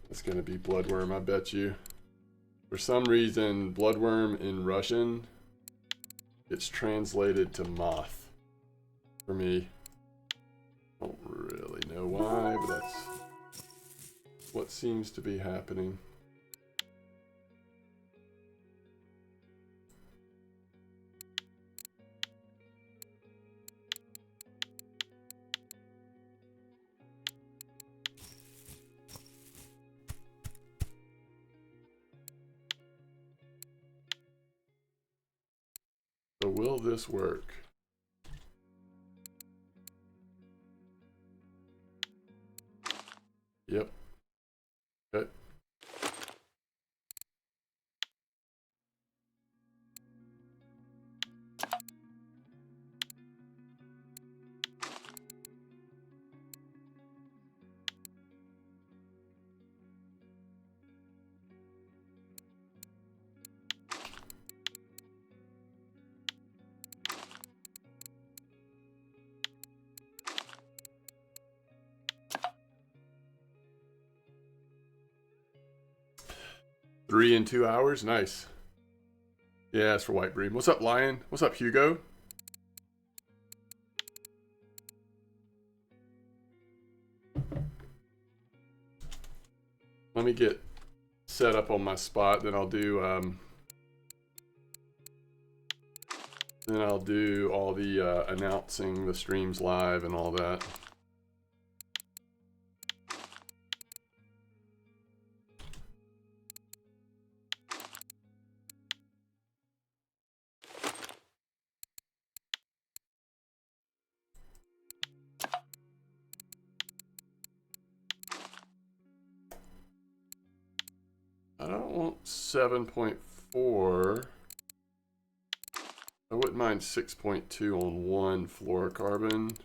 It's gonna be bloodworm, I bet you. For some reason, bloodworm in Russian, it's translated to moth for me. Don't really know why, but that's what seems to be happening. So will this work? Yep. Okay. Three in 2 hours? Nice. Yeah, it's for white bream. What's up, Lion? What's up, Hugo? Let me get set up on my spot, then I'll do all the announcing the streams live and all that. I don't want 7.4. I wouldn't mind 6.2 on one fluorocarbon.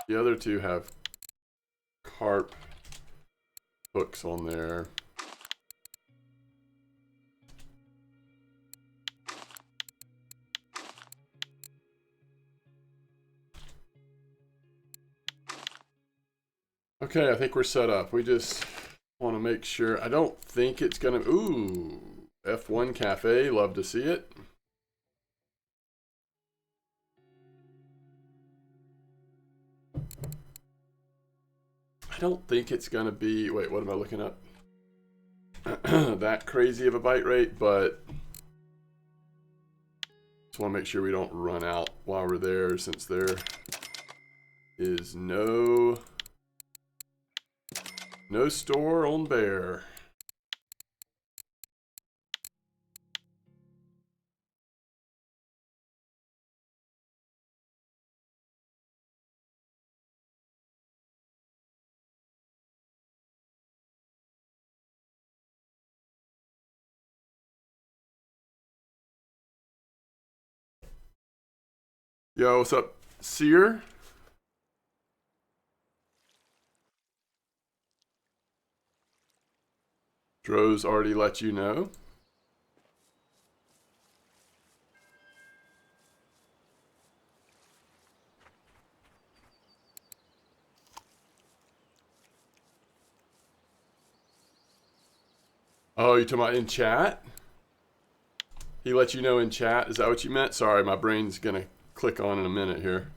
The other two have carp hooks on there. Okay, I think we're set up. We just want to make sure. I don't think it's gonna. Ooh, F1 Cafe. Love to see it. I don't think it's gonna be. Wait, what am I looking up? That crazy of a bite rate, but just want to make sure we don't run out while we're there, since there is no store on bear. Yo, what's up, Seer? Dro's already let you know. Oh, you talking about in chat? He let you know in chat? Is that what you meant? Sorry, my brain's gonna click on in a minute here.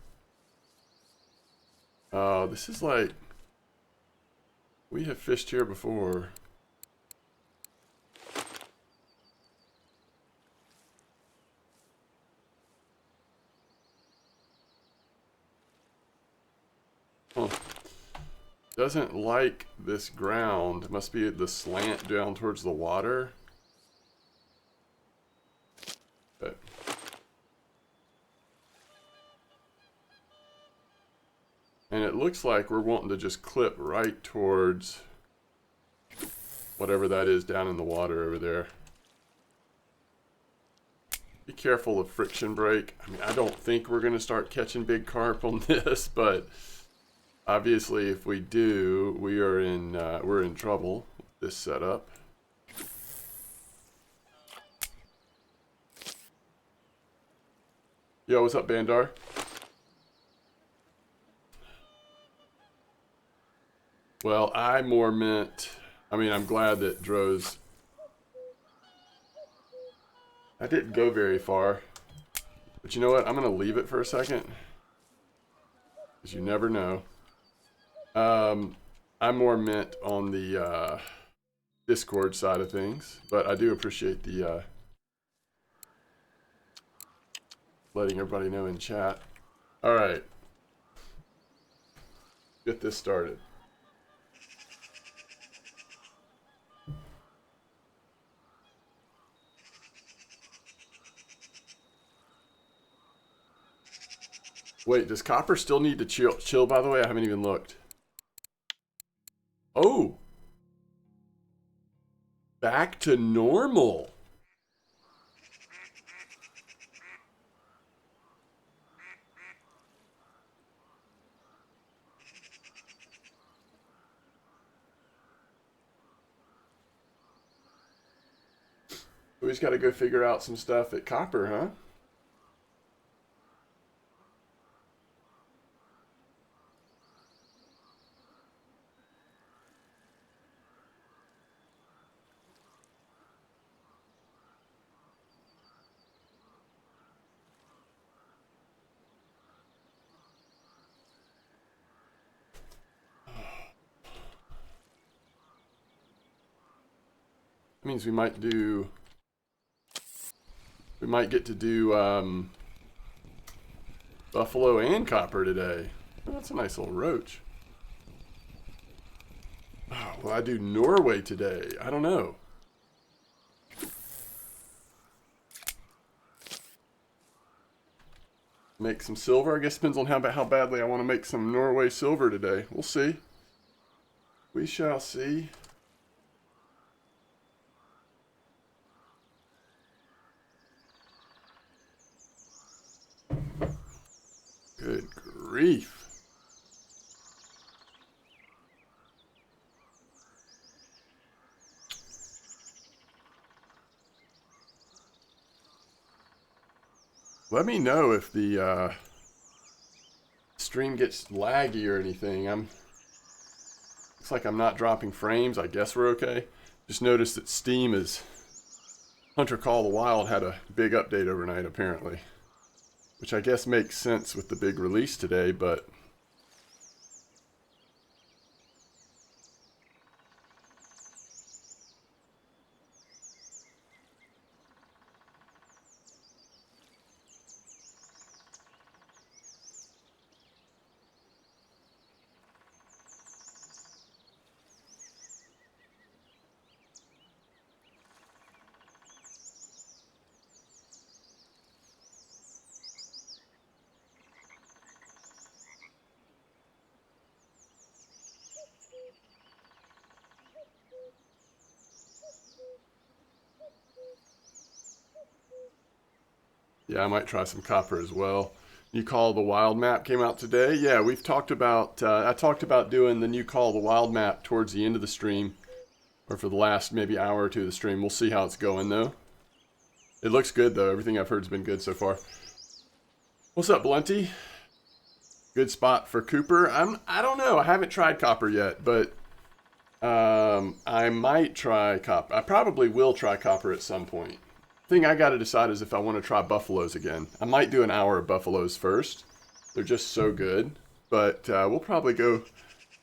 Oh, this is like... We have fished here before. Huh. Doesn't like this ground. Must be the slant down towards the water. Okay. And it looks like we're wanting to just clip right towards whatever that is down in the water over there. Be careful of friction break. I mean, I don't think we're going to start catching big carp on this, but obviously if we do, we're in trouble with this setup. Yo, what's up, Bandar? Well, I more meant, I mean, I'm glad that Droz, I didn't go very far. But you know what? I'm going to leave it for a second. Because you never know. I more meant on the Discord side of things. But I do appreciate the letting everybody know in chat. Alright. Get this started. Wait, does copper still need to chill, by the way? I haven't even looked. Oh! Back to normal. We just got to go figure out some stuff at copper, huh? That means we might get to do buffalo and copper today. Oh, that's a nice little roach. Oh, well, I do Norway today. I don't know. Make some silver. I guess depends on how badly I want to make some Norway silver today. We'll see. We shall see. Good grief. Let me know if the stream gets laggy or anything. Looks like I'm not dropping frames. I guess we're okay. Just noticed that Steam Hunter Call the Wild had a big update overnight apparently. Which I guess makes sense with the big release today, but yeah, I might try some copper as well. New Call of the Wild map came out today. Yeah, we've talked about, I talked about doing the New Call of the Wild map towards the end of the stream. Or for the last maybe hour or two of the stream. We'll see how it's going though. It looks good though. Everything I've heard has been good so far. What's up, Blunty? Good spot for Cooper. I don't know. I haven't tried copper yet, but I might try copper. I probably will try copper at some point. Thing I got to decide is if I want to try buffaloes again. I might do an hour of buffaloes first. They're just so good. But we'll probably go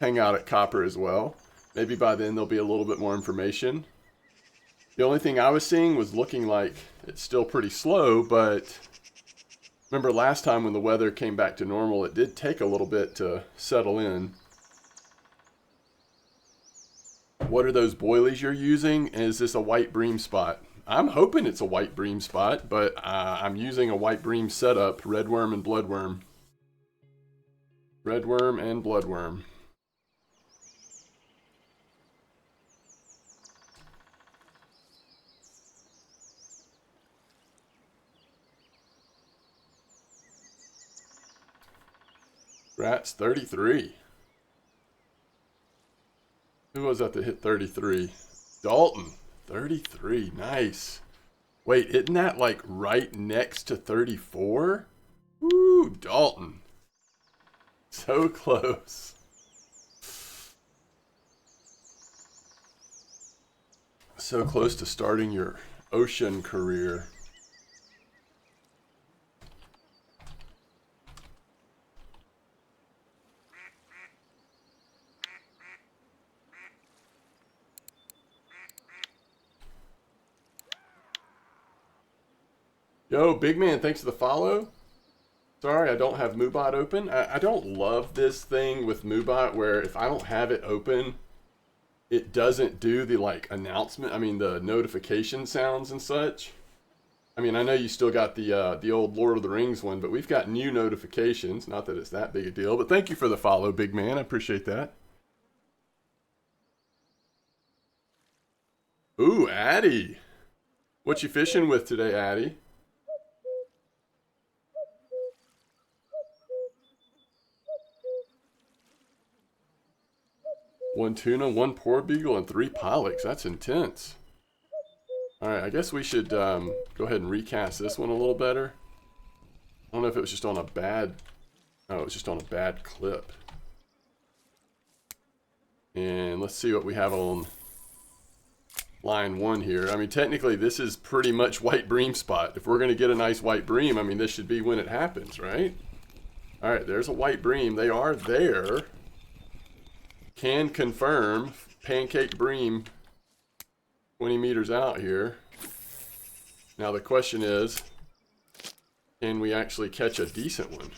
hang out at copper as well. Maybe by then there'll be a little bit more information. The only thing I was seeing was looking like it's still pretty slow, but remember last time when the weather came back to normal, it did take a little bit to settle in. What are those boilies you're using? Is this a white bream spot? I'm hoping it's a white bream spot, but I'm using a white bream setup, redworm and bloodworm. Redworm and bloodworm. Rats 33. Who was that hit 33? Dalton. 33. Nice. Wait, isn't that like right next to 34? Woo, Dalton. So close. So close to starting your ocean career. Yo, big man, thanks for the follow. Sorry, I don't have MDawg open. I don't love this thing with MDawg where if I don't have it open, it doesn't do the like announcement. I mean, the notification sounds and such. I mean, I know you still got the old Lord of the Rings one, but we've got new notifications. Not that it's that big a deal, but thank you for the follow, big man. I appreciate that. Ooh, Addie. What you fishing with today, Addie? One tuna, one poor beagle, and 3 pollocks. That's intense. Alright, I guess we should go ahead and recast this one a little better. I don't know if it was just on a bad... Oh, it was just on a bad clip. And let's see what we have on line 1 here. I mean, technically, this is pretty much white bream spot. If we're going to get a nice white bream, I mean, this should be when it happens, right? Alright, there's a white bream. They are there. Can confirm. Pancake bream 20 meters out here. Now the question is, can we actually catch a decent one?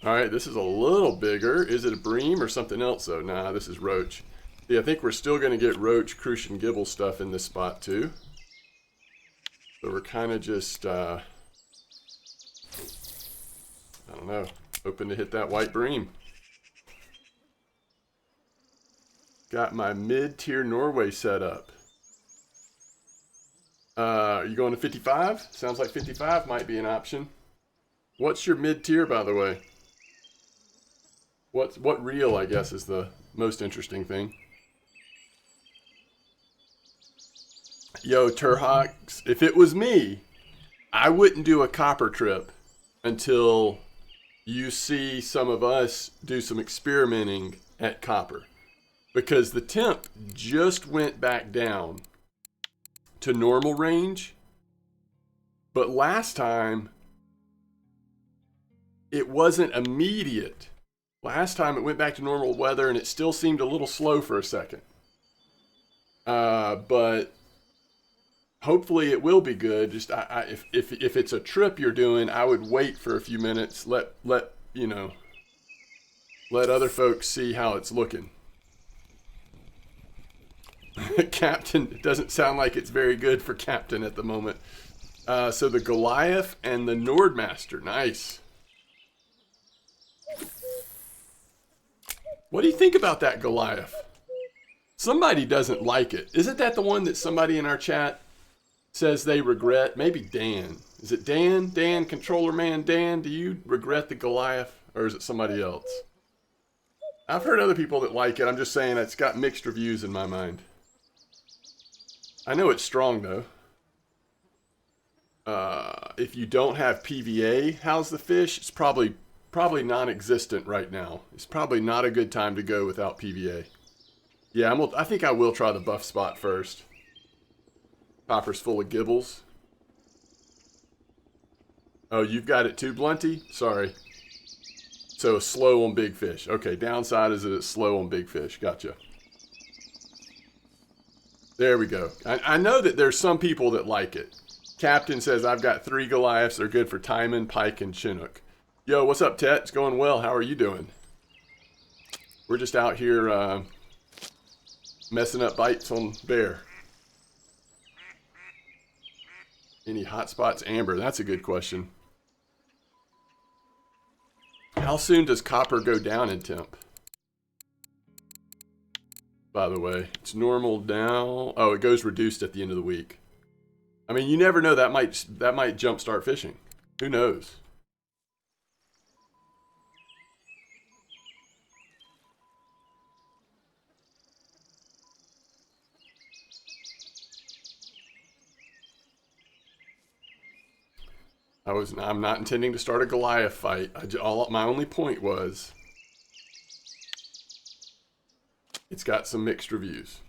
Alright, this is a little bigger. Is it a bream or something else though? Nah, this is roach. Yeah, I think we're still going to get roach, crucian gibble stuff in this spot too. So we're kind of just, I don't know, hoping to hit that white bream. Got my mid-tier Norway set up. Are you going to 55? Sounds like 55 might be an option. What's your mid-tier, by the way? What reel, I guess, is the most interesting thing. Yo, Turhawks, if it was me, I wouldn't do a copper trip until you see some of us do some experimenting at copper. Because the temp just went back down to normal range. But last time, it wasn't immediate. Last time it went back to normal weather and it still seemed a little slow for a second. But hopefully it will be good. Just if it's a trip you're doing, I would wait for a few minutes. Let you know, let other folks see how it's looking. Captain, it doesn't sound like it's very good for Captain at the moment. So the Goliath and the Nordmaster, nice. What do you think about that Goliath? Somebody doesn't like it. Isn't that the one that somebody in our chat says they regret? Maybe Dan. Is it Dan? Dan, controller man Dan, do you regret the Goliath? Or is it somebody else? I've heard other people that like it. I'm just saying it's got mixed reviews in my mind. I know it's strong though. If you don't have PVA, how's the fish? It's probably non-existent right now. It's probably not a good time to go without PVA. Yeah, I think I will try the buff spot first. Copper's full of gibbles. Oh, you've got it too, Blunty? Sorry. So slow on big fish. Okay, downside is that it's slow on big fish. Gotcha. There we go. I know that there's some people that like it. Captain says, I've got 3 Goliaths. They're good for Timon, Pike, and Chinook. Yo, what's up, Tet? It's going well. How are you doing? We're just out here messing up bites on bear. Any hot spots? Amber, that's a good question. How soon does copper go down in temp? By the way, it's normal down. Oh, it goes reduced at the end of the week. I mean, you never know. That might jumpstart fishing. Who knows? I'm not intending to start a Goliath fight. My only point was it's got some mixed reviews.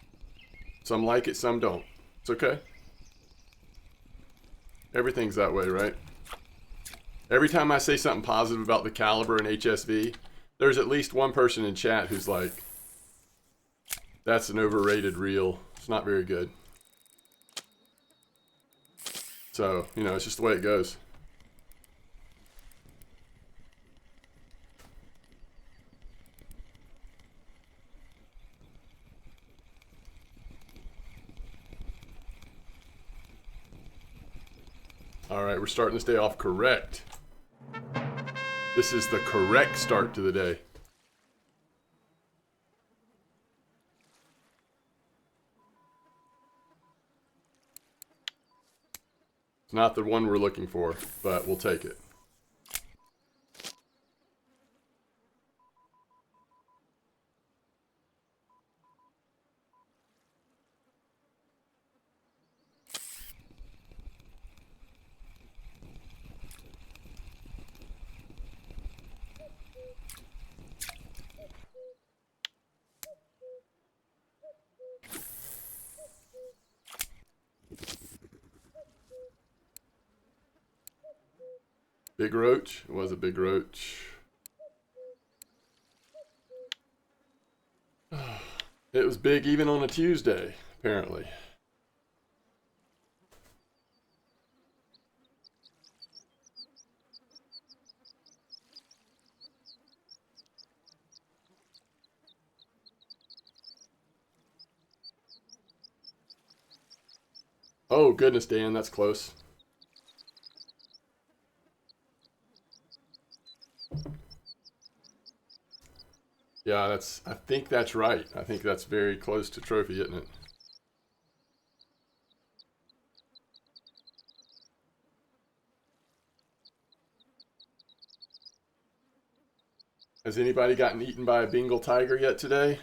Some like it, some don't. It's okay. Everything's that way, right? Every time I say something positive about the caliber and HSV, there's at least one person in chat who's like, that's an overrated reel. It's not very good. So, you know, it's just the way it goes. All right, we're starting this day off correct. This is the correct start to the day. It's not the one we're looking for, but we'll take it. Big roach? It was a big roach. It was big even on a Tuesday, apparently. Oh, goodness, Dan, that's close. Yeah, I think that's right. I think that's very close to trophy, isn't it? Has anybody gotten eaten by a Bengal tiger yet today?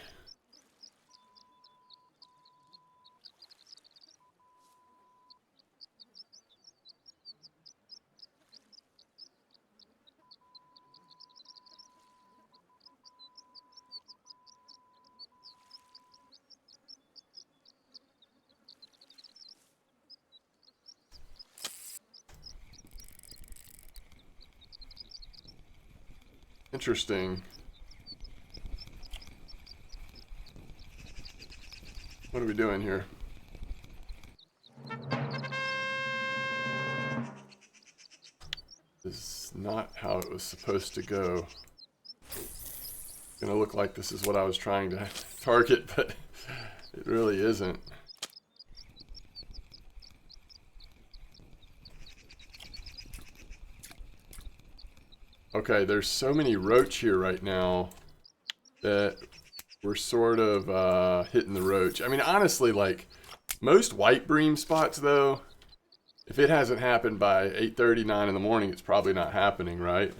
Interesting. What are we doing here? This is not how it was supposed to go. It's gonna look like this is what I was trying to target, but it really isn't. Okay, there's so many roach here right now that we're sort of hitting the roach. I mean, honestly, like, most white bream spots, though, if it hasn't happened by 8:39 in the morning, it's probably not happening, right?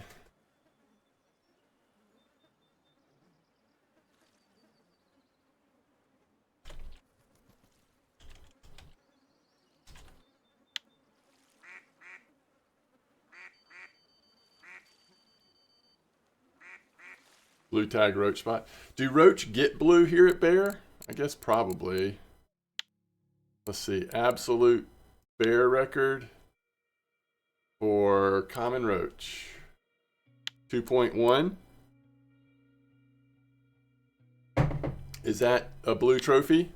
Blue tag roach spot. Do roach get blue here at Bear? I guess probably. Let's see. Absolute Bear record for common roach. 2.1. Is that a blue trophy?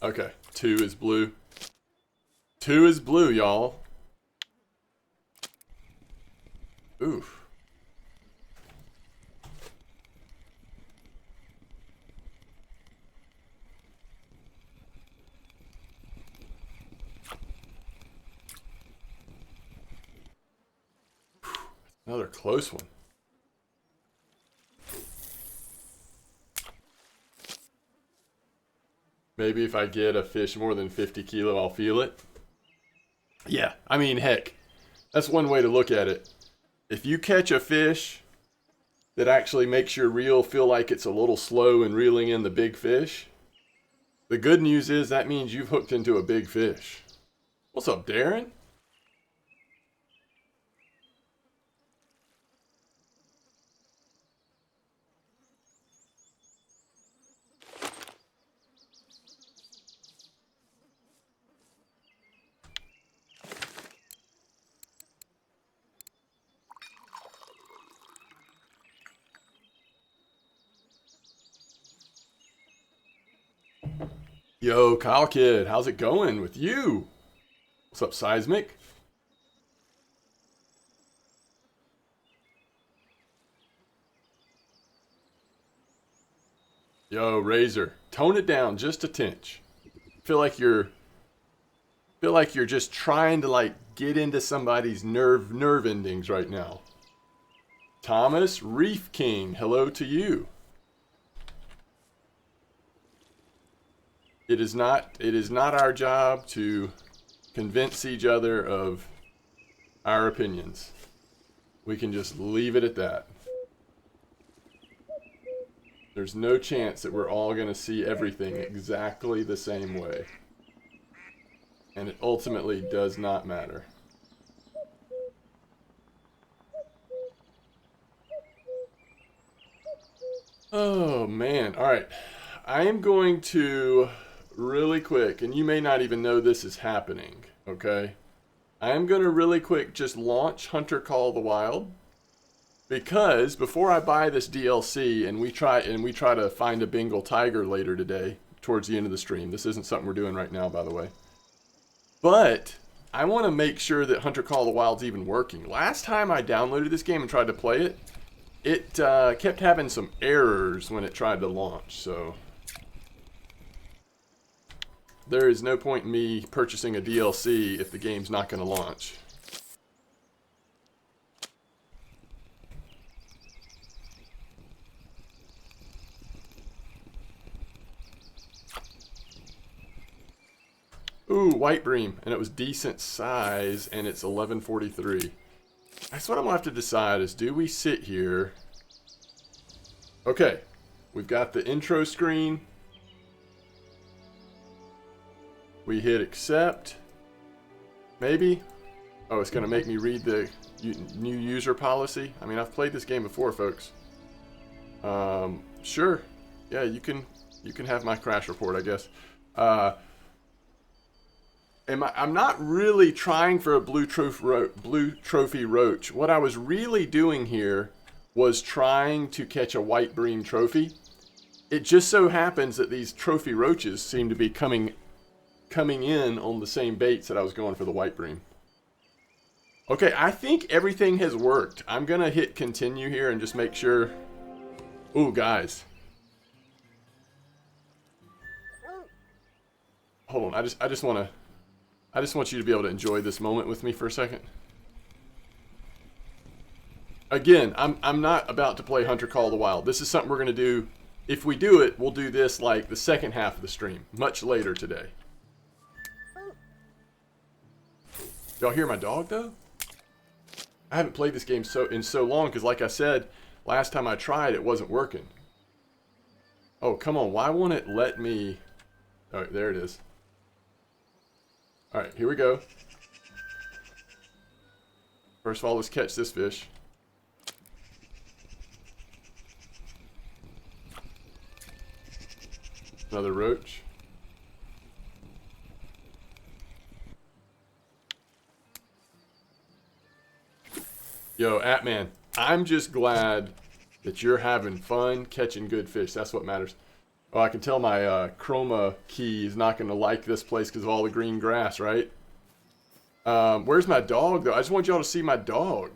Okay, 2 is blue. 2 is blue, y'all. Oof. Another close one. Maybe if I get a fish more than 50 kilo, I'll feel it. Yeah, I mean, heck, that's one way to look at it. If you catch a fish that actually makes your reel feel like it's a little slow in reeling in the big fish. The good news is that means you've hooked into a big fish. What's up, Darren? Yo, Kyle Kid, how's it going with you? What's up, Seismic? Yo, Razor, tone it down just a tinch. Feel like you're just trying to like get into somebody's nerve endings right now. Thomas Reef King, hello to you. It is not our job to convince each other of our opinions. We can just leave it at that. There's no chance that we're all going to see everything exactly the same way. And it ultimately does not matter. Oh man, alright. I am going to really quick, and you may not even know this is happening, okay? I am going to really quick just launch Hunter Call the Wild, because before I buy this DLC and we try to find a Bengal tiger later today towards the end of the stream. This isn't something we're doing right now, by the way. But I want to make sure that Hunter Call the Wild's even working. Last time I downloaded this game and tried to play it, it kept having some errors when it tried to launch, so there is no point in me purchasing a DLC if the game's not going to launch. Ooh, white bream, and it was decent size, and it's 1143. That's what I'm going to have to decide is, do we sit here? Okay, we've got the intro screen. We hit accept. Maybe? Oh, it's going to make me read the new user policy. I mean, I've played this game before, folks. Sure. Yeah, you can have my crash report, I guess. I'm not really trying for a blue trophy roach. What I was really doing here was trying to catch a white bream trophy. It just so happens that these trophy roaches seem to be coming in on the same baits that I was going for the white bream. Okay, I think everything has worked. I'm gonna hit continue here and just make sure. Ooh, guys. Hold on, I just want you to be able to enjoy this moment with me for a second. Again, I'm not about to play Hunter Call the Wild. This is something we're gonna do. If we do it, we'll do this like the second half of the stream, much later today. Y'all hear my dog though? I haven't played this game in so long because, like I said, last time I tried it wasn't working. Oh, come on, why won't it let me? Alright, there it is. Alright, here we go. First of all, let's catch this fish. Another roach. Yo, Atman, I'm just glad that you're having fun catching good fish. That's what matters. Oh, I can tell my chroma key is not going to like this place because of all the green grass, right? Where's my dog, though? I just want y'all to see my dog.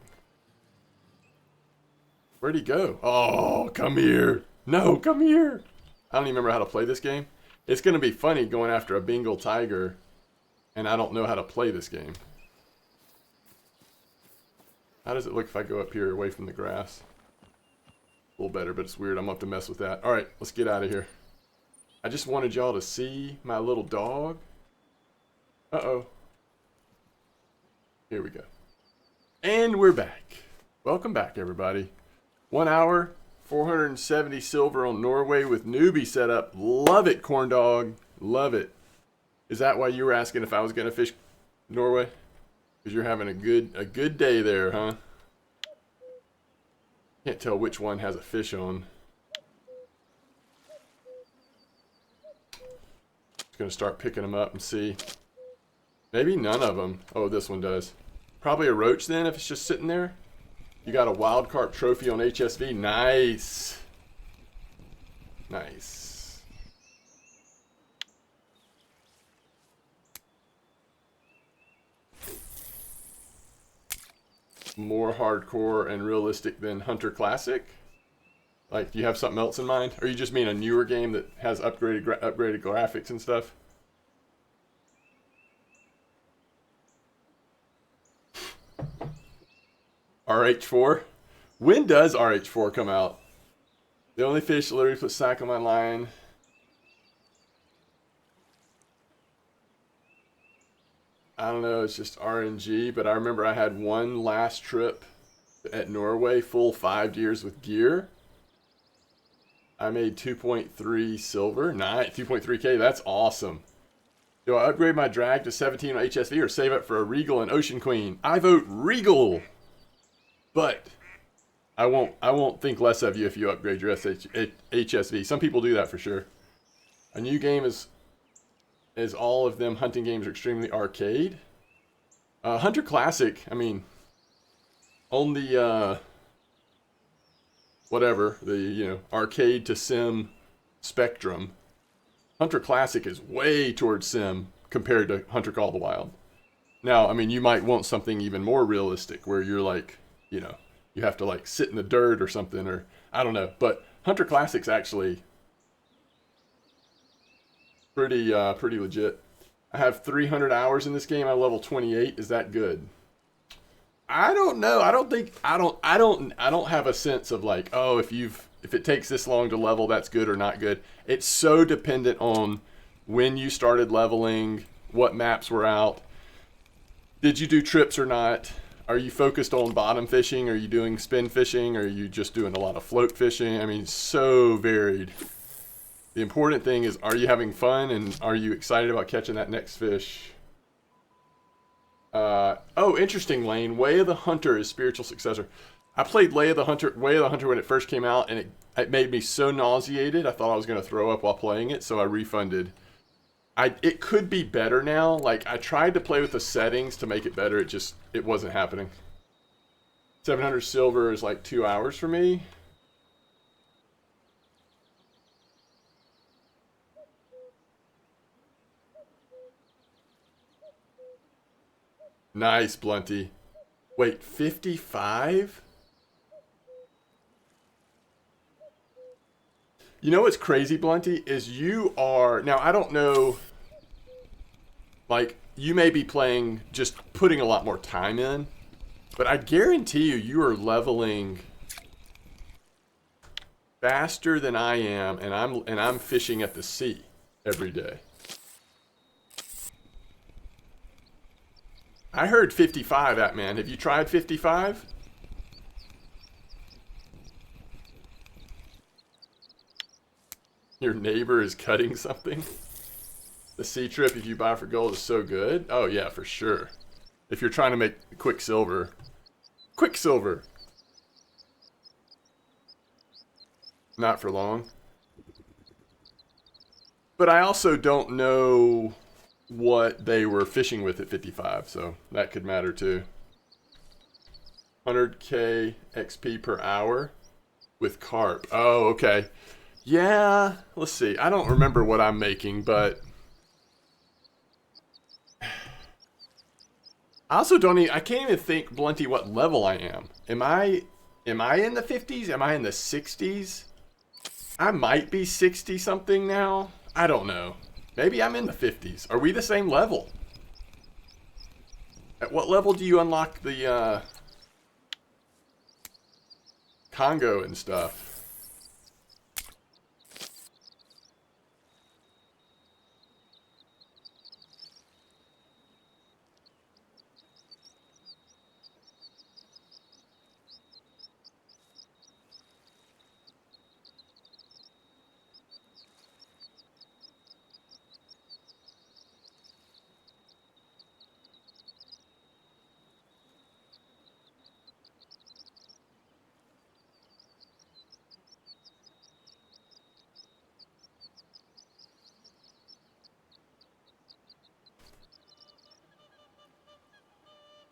Where'd he go? Oh, come here. No, come here. I don't even remember how to play this game. It's going to be funny going after a Bengal tiger, and I don't know how to play this game. How does it look if I go up here away from the grass? A little better, but it's weird. I'm going to have to mess with that. Alright, let's get out of here. I just wanted y'all to see my little dog. Uh-oh. Here we go. And we're back. Welcome back, everybody. 1 hour, 470 silver on Norway with newbie setup. Love it, corn dog. Love it. Is that why you were asking if I was gonna fish Norway? Because you're having a good day there, huh? Can't tell which one has a fish on. Just gonna start picking them up and see. Maybe none of them. Oh, this one does. Probably a roach then if it's just sitting there. You got a wild carp trophy on HSV. Nice. Nice. More hardcore and realistic than Hunter Classic? Like, do you have something else in mind? Or you just mean a newer game that has upgraded graphics and stuff? RH4? When does RH4 come out? The only fish literally put sack on my line. I don't know, it's just RNG, but I remember I had one last trip at Norway, full 5 years with gear. I made 2.3 silver. Nice, 2.3k, that's awesome. Do I upgrade my drag to 17 on HSV or save up for a Regal and Ocean Queen? I vote Regal! But I won't think less of you if you upgrade your HSV. Some people do that for sure. A new game is all of them hunting games are extremely arcade. Hunter Classic, I mean, on the whatever, the arcade to sim spectrum, Hunter Classic is way towards sim compared to Hunter Call of the Wild. Now, I mean, you might want something even more realistic where you're like, you have to like sit in the dirt or something, or I don't know. But Hunter Classic's actually pretty legit. I have 300 hours in this game. I'm level 28. Is that good? I don't know. I don't have a sense of like, oh, if it takes this long to level, that's good or not good. It's so dependent on when you started leveling, what maps were out, did you do trips or not? Are you focused on bottom fishing? Are you doing spin fishing? Are you just doing a lot of float fishing? I mean, so varied. The important thing is, are you having fun and are you excited about catching that next fish? Oh, interesting, Lane. Way of the Hunter is spiritual successor. I played Way of the Hunter when it first came out, and it made me so nauseated. I thought I was going to throw up while playing it, so I refunded. It could be better now. Like, I tried to play with the settings to make it better. It wasn't happening. 700 silver is like 2 hours for me. Nice, Blunty. Wait, 55? You know what's crazy, Blunty, is you are... Now, I don't know... Like, you may be playing, just putting a lot more time in. But I guarantee you are leveling faster than I am, and I'm fishing at the sea every day. I heard 55, that man. Have you tried 55? Your neighbor is cutting something? The sea trip, if you buy for gold, is so good. Oh, yeah, for sure. If you're trying to make Quicksilver. Quicksilver! Not for long. But I also don't know what they were fishing with at 55, so that could matter too. 100k XP per hour with carp. Oh, okay. Yeah, let's see. I don't remember what I'm making, but I also don't even, I can't even think, Blunty, what level I am. Am I in the 50s? Am I in the 60s? I might be 60 something now. I don't know. Maybe I'm in the 50s. Are we the same level? At what level do you unlock the Congo and stuff?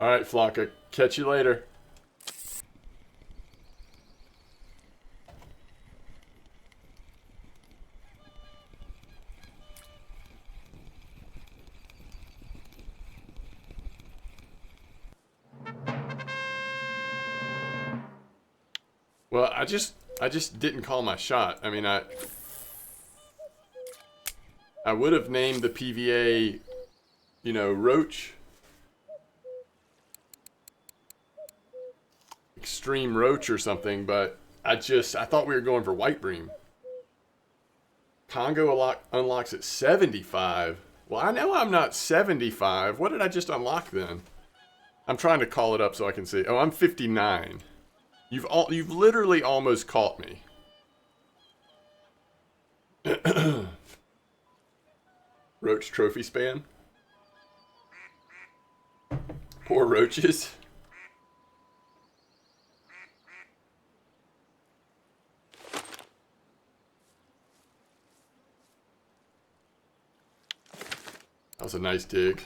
All right, Flonka. Catch you later. Well, I just didn't call my shot. I mean, I would have named the PVA, you know, Roach. Extreme Roach or something, but I thought we were going for White Bream. Congo unlocks at 75. Well, I know I'm not 75. What did I just unlock then? I'm trying to call it up so I can see. Oh, I'm 59. You've literally almost caught me. Roach trophy spam. Poor roaches. That was a nice dig.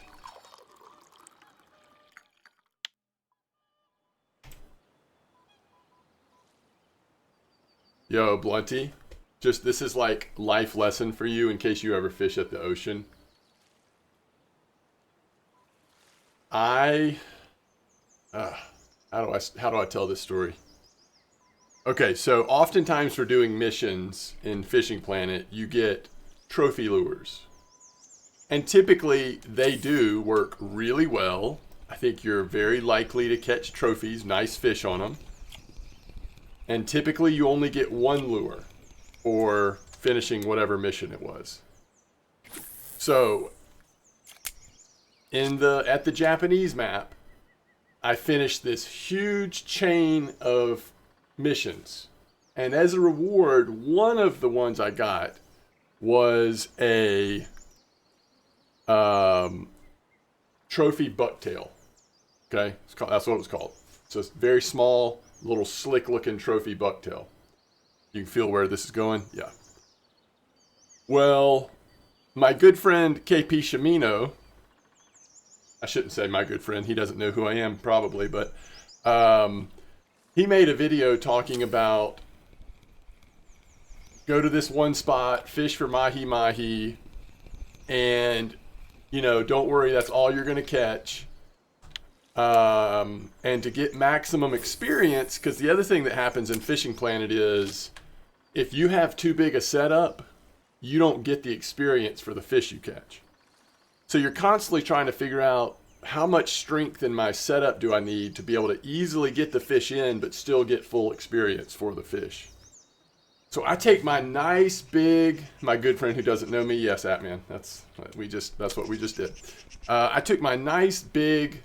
Yo, Blunty. Just, this is like life lesson for you in case you ever fish at the ocean. How do I tell this story? Okay, so oftentimes for doing missions in Fishing Planet, you get trophy lures. And typically they do work really well. I think you're very likely to catch trophies, nice fish on them. And typically you only get one lure for finishing whatever mission it was. So at the Japanese map, I finished this huge chain of missions. And as a reward, one of the ones I got was a trophy bucktail. Okay, that's what it was called. So it's very small, little slick looking trophy bucktail. You can feel where this is going? Yeah. Well, my good friend KP Shimino, I shouldn't say my good friend, he doesn't know who I am probably, but he made a video talking about go to this one spot, fish for mahi-mahi, and, you know, don't worry, that's all you're going to catch. And to get maximum experience, because the other thing that happens in Fishing Planet is if you have too big a setup, you don't get the experience for the fish you catch. So you're constantly trying to figure out how much strength in my setup do I need to be able to easily get the fish in, but still get full experience for the fish. So I take my nice big, my good friend who doesn't know me, yes, Atman, that's what we just did. I took my nice big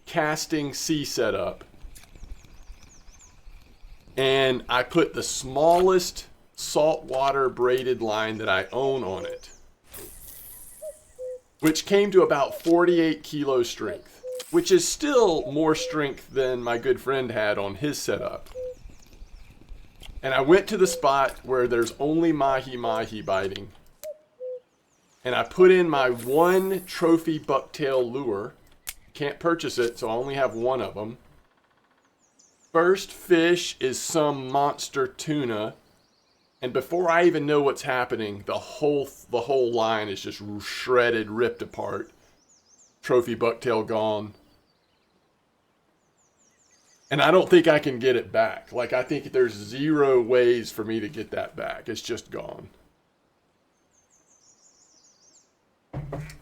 casting C setup and I put the smallest saltwater braided line that I own on it, which came to about 48 kilo strength, which is still more strength than my good friend had on his setup. And I went to the spot where there's only mahi-mahi biting. And I put in my one trophy bucktail lure. Can't purchase it, so I only have one of them. First fish is some monster tuna. And before I even know what's happening, the whole line is just shredded, ripped apart. Trophy bucktail gone. And I don't think I can get it back. Like, I think there's zero ways for me to get that back. It's just gone.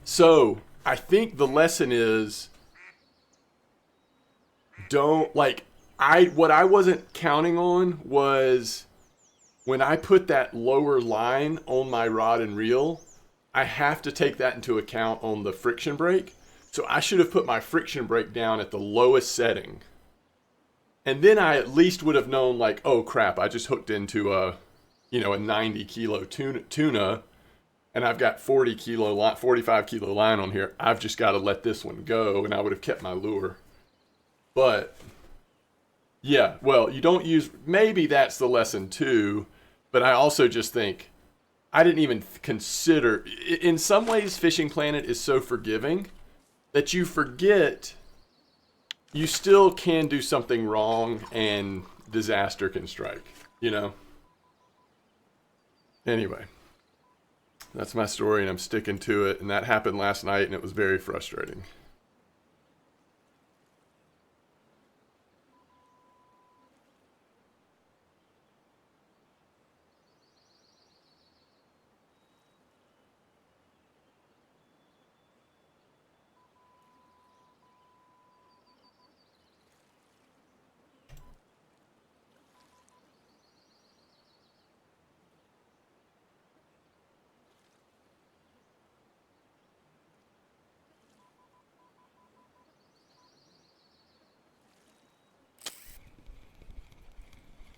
So, I think the lesson is, what I wasn't counting on was when I put that lower line on my rod and reel, I have to take that into account on the friction brake. So I should have put my friction brake down at the lowest setting. And then I at least would have known, like, oh crap, I just hooked into a 90 kilo tuna, and I've got 45 kilo line on here. I've just got to let this one go, and I would have kept my lure. But yeah, well, you don't use, maybe that's the lesson too, but I also just think, I didn't even consider, in some ways Fishing Planet is so forgiving that you forget you still can do something wrong and disaster can strike, you know? Anyway, that's my story and I'm sticking to it. And that happened last night and it was very frustrating.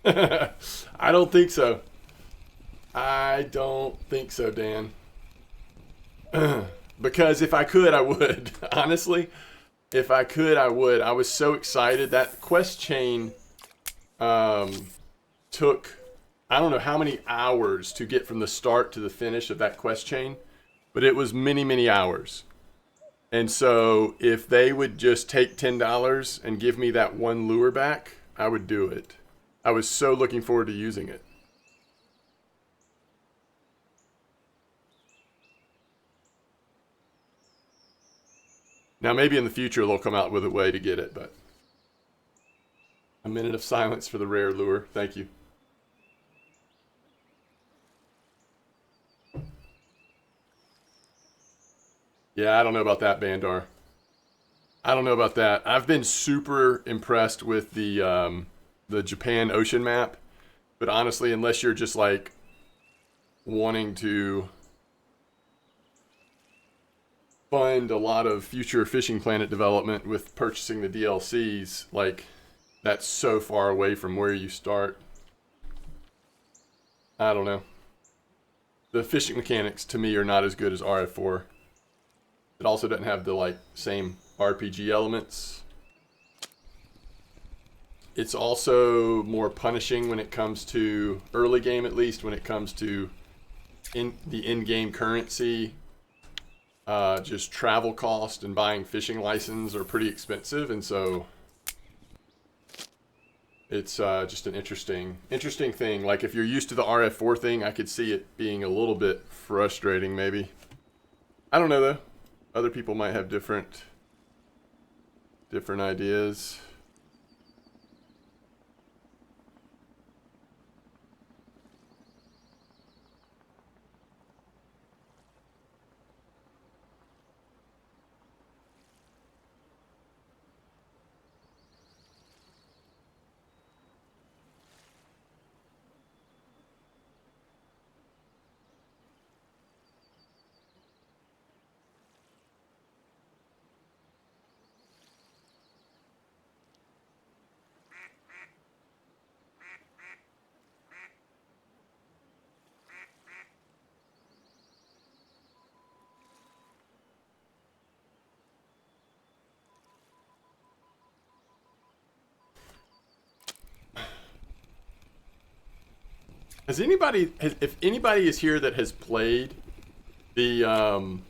I don't think so. I don't think so, Dan. Because if I could, I would. Honestly, if I could, I would. I was so excited. That quest chain took, I don't know how many hours to get from the start to the finish of that quest chain, but it was many, many hours. And so if they would just take $10 and give me that one lure back, I would do it. I was so looking forward to using it. Now, maybe in the future they'll come out with a way to get it, but a minute of silence for the rare lure. Thank you. Yeah, I don't know about that, Bandar. I don't know about that. I've been super impressed with the Japan ocean map, but honestly, unless you're just like wanting to fund a lot of future Fishing Planet development with purchasing the DLCs, like that's so far away from where you start. I don't know. The fishing mechanics to me are not as good as RF4. It also doesn't have the like same RPG elements. It's also more punishing when it comes to early game, at least when it comes to the in-game currency. Just travel cost and buying fishing license are pretty expensive, and so it's just an interesting thing. Like if you're used to the RF4 thing, I could see it being a little bit frustrating, maybe. I don't know though. Other people might have different ideas. Has anybody, if anybody is here that has played the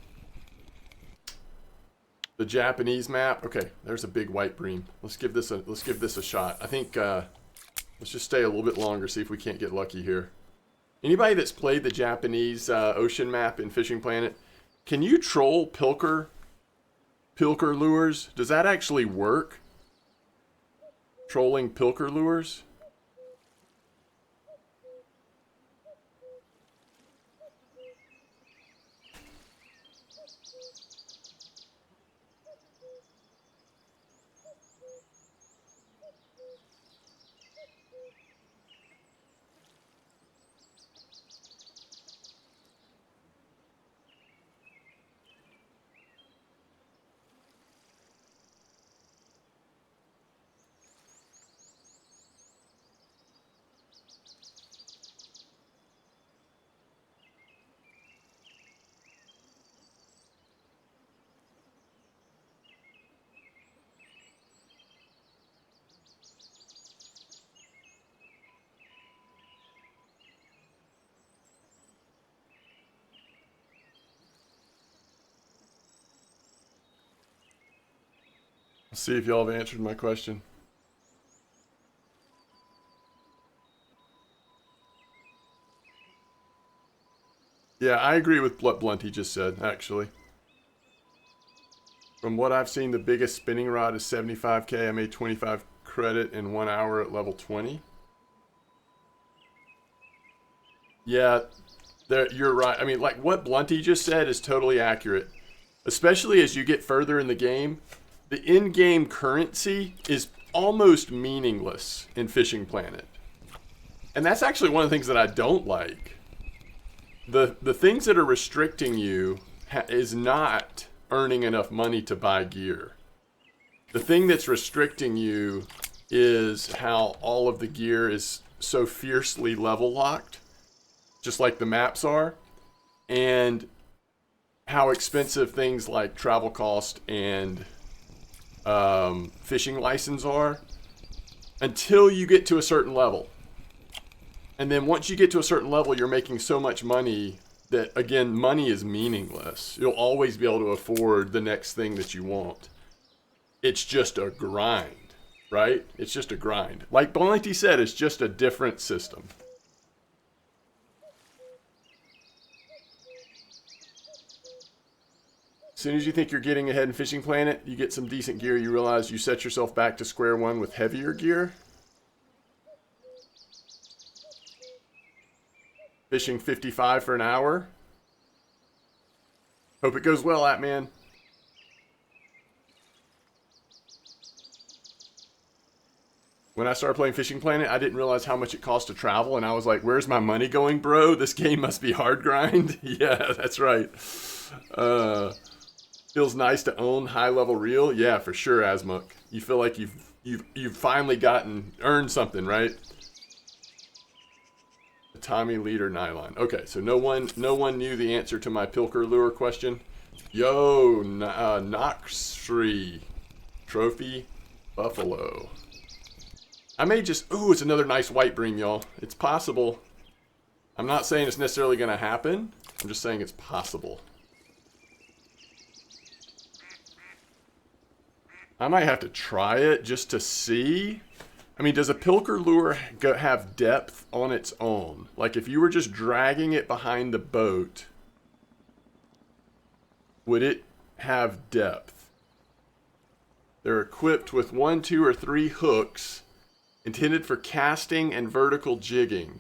Japanese map? Okay, there's a big white bream. Let's give this a shot. I think let's just stay a little bit longer, see if we can't get lucky here. Anybody that's played the Japanese ocean map in Fishing Planet, can you troll pilker lures? Does that actually work? Trolling pilker lures? See if y'all have answered my question. Yeah, I agree with what Blunty just said, actually. From what I've seen, the biggest spinning rod is 75k. I made 25 credit in 1 hour at level 20. Yeah, you're right. I mean, like what Blunty just said is totally accurate. Especially as you get further in the game, the in-game currency is almost meaningless in Fishing Planet. And that's actually one of the things that I don't like. The things that are restricting you is not earning enough money to buy gear. The thing that's restricting you is how all of the gear is so fiercely level locked, just like the maps are, and how expensive things like travel cost and fishing license are until you get to a certain level. And then once you get to a certain level, you're making so much money that, again, money is meaningless. You'll always be able to afford the next thing that you want. It's just a grind, right? It's just a grind. Like Blunty said, it's just a different system. As soon as you think you're getting ahead in Fishing Planet, you get some decent gear, you realize you set yourself back to square one with heavier gear. Fishing 55 for an hour. Hope it goes well, Atman. When I started playing Fishing Planet, I didn't realize how much it cost to travel, and I was like, where's my money going, bro? This game must be hard grind. Yeah, that's right. Feels nice to own high-level reel. Yeah, for sure, Asmuk. You feel like you've finally earned something, right? Tommy Leader Nylon. Okay, so no one knew the answer to my Pilker lure question. Yo, Noxtree Trophy Buffalo. I may just... Ooh, it's another nice white bream, y'all. It's possible. I'm not saying it's necessarily going to happen. I'm just saying it's possible. I might have to try it just to see. I mean, does a Pilker lure have depth on its own? Like, if you were just dragging it behind the boat, would it have depth? They're equipped with 1, 2, or 3 hooks intended for casting and vertical jigging.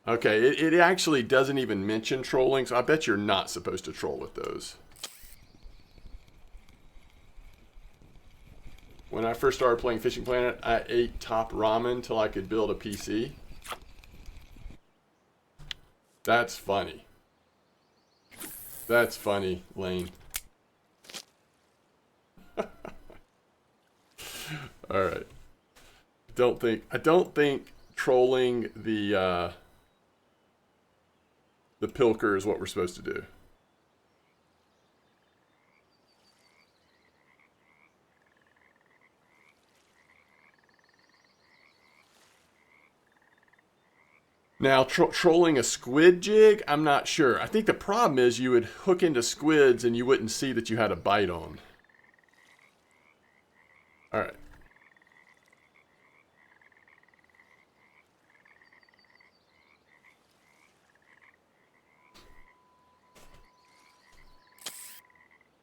Okay, it actually doesn't even mention trolling, so I bet you're not supposed to troll with those. When I first started playing Fishing Planet, I ate top ramen till I could build a PC. That's funny. That's funny, Lane. Alright. I don't think trolling the Pilker is what we're supposed to do. Now, trolling a squid jig, I'm not sure. I think the problem is you would hook into squids and you wouldn't see that you had a bite on. Alright.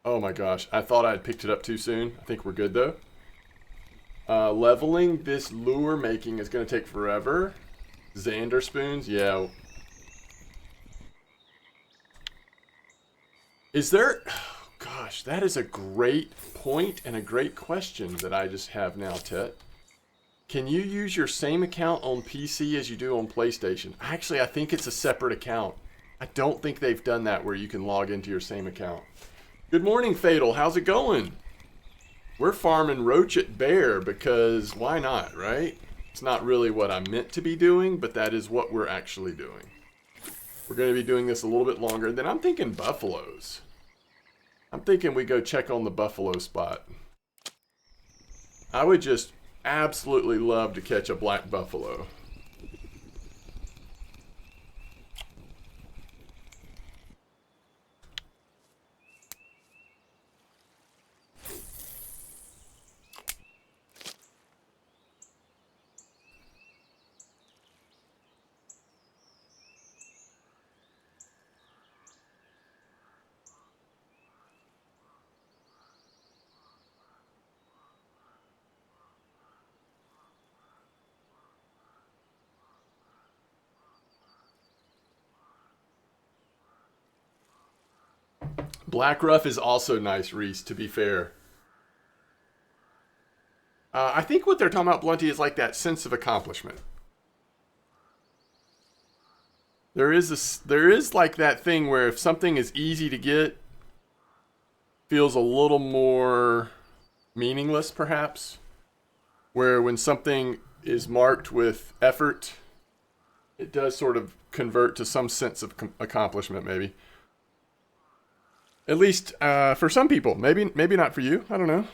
Oh my gosh, I thought I had picked it up too soon. I think we're good though. Leveling this lure making is going to take forever. Xander spoons, yeah. Is there... Oh gosh, that is a great point and a great question that I just have now, Tet. Can you use your same account on PC as you do on PlayStation? Actually, I think it's a separate account. I don't think they've done that where you can log into your same account. Good morning, Fatal. How's it going? We're farming Roach at Bear because why not, right? It's not really what I meant to be doing, but that is what we're actually doing. We're going to be doing this a little bit longer. Then I'm thinking buffaloes. I'm thinking we go check on the buffalo spot. I would just absolutely love to catch a black buffalo. Black Ruff is also nice, Reese, to be fair. I think what they're talking about, Blunty, is like that sense of accomplishment. There is like that thing where if something is easy to get, feels a little more meaningless, perhaps. Where when something is marked with effort, it does sort of convert to some sense of accomplishment, maybe. At least for some people. Maybe not for you. I don't know.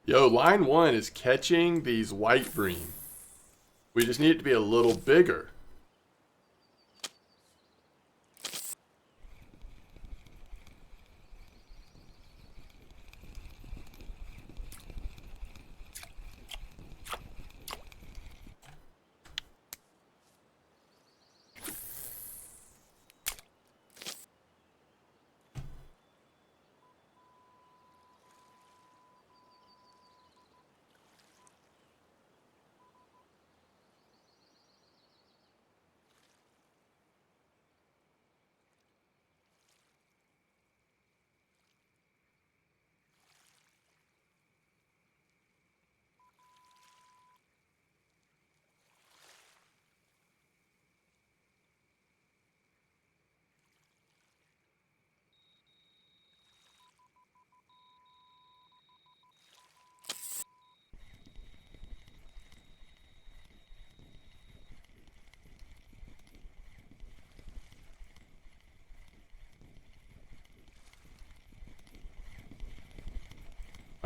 Yo, line 1 is catching these white bream. We just need it to be a little bigger.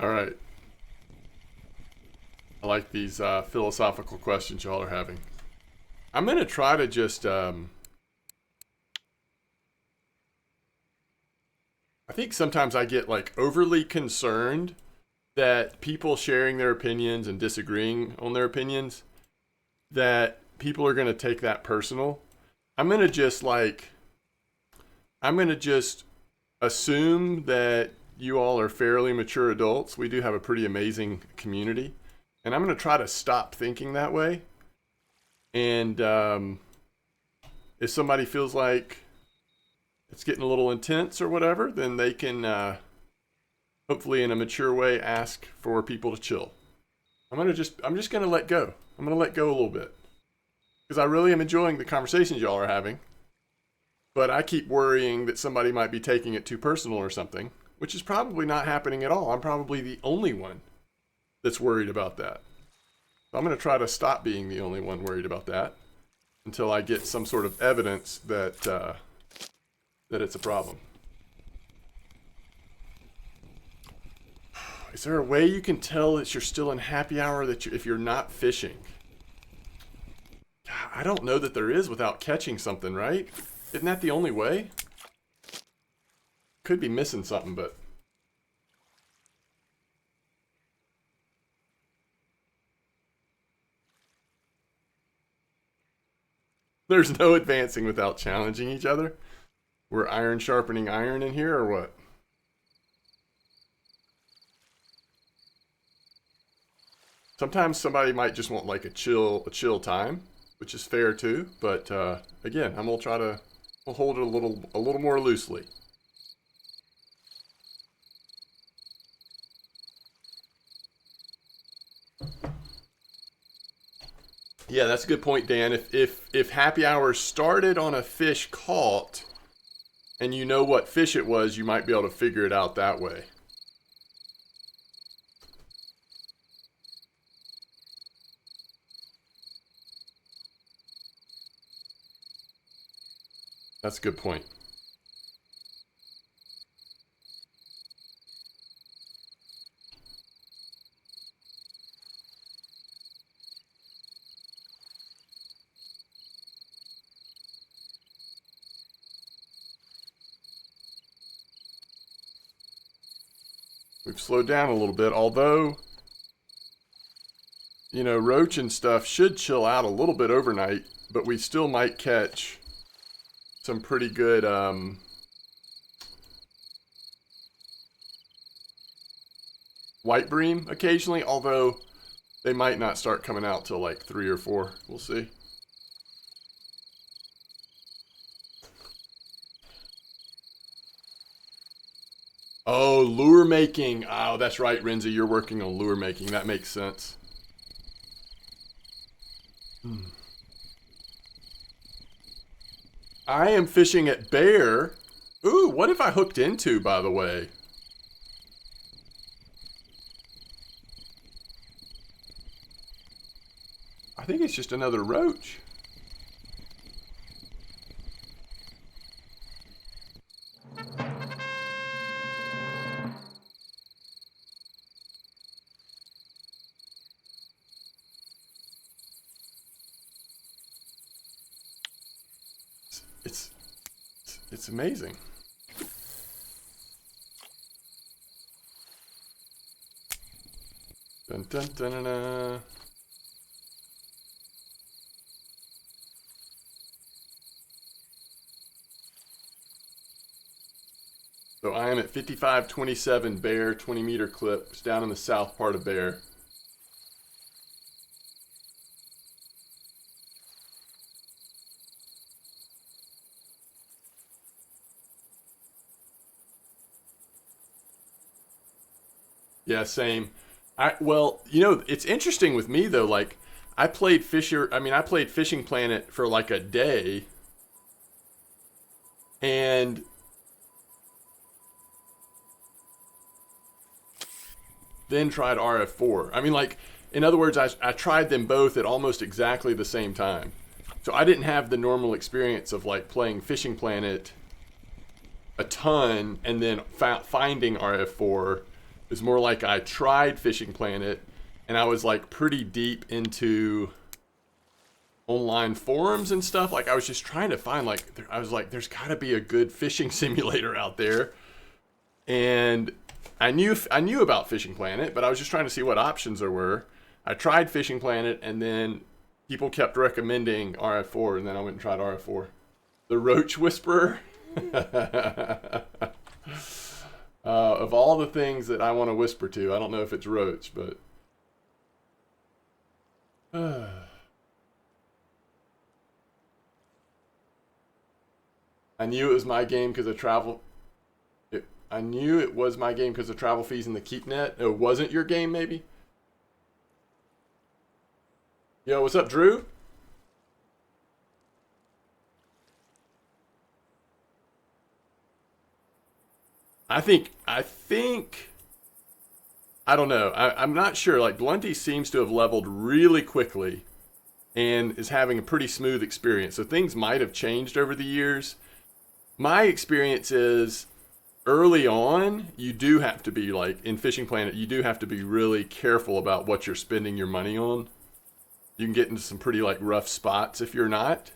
All right. I like these philosophical questions y'all are having. I'm going to try to just... I think sometimes I get like overly concerned that people sharing their opinions and disagreeing on their opinions, that people are going to take that personal. I'm going to just assume that you all are fairly mature adults. We do have a pretty amazing community. And I'm going to try to stop thinking that way. And if somebody feels like it's getting a little intense or whatever, then they can hopefully in a mature way ask for people to chill. I'm just going to let go. I'm going to let go a little bit. Because I really am enjoying the conversations y'all are having. But I keep worrying that somebody might be taking it too personal or something, which is probably not happening at all. I'm probably the only one that's worried about that. So I'm going to try to stop being the only one worried about that until I get some sort of evidence that that it's a problem. Is there a way you can tell that you're still in happy hour if you're not fishing? God, I don't know that there is without catching something, right? Isn't that the only way? Could be missing something, but... There's no advancing without challenging each other? We're iron sharpening iron in here, or what? Sometimes somebody might just want like a chill time, which is fair too. But again, I'm gonna try to hold it a little more loosely. Yeah, that's a good point, Dan. If happy hour started on a fish caught and you know what fish it was, you might be able to figure it out that way. That's a good point. We've slowed down a little bit, although, you know, roach and stuff should chill out a little bit overnight, but we still might catch some pretty good white bream occasionally, although they might not start coming out till like 3 or 4. We'll see. Oh, lure making. Oh, that's right, Renzi. You're working on lure making. That makes sense. I am fishing at Bear. Ooh, what have I hooked into, by the way? I think it's just another roach. It's amazing. Dun dun dun dun dun. So I am at 55.27 Bear, 20-meter clip. It's down in the south part of Bear. Yeah, same. Well, you know, it's interesting with me though. Like, I played Fishing Planet for like a day, and then tried RF4. I mean, like, in other words, I tried them both at almost exactly the same time. So I didn't have the normal experience of like playing Fishing Planet a ton and then finding RF4. It's more like I tried Fishing Planet and I was like pretty deep into online forums and stuff. Like I was just trying to find like, I was like, there's gotta be a good fishing simulator out there. And I knew about Fishing Planet, but I was just trying to see what options there were. I tried Fishing Planet and then people kept recommending RF4 and then I went and tried RF4. The Roach Whisperer. Of all the things that I want to whisper to, I don't know if it's Roach, but I knew it was my game because of travel. I knew it was my game because of travel fees and the keep net. It wasn't your game, maybe? Yo, what's up, Drew? I think, I don't know. I'm not sure. Like, Blunty seems to have leveled really quickly and is having a pretty smooth experience. So things might have changed over the years. My experience is early on, you do have to be, like, in Fishing Planet, you do have to be really careful about what you're spending your money on. You can get into some pretty, like, rough spots if you're not.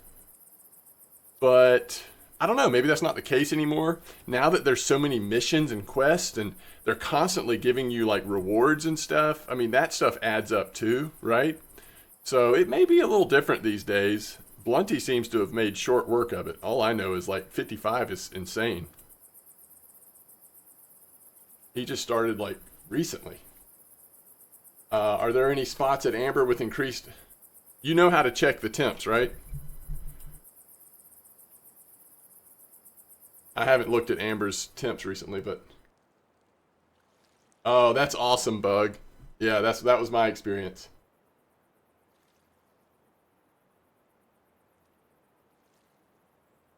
But I don't know, maybe that's not the case anymore. Now that there's so many missions and quests and they're constantly giving you like rewards and stuff, I mean, that stuff adds up too, right? So it may be a little different these days. Blunty seems to have made short work of it. All I know is like 55 is insane. He just started like recently. Are there any spots at Amber with increased... You know how to check the temps, right? I haven't looked at Amber's temps recently, but... Oh, that's awesome, Bug. Yeah, that was my experience.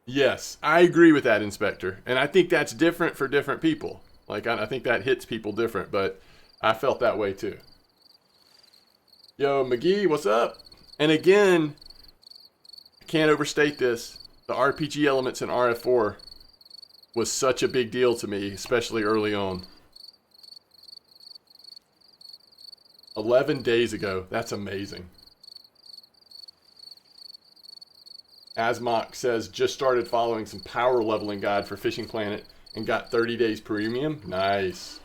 Yes, I agree with that, Inspector. And I think that's different for different people. Like, I think that hits people different, but I felt that way too. Yo, McGee, what's up? And again, I can't overstate this. The RPG elements in RF4 was such a big deal to me, especially early on. 11 days ago. That's amazing. Asmok says, just started following some power leveling guide for Fishing Planet and got 30 days premium. Nice.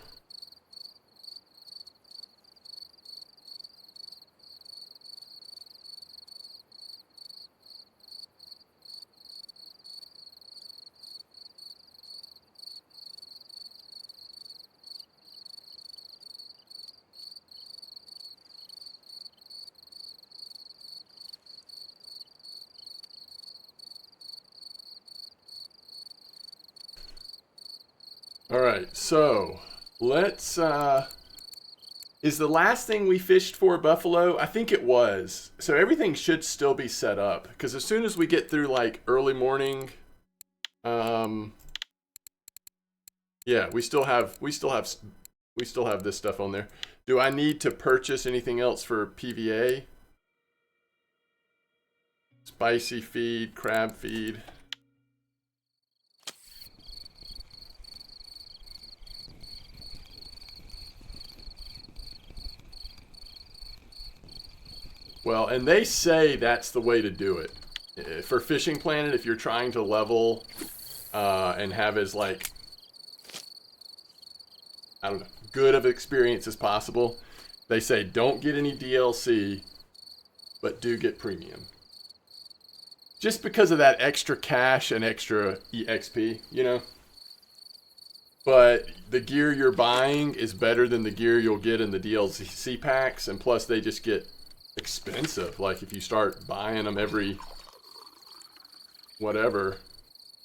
All right, so let's is the last thing we fished for buffalo? I think it was. So everything should still be set up because as soon as we get through like early morning, yeah, we still have this stuff on there. Do I need to purchase anything else for PVA? Spicy feed, crab feed. Well, and they say that's the way to do it. For Fishing Planet, if you're trying to level and have as like, I don't know, good of experience as possible, they say don't get any DLC, but do get premium. Just because of that extra cash and extra EXP, you know? But the gear you're buying is better than the gear you'll get in the DLC packs, and plus they just get expensive. Like if you start buying them every whatever,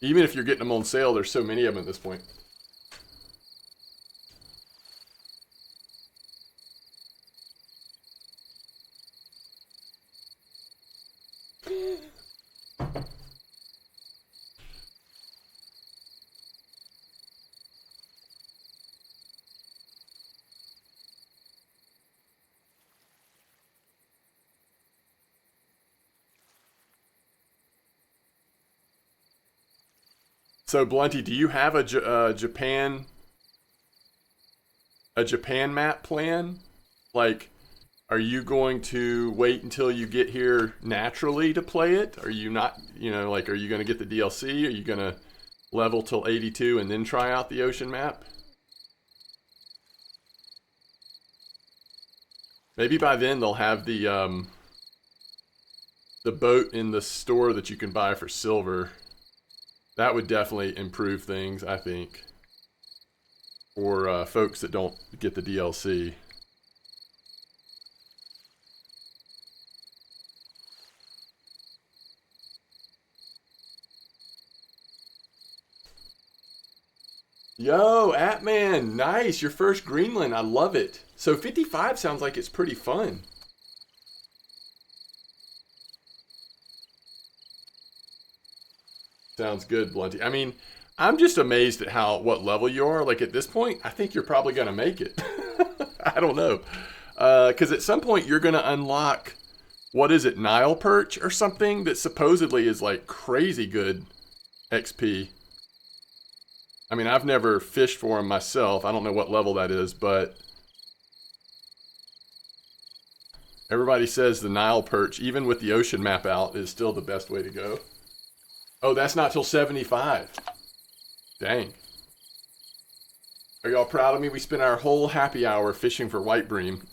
even if you're getting them on sale, there's so many of them at this point. So Blunty, do you have a Japan map plan? Like, are you going to wait until you get here naturally to play it? Are you not, you know, like, are you going to get the DLC? Are you going to level till 82 and then try out the ocean map? Maybe by then they'll have the boat in the store that you can buy for silver. That would definitely improve things, I think, for folks that don't get the DLC. Yo, Atman, nice, your first Greenland, I love it. So 55 sounds like it's pretty fun. Sounds good, Blunty. I mean, I'm just amazed at what level you are. Like at this point, I think you're probably gonna make it. I don't know, because at some point you're gonna unlock, what is it, Nile perch or something that supposedly is like crazy good XP. I mean, I've never fished for them myself. I don't know what level that is, but everybody says the Nile perch, even with the ocean map out, is still the best way to go. Oh, that's not till 75. Dang. Are y'all proud of me? We spent our whole happy hour fishing for white bream.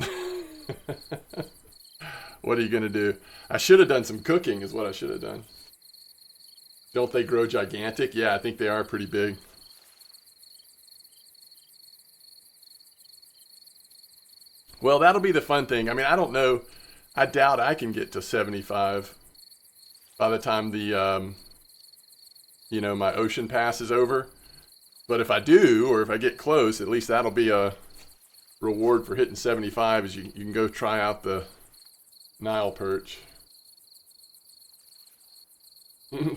What are you going to do? I should have done some cooking is what I should have done. Don't they grow gigantic? Yeah, I think they are pretty big. Well, that'll be the fun thing. I mean, I don't know. I doubt I can get to 75 by the time the you know, my ocean pass is over. But if I do, or if I get close, at least that'll be a reward for hitting 75, is you can go try out the Nile perch.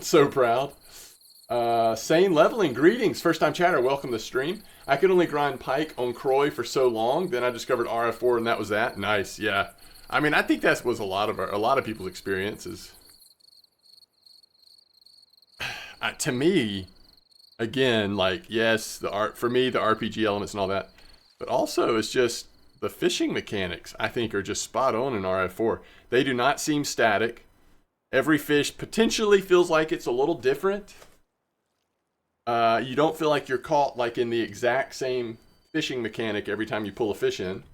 So proud. Sane Leveling, greetings. First time chatter, welcome to the stream. I could only grind Pike on Croy for so long, then I discovered RF4 and that was that. Nice, yeah. I mean, I think that was a lot of people's experiences. To me, again, like, yes, the art, for me, the RPG elements and all that, but also it's just the fishing mechanics, I think, are just spot on in RF4. They do not seem static. Every fish potentially feels like it's a little different. You don't feel like you're caught like in the exact same fishing mechanic every time you pull a fish in.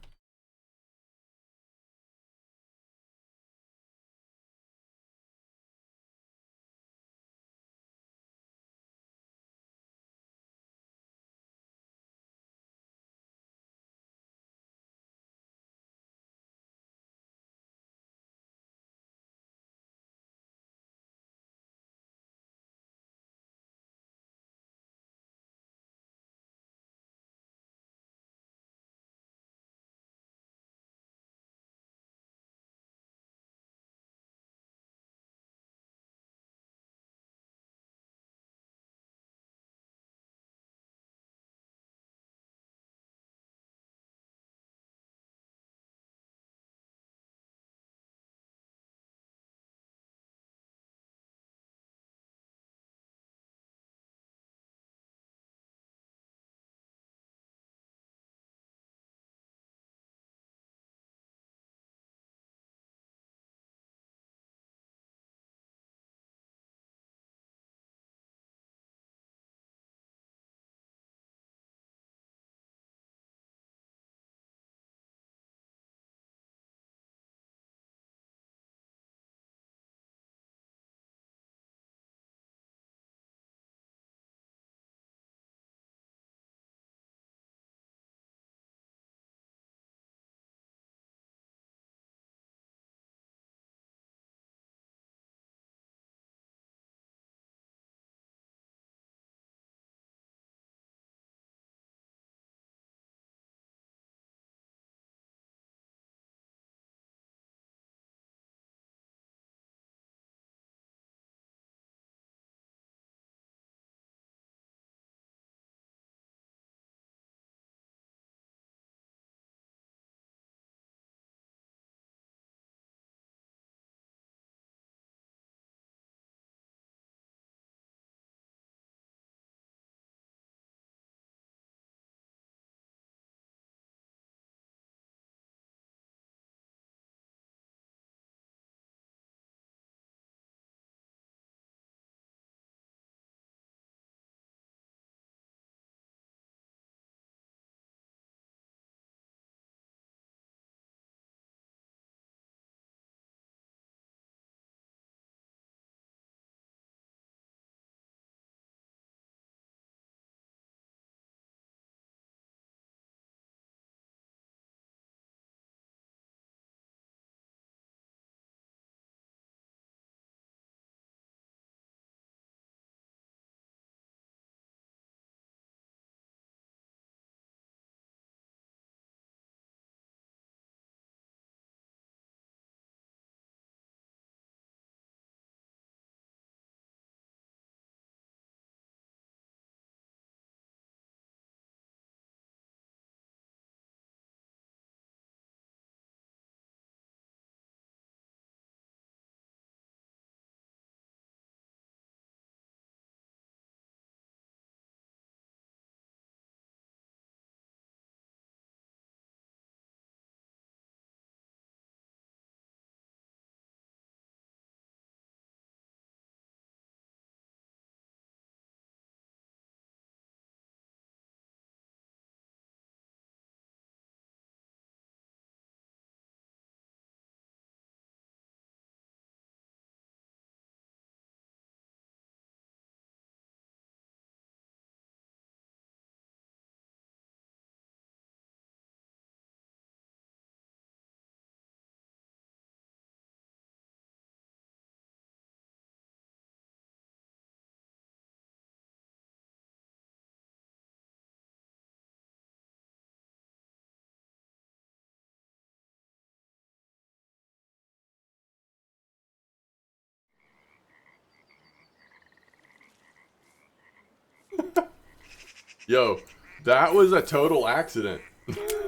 Yo, that was a total accident.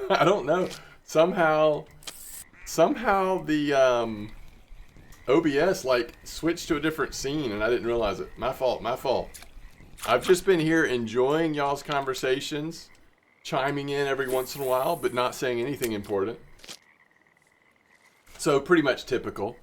I don't know. Somehow the OBS like switched to a different scene and I didn't realize it. My fault, my fault. I've just been here enjoying y'all's conversations, chiming in every once in a while, but not saying anything important. So pretty much typical.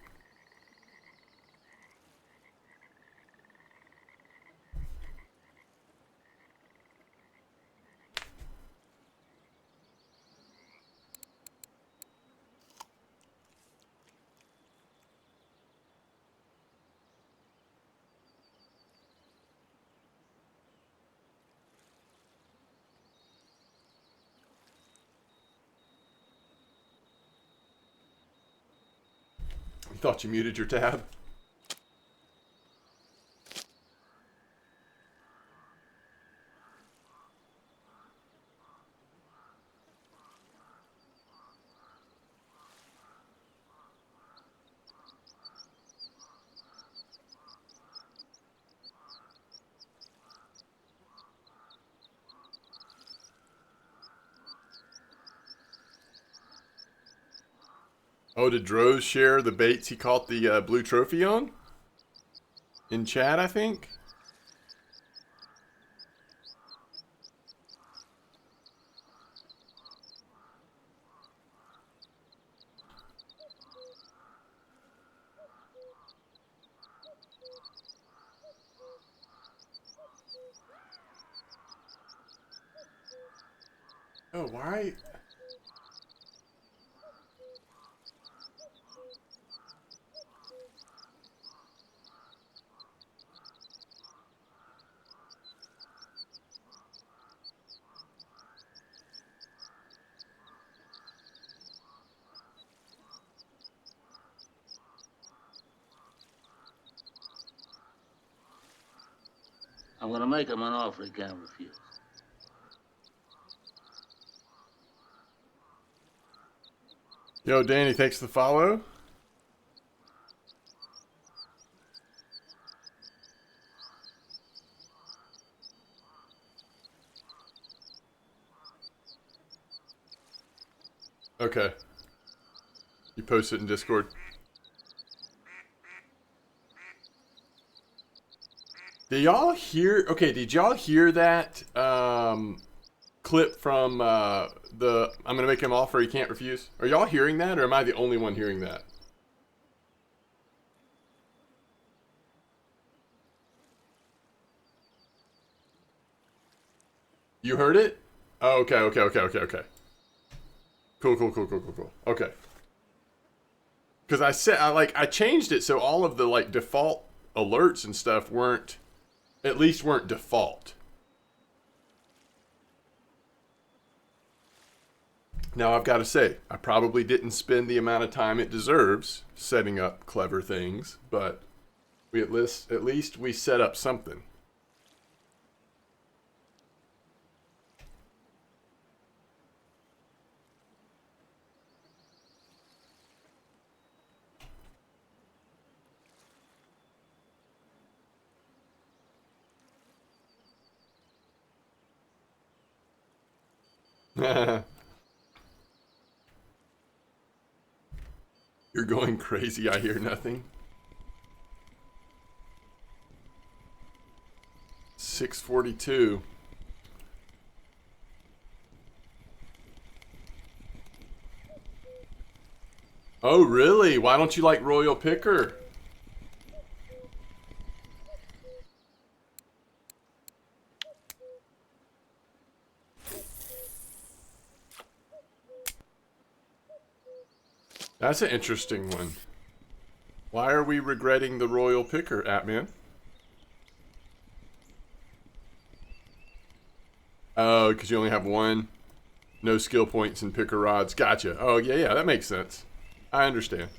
Thought you muted your tab. Oh, did Droz share the baits he caught the blue trophy on? In chat, I think? Oh, why? I'm gonna make him an offer he can't refuse. Yo, Danny, thanks for the follow. Okay. You post it in Discord. Did y'all hear? Okay, did y'all hear that clip from the "I'm gonna make him offer he can't refuse"? Are y'all hearing that, or am I the only one hearing that? You heard it? Oh, okay. Cool. Okay. Because I changed it so all of the like default alerts and stuff weren't default. Now I've got to say, I probably didn't spend the amount of time it deserves setting up clever things, but we at least we set up something. You're going crazy, I hear nothing. 642. Oh, really? Why don't you like Royal Picker? That's an interesting one. Why are we regretting the Royal Picker, Atman? Oh, because you only have one. No skill points and picker rods. Gotcha. Oh, yeah, that makes sense. I understand.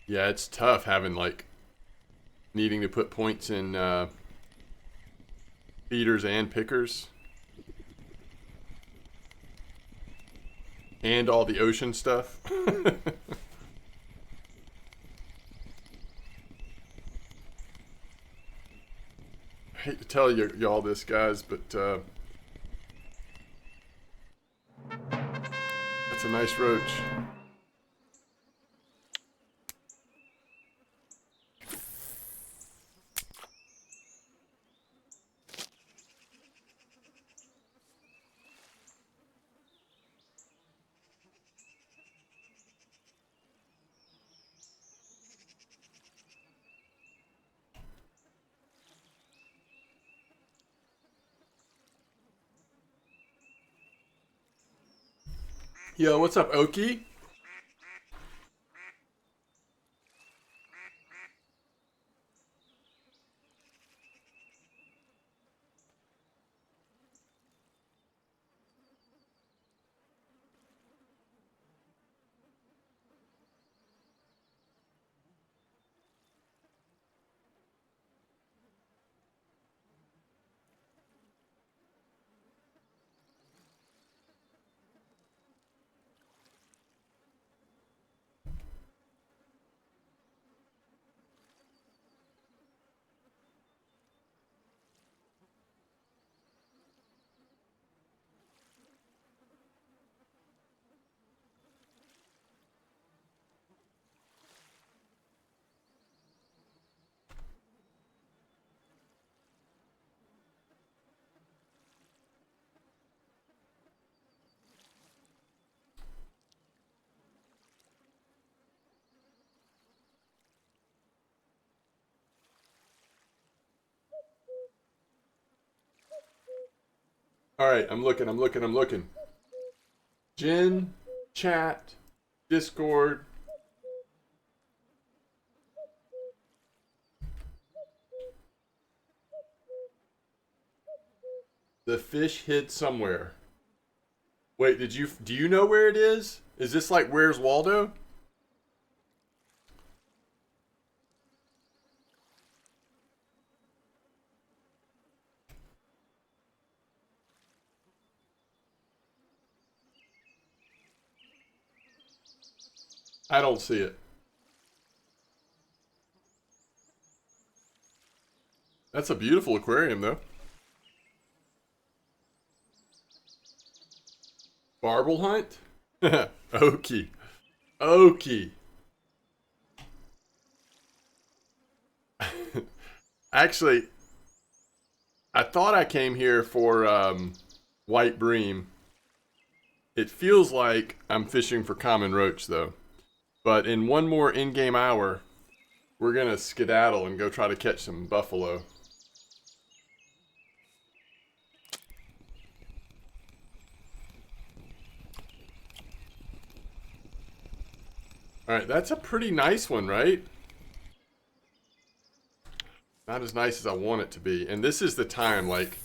Yeah, it's tough having, like, needing to put points in feeders and pickers. and all the ocean stuff. I hate to tell y'all this, guys, but that's a nice roach. Yo, what's up, Okie? All right, I'm looking. Jin, chat, Discord. The fish hid somewhere. Wait, do you know where it is? Is this like Where's Waldo? I don't see it. That's a beautiful aquarium, though. Barbel hunt? Okie. Okie. Actually, I thought I came here for white bream. It feels like I'm fishing for common roach, though. But in one more in-game hour, we're going to skedaddle and go try to catch some buffalo. Alright, that's a pretty nice one, right? Not as nice as I want it to be. And this is the time, like,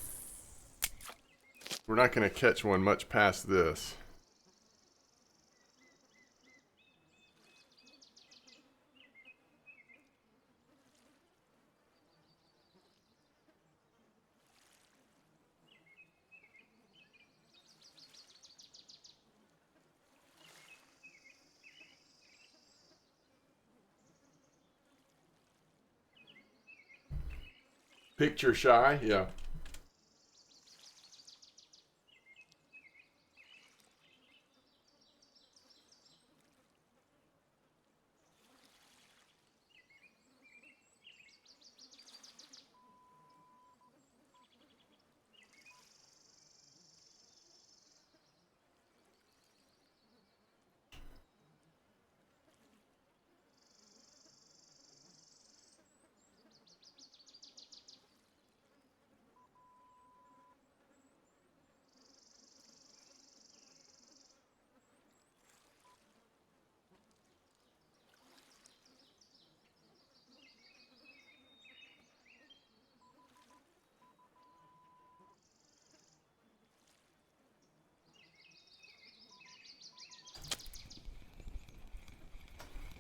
we're not going to catch one much past this. Picture shy, yeah.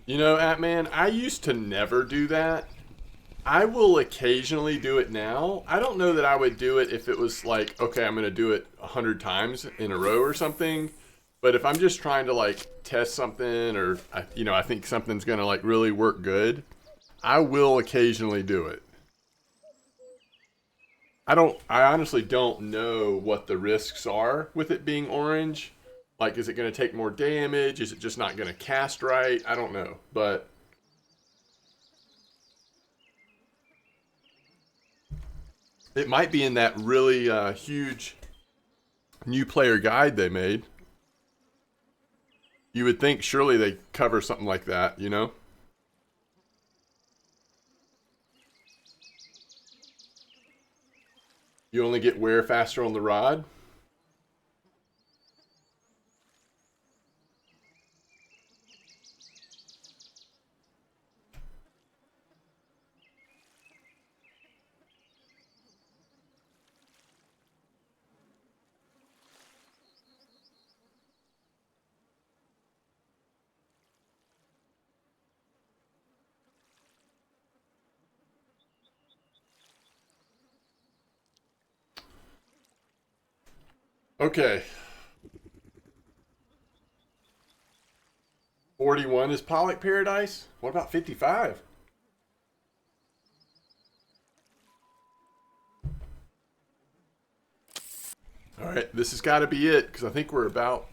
You know, Atman, I used to never do that. I will occasionally do it now. I don't know that I would do it if it was like, okay, I'm going to do it 100 times in a row or something. But if I'm just trying to like test something, or I think something's gonna like really work good, I will occasionally do it. I honestly don't know what the risks are with it being orange. Like, is it going to take more damage? Is it just not going to cast right? I don't know. But it might be in that really huge new player guide they made. You would think surely they cover something like that, you know? You only get wear faster on the rod. Okay. 41 is Pollock Paradise. What about 55? All right, this has got to be it because I think we're about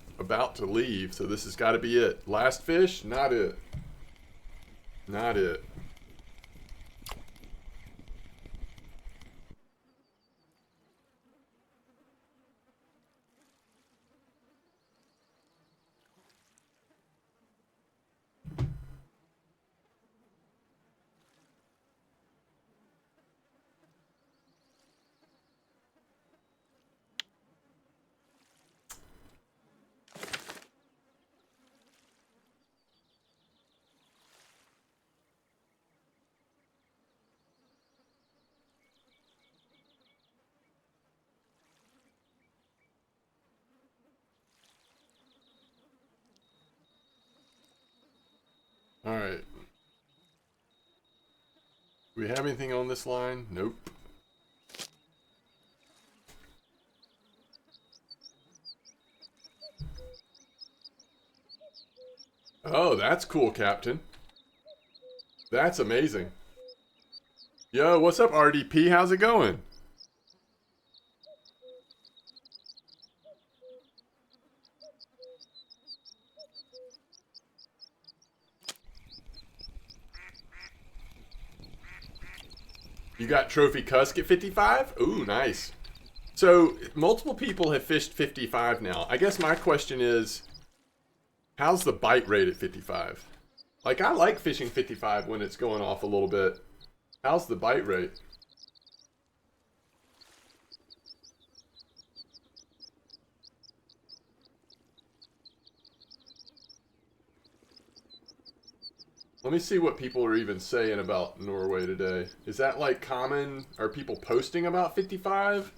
to leave. So this has got to be it. Last fish, not it. Not it. All right. Do we have anything on this line? Nope. Oh, that's cool, Captain. That's amazing. Yo, what's up, RDP? How's it going? You got Trophy Cusk at 55? Ooh, nice. So, multiple people have fished 55 now. I guess my question is, how's the bite rate at 55? Like, I like fishing 55 when it's going off a little bit. How's the bite rate? Let me see what people are even saying about Norway today. Is that like common? Are people posting about 55?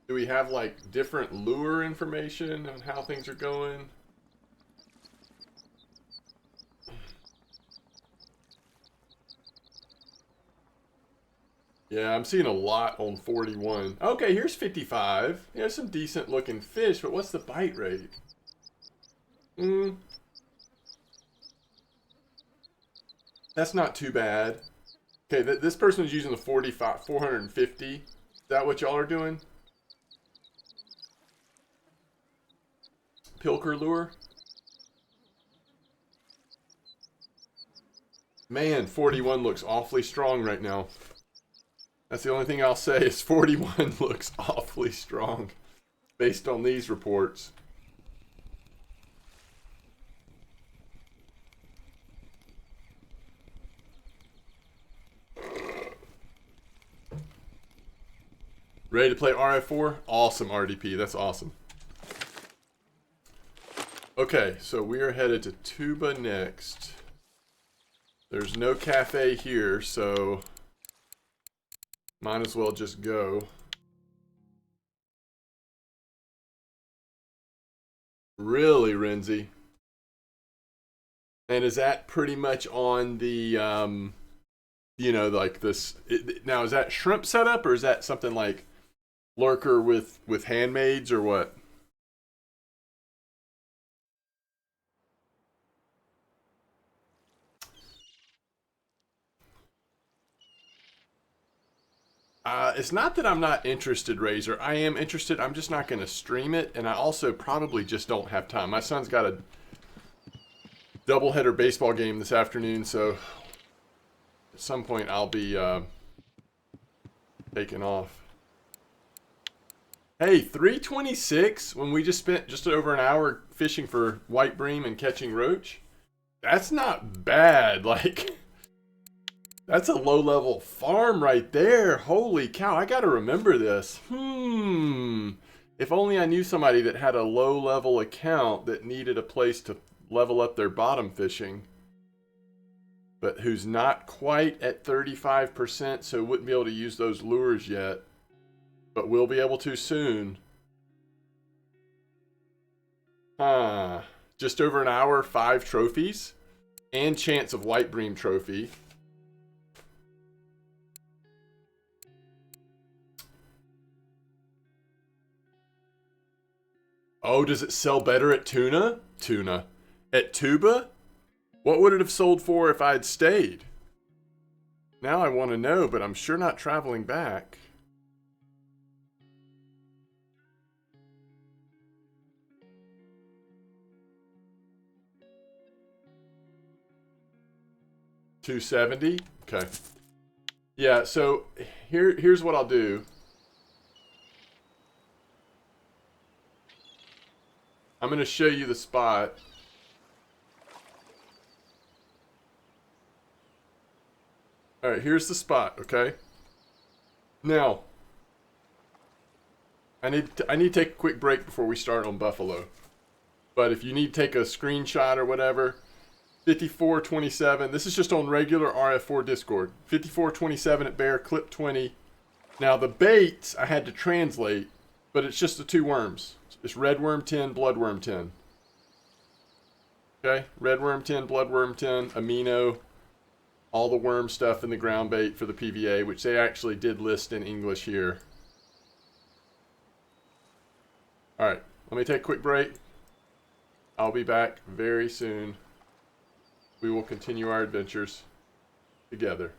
Do we have like different lure information on how things are going? Yeah, I'm seeing a lot on 41. Okay, here's 55. There's some decent looking fish, but what's the bite rate? That's not too bad. Okay, this person is using the 45, 450. Is that what y'all are doing? Pilker lure? Man, 41 looks awfully strong right now. That's the only thing I'll say is 41 looks awfully strong based on these reports. Ready to play RF4? Awesome, RDP. That's awesome. Okay, so we are headed to Tuba next. There's no cafe here, so might as well just go. Really, Renzi? And is that pretty much on the, like this? Now, is that shrimp setup, or is that something like lurker with handmaids, or what? It's not that I'm not interested, Razor. I am interested. I'm just not going to stream it, and I also probably just don't have time. My son's got a doubleheader baseball game this afternoon, so at some point I'll be taking off. Hey, 326 when we just spent just over an hour fishing for white bream and catching roach? That's not bad. Like, that's a low-level farm right there. Holy cow, I gotta remember this. If only I knew somebody that had a low-level account that needed a place to level up their bottom fishing, but who's not quite at 35%, so wouldn't be able to use those lures yet, but will be able to soon. Just over an hour, 5 trophies, and chance of white bream trophy. Oh, does it sell better at Tuna? Tuna. At Tuba? What would it have sold for if I had stayed? Now I want to know, but I'm sure not traveling back. $270? Okay. Yeah, so here's what I'll do. I'm going to show you the spot. All right, here's the spot, okay? Now, I need to take a quick break before we start on Buffalo. But if you need to take a screenshot or whatever, 5427. This is just on regular RF4 Discord. 5427 at Bear, clip 20. Now the baits I had to translate, but it's just the 2 worms. It's red worm 10, blood worm 10. Okay, red worm 10, blood worm 10, amino, all the worm stuff in the ground bait for the PVA, which they actually did list in English here. All right, let me take a quick break. I'll be back very soon. We will continue our adventures together.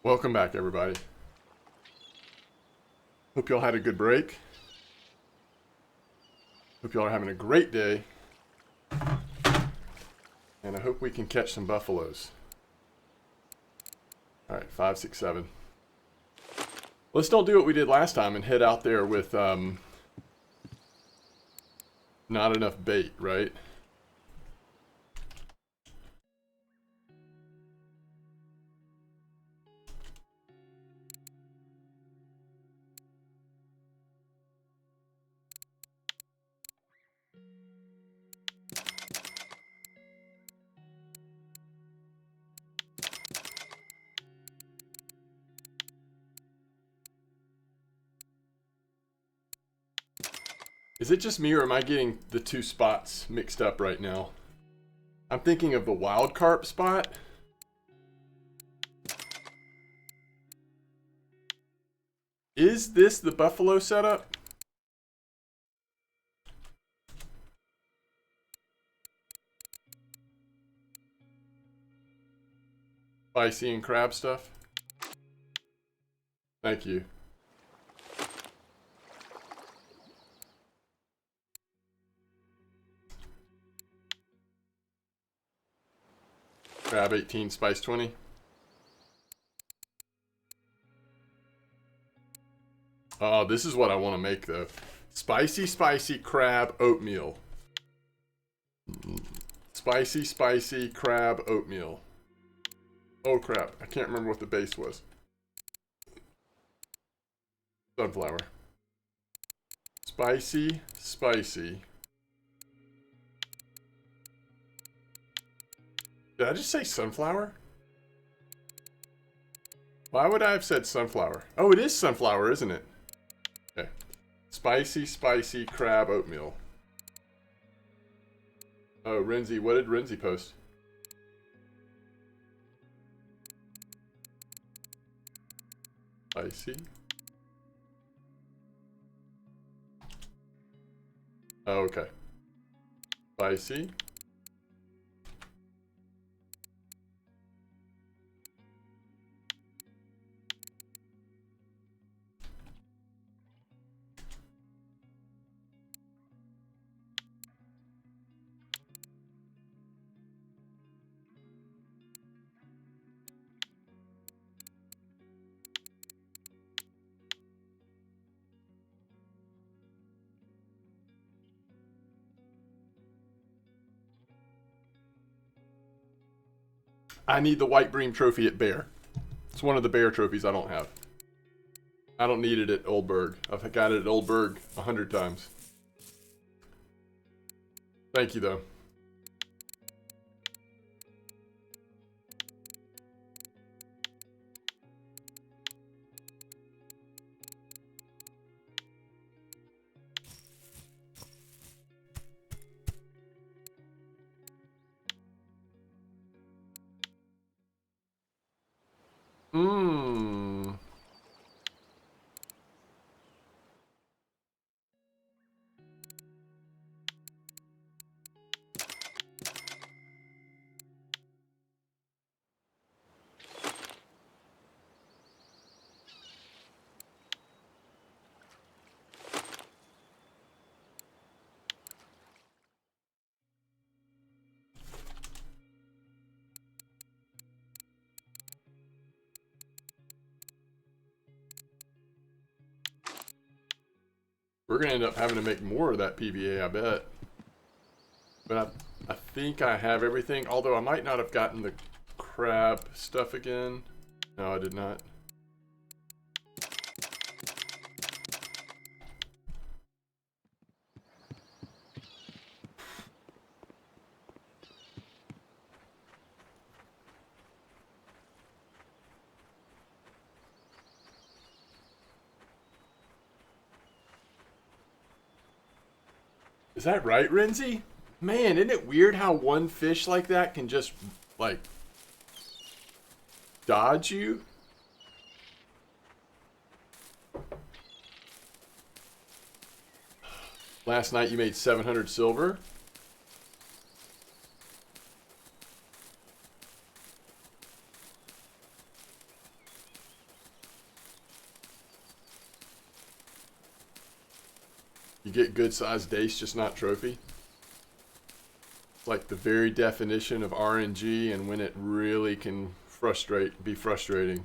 Welcome back, everybody. Hope y'all had a good break. Hope y'all are having a great day. And I hope we can catch some buffaloes. Alright, 5, 6, 7. Let's don't do what we did last time and head out there with not enough bait, right? Is it just me, or am I getting the two spots mixed up right now? I'm thinking of the wild carp spot. Is this the buffalo setup? Spicy and crab stuff? Thank you. Crab 18, spice 20. Oh, this is what I want to make though. Spicy crab oatmeal. Spicy crab oatmeal. Oh crap, I can't remember what the base was. Sunflower. Spicy. Did I just say sunflower? Why would I have said sunflower? Oh, it is sunflower, isn't it? Okay. Spicy crab oatmeal. Oh, Renzi, what did Renzi post? Spicy. Oh, okay. Spicy. I need the white bream trophy at Bear. It's one of the Bear trophies I don't have. I don't need it at Oldberg. I've got it at Oldberg 100 times. Thank you, though. Mmm. We're going to end up having to make more of that PVA, I bet. But I think I have everything, although I might not have gotten the crab stuff again. No, I did not. Is that right, Renzi? Man, isn't it weird how one fish like that can just, like, dodge you? Last night you made 700 silver. You get good sized dace, just not trophy. It's like the very definition of RNG and when it really can be frustrating.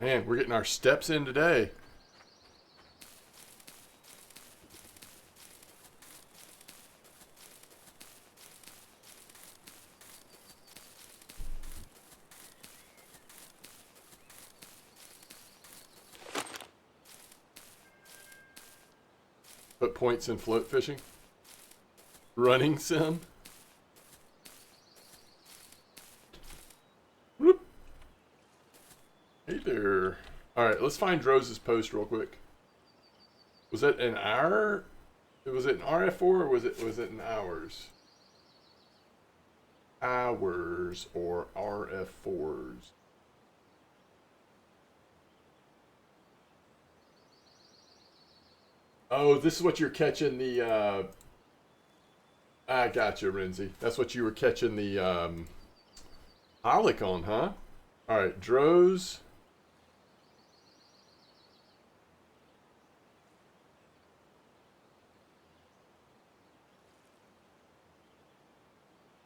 Man, we're getting our steps in today. Put points in float fishing. Running sim. Whoop. Hey there. Alright, let's find Drose's post real quick. Was it an hour? Was it an RF4 or was it in hours? Hours or RF4s? Oh, this is what you're catching the I gotcha, Renzi. That's what you were catching the Holic on, huh? Alright, Drose.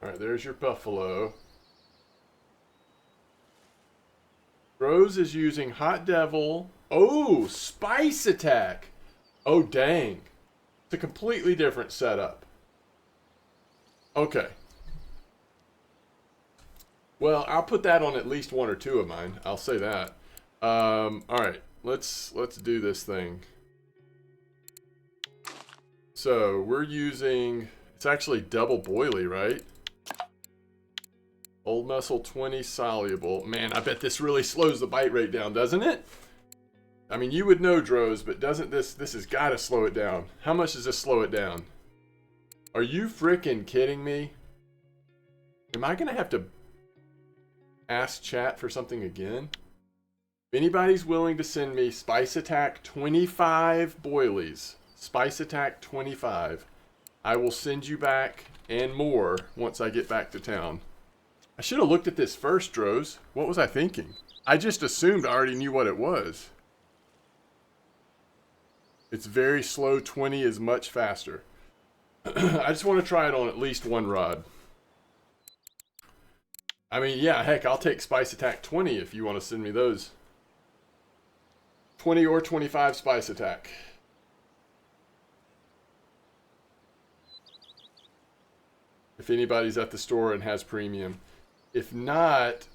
Alright, there's your buffalo. Rose is using Hot Devil. Oh, Spice Attack. Oh, dang. It's a completely different setup. Okay. Well, I'll put that on at least one or two of mine. I'll say that. Alright, let's do this thing. So, we're using... It's actually double boilie, right? Old Muscle 20 soluble. Man, I bet this really slows the bite rate down, doesn't it? I mean, you would know, Droz, but doesn't this has got to slow it down. How much does this slow it down? Are you freaking kidding me? Am I going to have to ask chat for something again? If anybody's willing to send me Spice Attack 25 boilies, Spice Attack 25, I will send you back and more once I get back to town. I should have looked at this first, Droz. What was I thinking? I just assumed I already knew what it was. It's very slow. 20 is much faster. I just want to try it on at least one rod. I mean, yeah, heck, I'll take Spice Attack 20 if you want to send me those. 20 or 25 Spice Attack. If anybody's at the store and has premium. If not,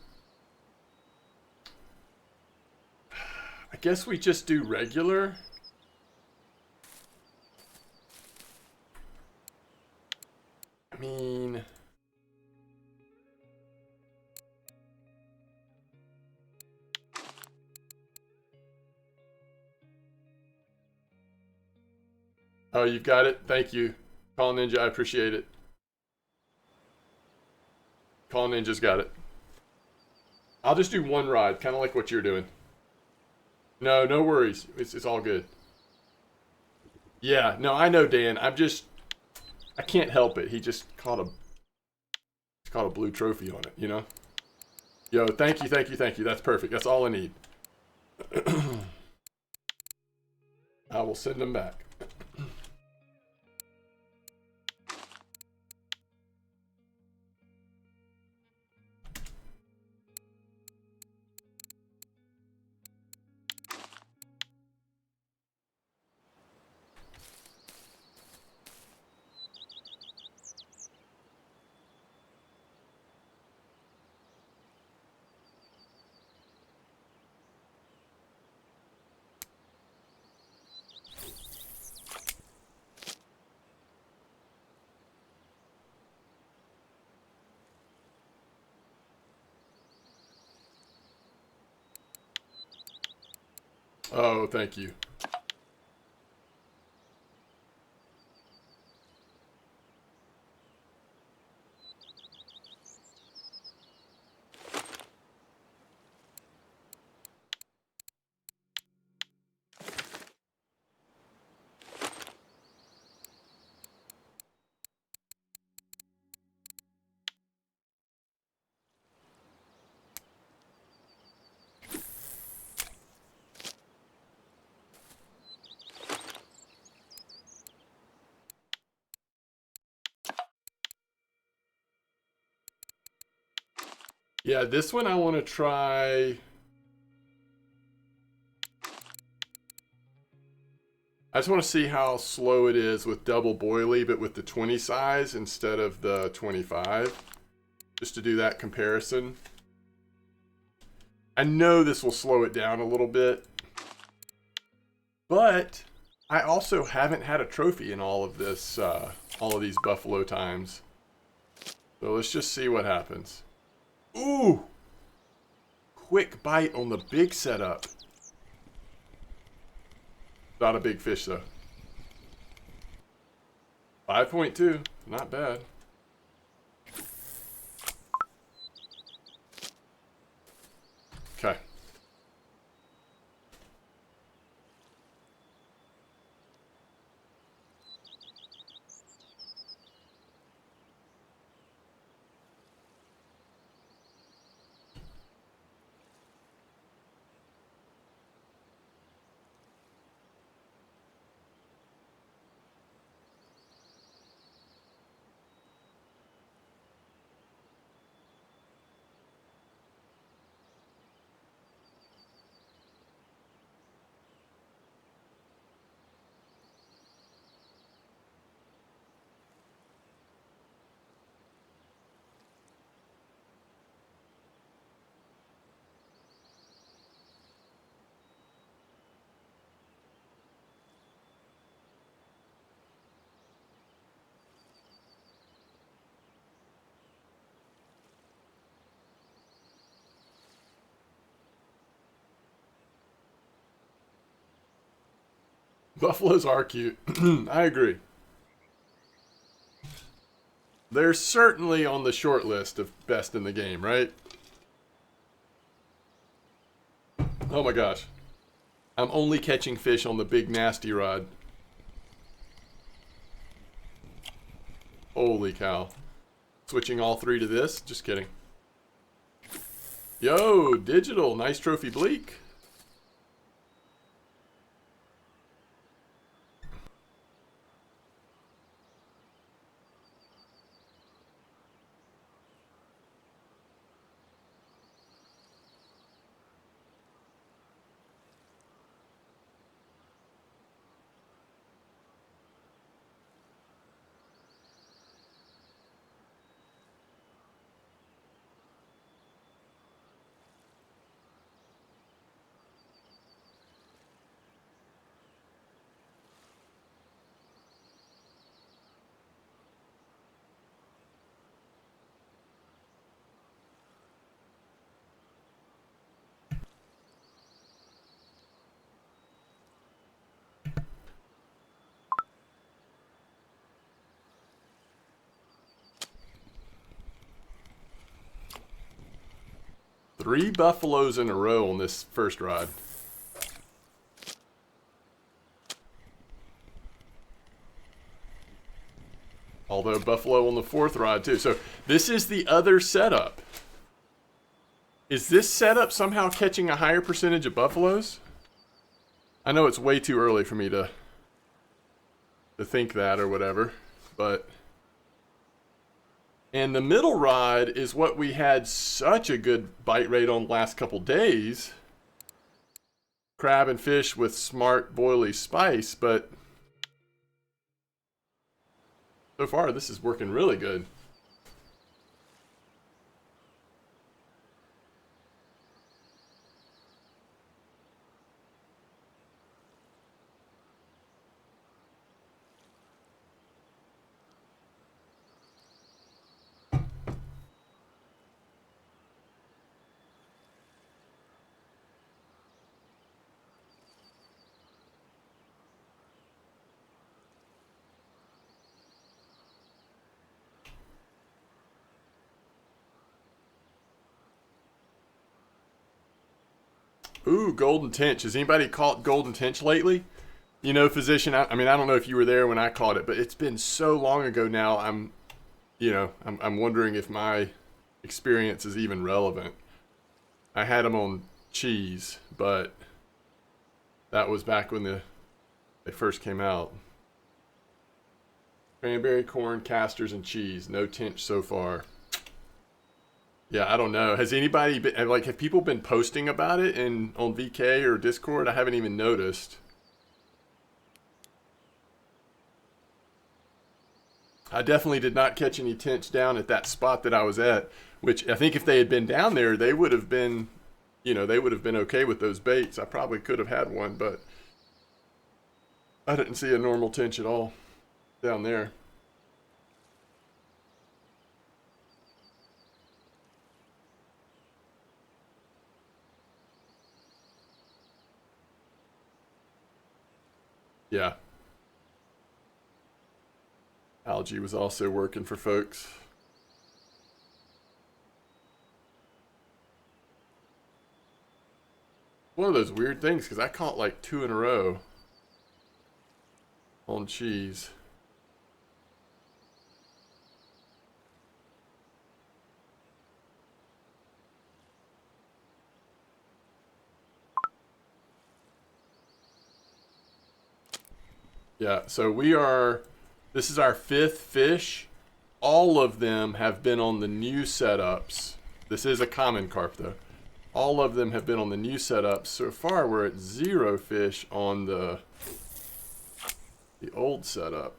I guess we just do regular. I mean, oh, you've got it. Thank you, Call Ninja. I appreciate it. Call Ninja's got it. I'll just do one ride, kind of like what you're doing. No, no worries. It's all good. Yeah, no, I know, Dan. I can't help it. He just caught a blue trophy on it, you know? Yo, thank you, thank you, thank you. That's perfect. That's all I need. I will send them back. Oh, thank you. Yeah, this one I want to try. I just want to see how slow it is with double boilie, but with the 20 size instead of the 25. Just to do that comparison. I know this will slow it down a little bit. But I also haven't had a trophy in all of this, all of these buffalo times. So let's just see what happens. Ooh! Quick bite on the big setup. Not a big fish though. 5.2, not bad. Okay. Buffaloes are cute. I agree. They're certainly on the short list of best in the game, right? Oh my gosh. I'm only catching fish on the big nasty rod. Holy cow. Switching all three to this? Just kidding. Yo, digital. Nice trophy bleak. Three buffaloes in a row on this first rod. Although buffalo on the fourth rod too. So this is the other setup. Is this setup somehow catching a higher percentage of buffaloes? I know it's way too early for me to think that or whatever, but... And the middle rod is what we had such a good bite rate on the last couple days. Crab and fish with smart boilie spice, but so far this is working really good. Ooh, golden tench. Has anybody caught golden tench lately? You know, physician, I mean, I don't know if you were there when I caught it, but it's been so long ago now, I'm wondering if my experience is even relevant. I had them on cheese, but that was back when they first came out. Cranberry, corn, casters, and cheese. No tench so far. Yeah, I don't know. Has anybody been, like, have people been posting about it on VK or Discord? I haven't even noticed. I definitely did not catch any tench down at that spot that I was at, which I think if they had been down there, they would have been, they would have been okay with those baits. I probably could have had one, but I didn't see a normal tench at all down there. Yeah. Algae was also working for folks. One of those weird things because I caught like 2 in a row on cheese. Yeah, so this is our 5th fish. All of them have been on the new setups. This is a common carp though. All of them have been on the new setups. So far we're at 0 fish on the old setup.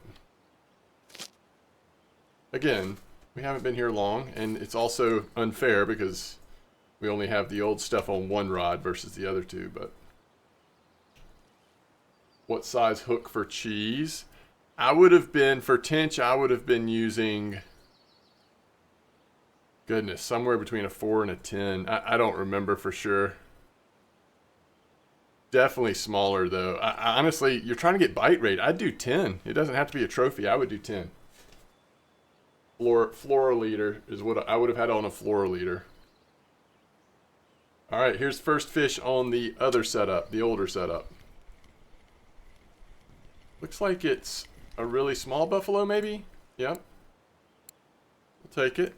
Again, we haven't been here long, and it's also unfair because we only have the old stuff on 1 rod versus the other 2, but what size hook for cheese? I would have been, for tench, I would have been using, goodness, somewhere between a 4 and a 10. I don't remember for sure. Definitely smaller though. I honestly, you're trying to get bite rate. I'd do 10. It doesn't have to be a trophy. I would do 10. Fluoroliter is what I would have had on a fluoroliter. All right, here's first fish on the other setup, the older setup. Looks like it's a really small buffalo, maybe? Yep. We'll take it.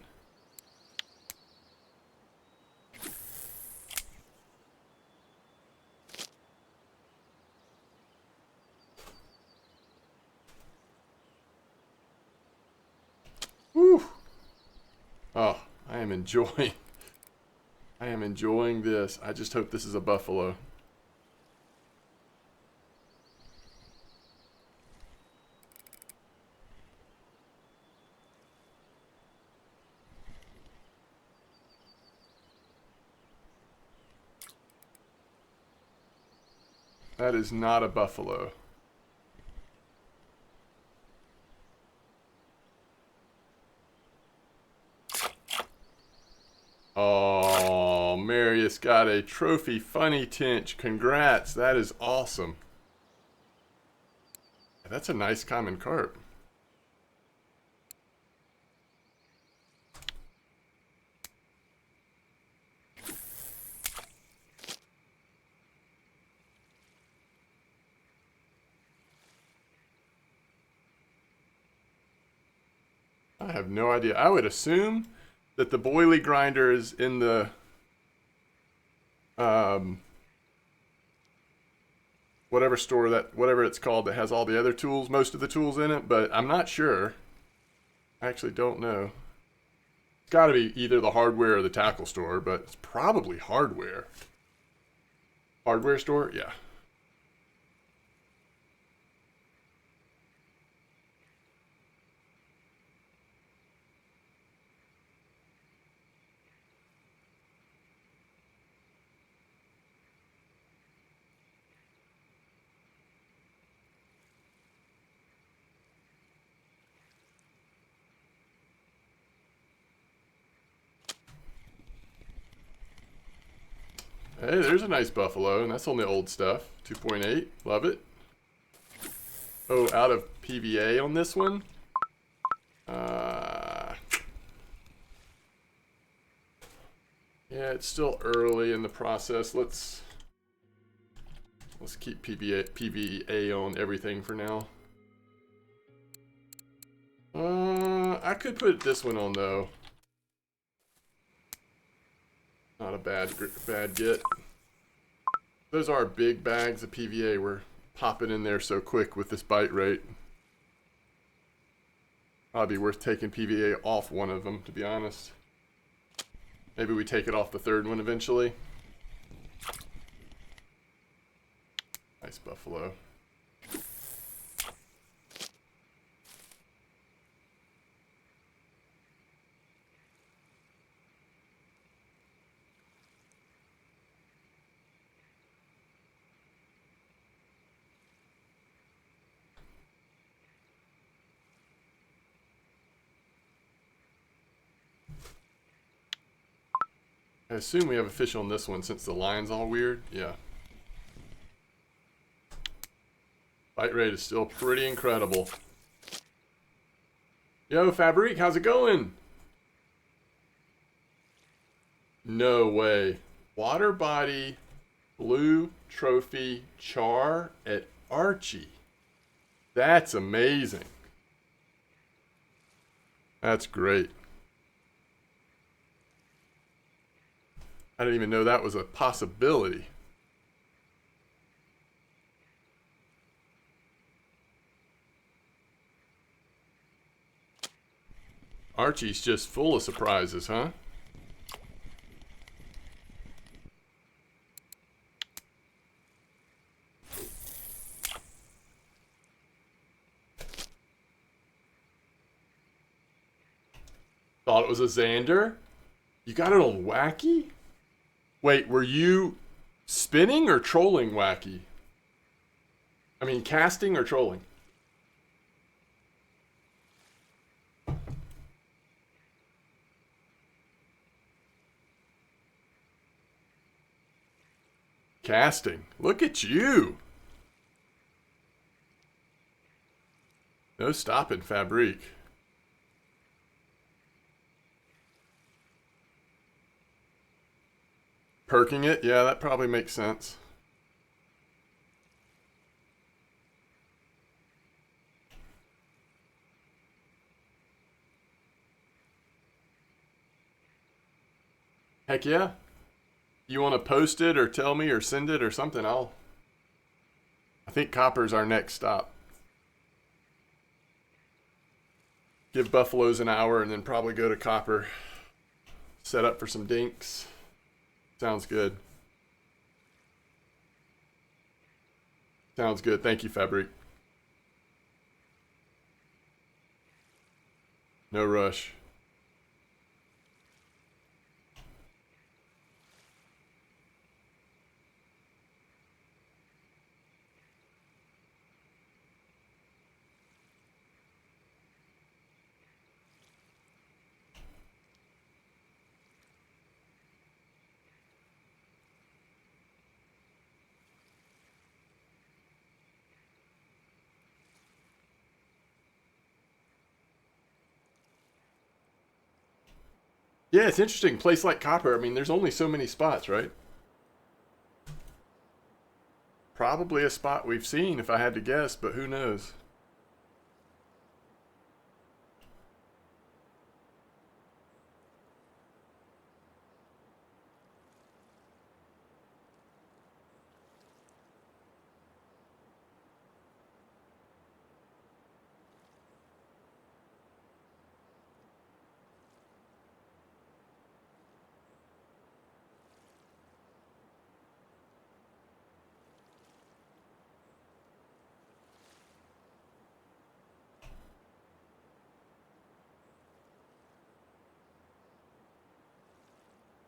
Woo! Oh, I am enjoying this. I just hope this is a buffalo. That is not a buffalo. Oh, Marius got a trophy funny tench. Congrats. That is awesome. That's a nice common carp. I have no idea. I would assume that the boilie grinder is in the whatever it's called that has all the other tools, most of the tools in it, but I'm not sure. I actually don't know. It's got to be either the hardware or the tackle store, but it's probably hardware. Hardware store? Yeah. Hey, there's a nice buffalo, and that's on the old stuff. 2.8, love it. Oh, out of PVA on this one. Yeah, it's still early in the process. Let's keep PVA on everything for now. I could put this one on though. Not a bad get. Those are big bags of PVA. We're popping in there so quick with this bite rate. Probably worth taking PVA off one of them, to be honest. Maybe we take it off the third one eventually. Nice buffalo. I assume we have a fish on this one since the line's all weird. Yeah. Bite rate is still pretty incredible. Yo, Fabrique, how's it going? No way. Water body, blue trophy char at Archie. That's amazing. That's great. I didn't even know that was a possibility. Archie's just full of surprises, huh? Thought it was a Xander? You got it on Wacky? Wait, were you spinning or trolling Wacky? I mean, casting or trolling? Casting. Look at you. No stopping, Fabrique. Perking it? Yeah, that probably makes sense. Heck yeah. You want to post it or tell me or send it or something? I think Copper's our next stop. Give Buffaloes an hour and then probably go to Copper. Set up for some dinks. Sounds good. Sounds good. Thank you, Fabric. No rush. Yeah, it's interesting. Place like Copper, I mean, there's only so many spots, right? Probably a spot we've seen if I had to guess, but who knows?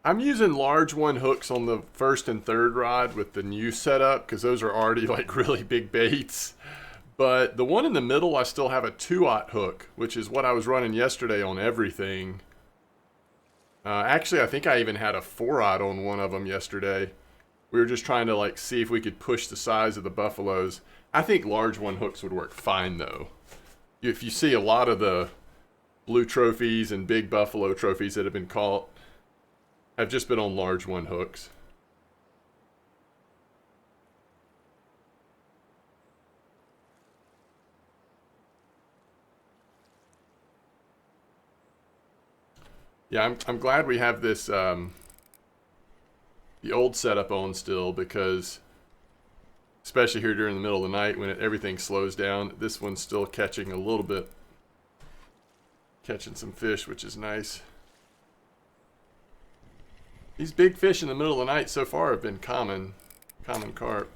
I'm using large one hooks on the first and third rod with the new setup because those are already like really big baits. But the one in the middle, I still have a 2/0 hook, which is what I was running yesterday on everything. Actually, I think I even had a 4/0 on one of them yesterday. We were just trying to like see if we could push the size of the buffaloes. I think large one hooks would work fine though. If you see a lot of the blue trophies and big buffalo trophies that have been caught, have just been on large one hooks. Yeah, I'm glad we have this, the old setup on still, because especially here during the middle of the night when everything slows down, this one's still catching a little bit, catching some fish, which is nice. These big fish in the middle of the night so far have been common carp.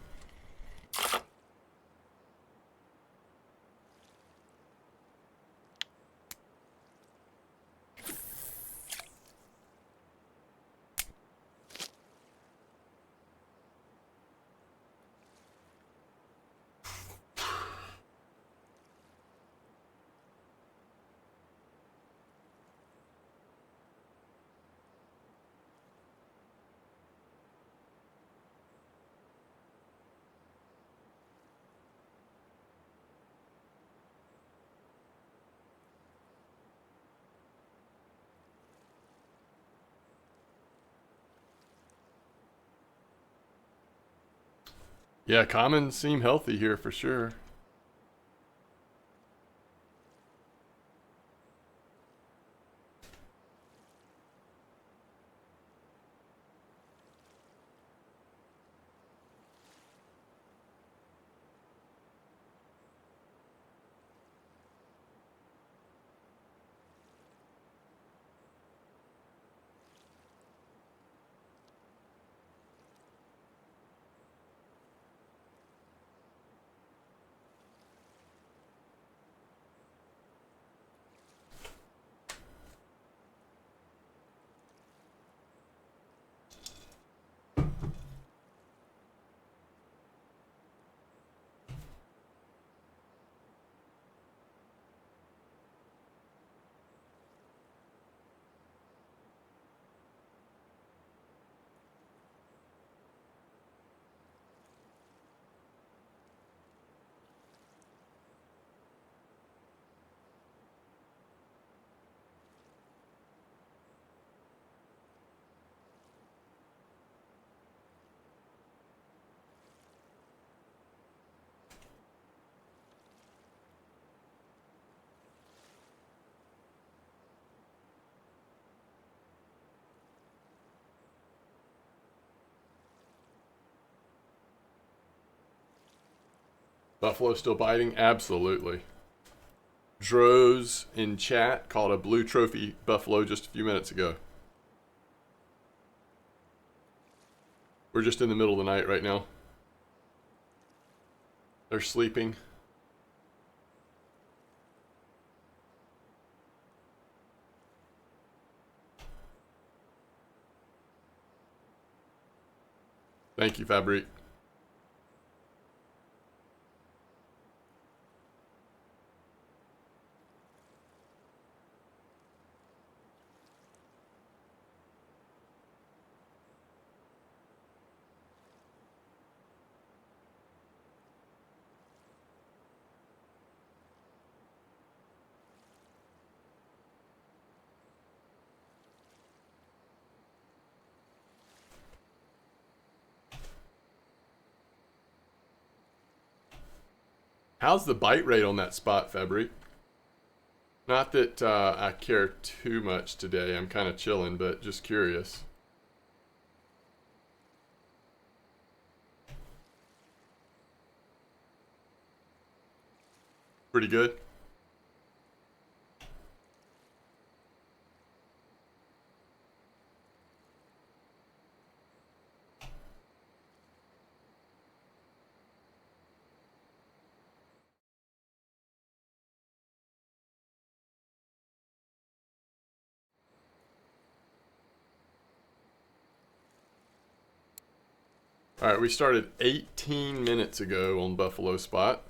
Yeah, commons seem healthy here for sure. Buffalo still biting? Absolutely. Droz in chat called a blue trophy buffalo just a few minutes ago. We're just in the middle of the night right now. They're sleeping. Thank you, Fabric. How's the bite rate on that spot, Fabric? Not that I care too much today. I'm kind of chilling, but just curious. Pretty good. All right, we started 18 minutes ago on Buffalo Spot.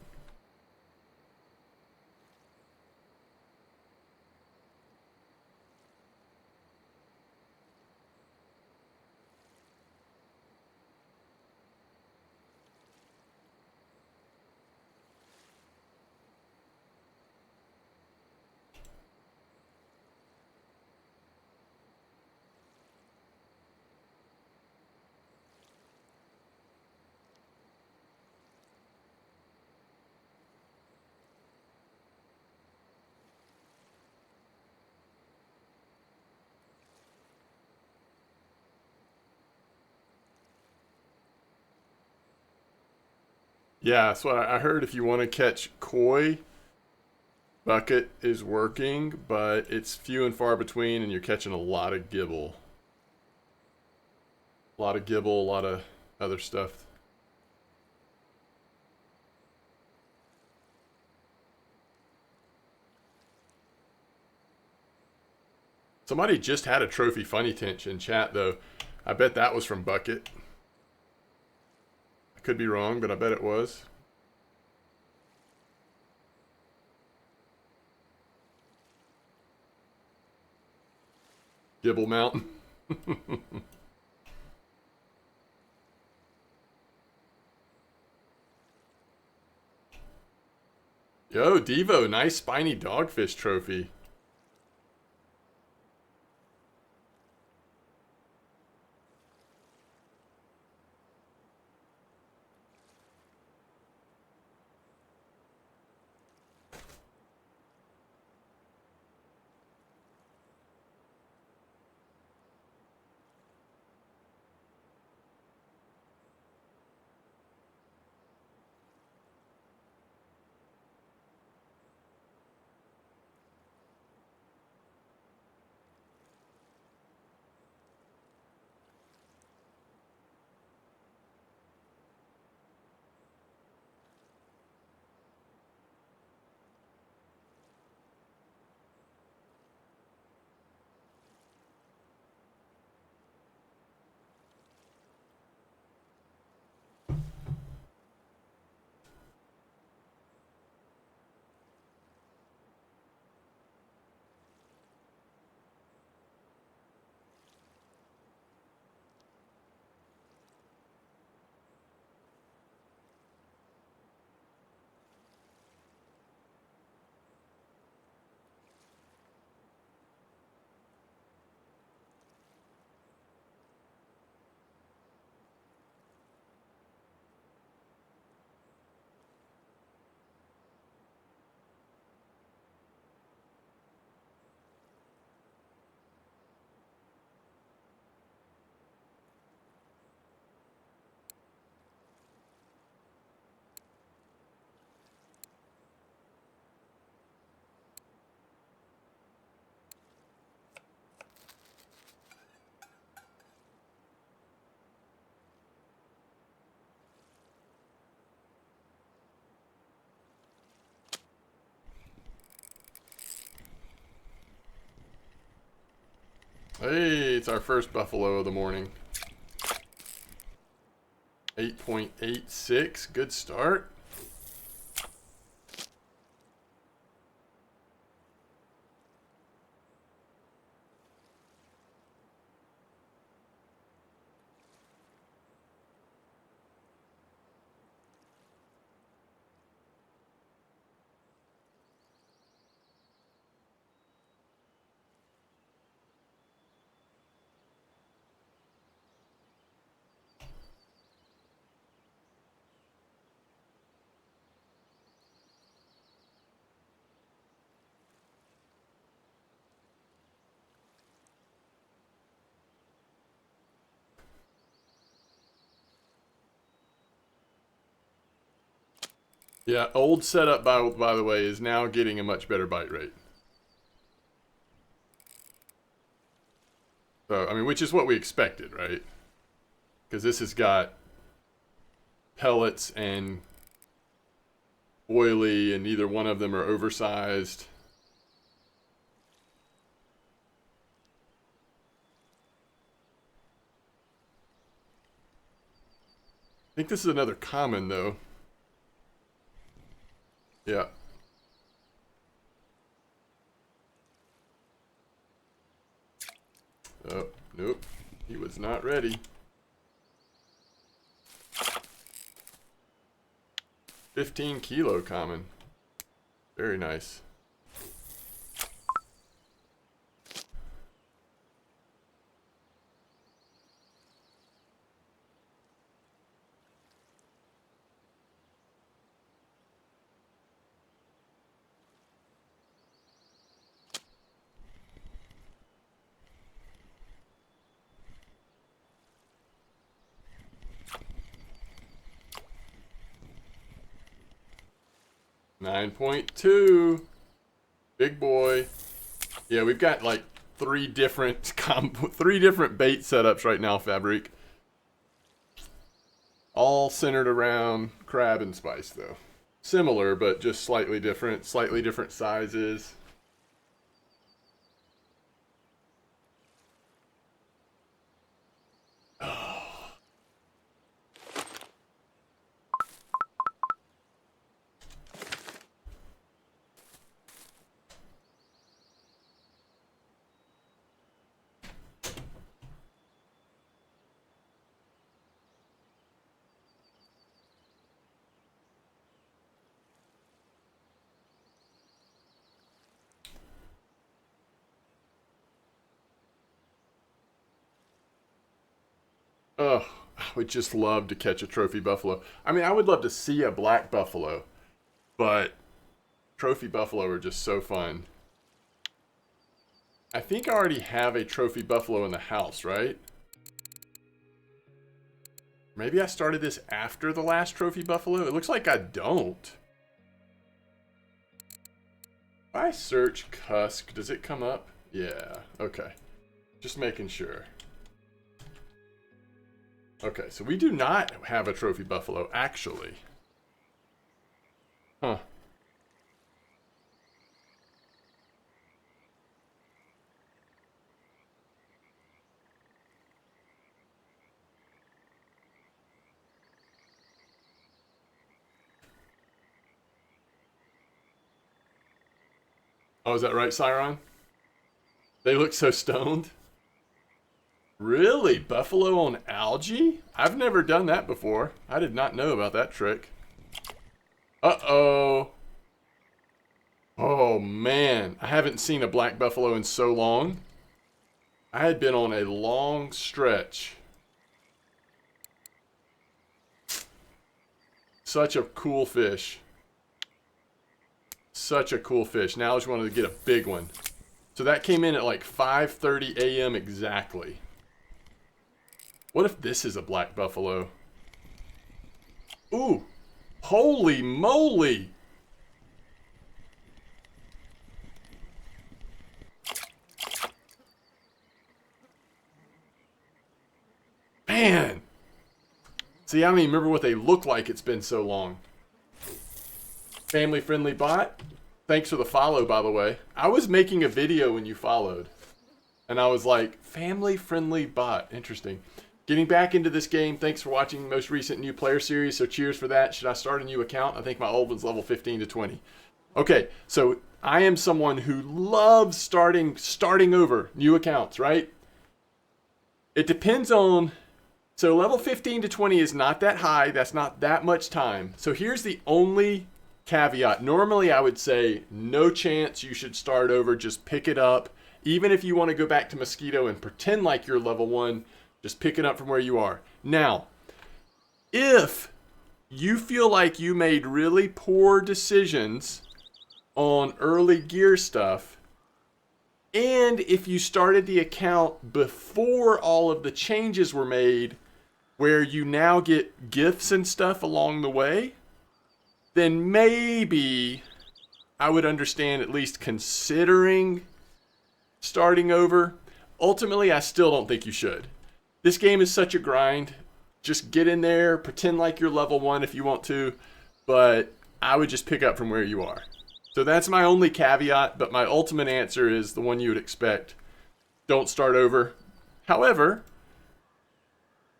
Yeah, that's what I heard. If you want to catch koi, bucket is working, but it's few and far between, and you're catching a lot of gibble. A lot of gibble, a lot of other stuff. Somebody just had a trophy funny tinch in chat, though. I bet that was from Bucket. I could be wrong, but I bet it was. Gibble Mountain. Yo, Devo, nice spiny dogfish trophy. Hey, it's our first buffalo of the morning. 8.86, good start. Yeah, old setup, by the way, is now getting a much better bite rate. So, I mean, which is what we expected, right? Because this has got pellets and oily, and neither one of them are oversized. I think this is another common, though. Yeah. Oh, nope. He was not ready. 15 kilo common. Very nice. $9.2. Big boy. Yeah, we've got like three different bait setups right now, Fabric. All centered around crab and spice, though. Similar, but just slightly different sizes. Oh, I would just love to catch a trophy buffalo. I mean, I would love to see a black buffalo, but trophy buffalo are just so fun. I think I already have a trophy buffalo in the house, right? Maybe I started this after the last trophy buffalo? It looks like I don't. If I search Cusk, does it come up? Yeah, okay. Just making sure. Okay, so we do not have a trophy buffalo, actually. Huh. Oh, is that right, Siron? They look so stoned. Really? Buffalo on algae? I've never done that before. I did not know about that trick. Uh-oh. Oh, man. I haven't seen a black buffalo in so long. I had been on a long stretch. Such a cool fish. Such a cool fish. Now I just wanted to get a big one. So that came in at like 5:30 a.m. exactly. What if this is a black buffalo? Ooh, holy moly. Man. See, I don't even remember what they look like. It's been so long. Family friendly bot. Thanks for the follow, by the way. I was making a video when you followed. And I was like, family friendly bot. Interesting. Getting back into this game. Thanks for watching most recent new player series. So cheers for that. Should I start a new account? I think my old one's level 15 to 20. Okay, so I am someone who loves starting over new accounts, right? It depends on... So level 15 to 20 is not that high. That's not that much time. So here's the only caveat. Normally I would say no chance you should start over. Just pick it up. Even if you want to go back to Mosquito and pretend like you're level 1, just pick it up from where you are. Now, if you feel like you made really poor decisions on early gear stuff, and if you started the account before all of the changes were made, where you now get gifts and stuff along the way, then maybe I would understand at least considering starting over. Ultimately, I still don't think you should. This game is such a grind. Just get in there, pretend like you're level 1 if you want to, but I would just pick up from where you are. So that's my only caveat, but my ultimate answer is the one you would expect. Don't start over. However,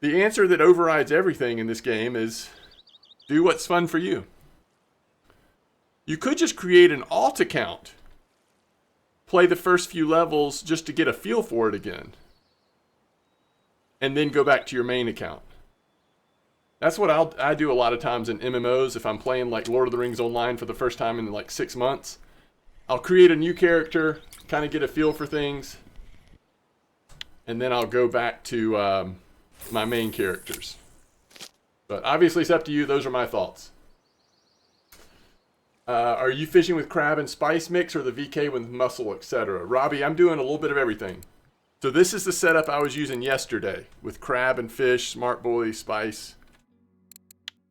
the answer that overrides everything in this game is do what's fun for you. You could just create an alt account. Play the first few levels just to get a feel for it again. And then go back to your main account. That's what I do a lot of times in MMOs. If I'm playing like Lord of the Rings Online for the first time in like 6 months, I'll create a new character, kind of get a feel for things, and then I'll go back to my main characters. But obviously it's up to you. Those are my thoughts. Are you fishing with crab and spice mix or the VK with mussel, etc.? Robbie, I'm doing a little bit of everything. So this is the setup I was using yesterday with crab and fish, smart bully, spice.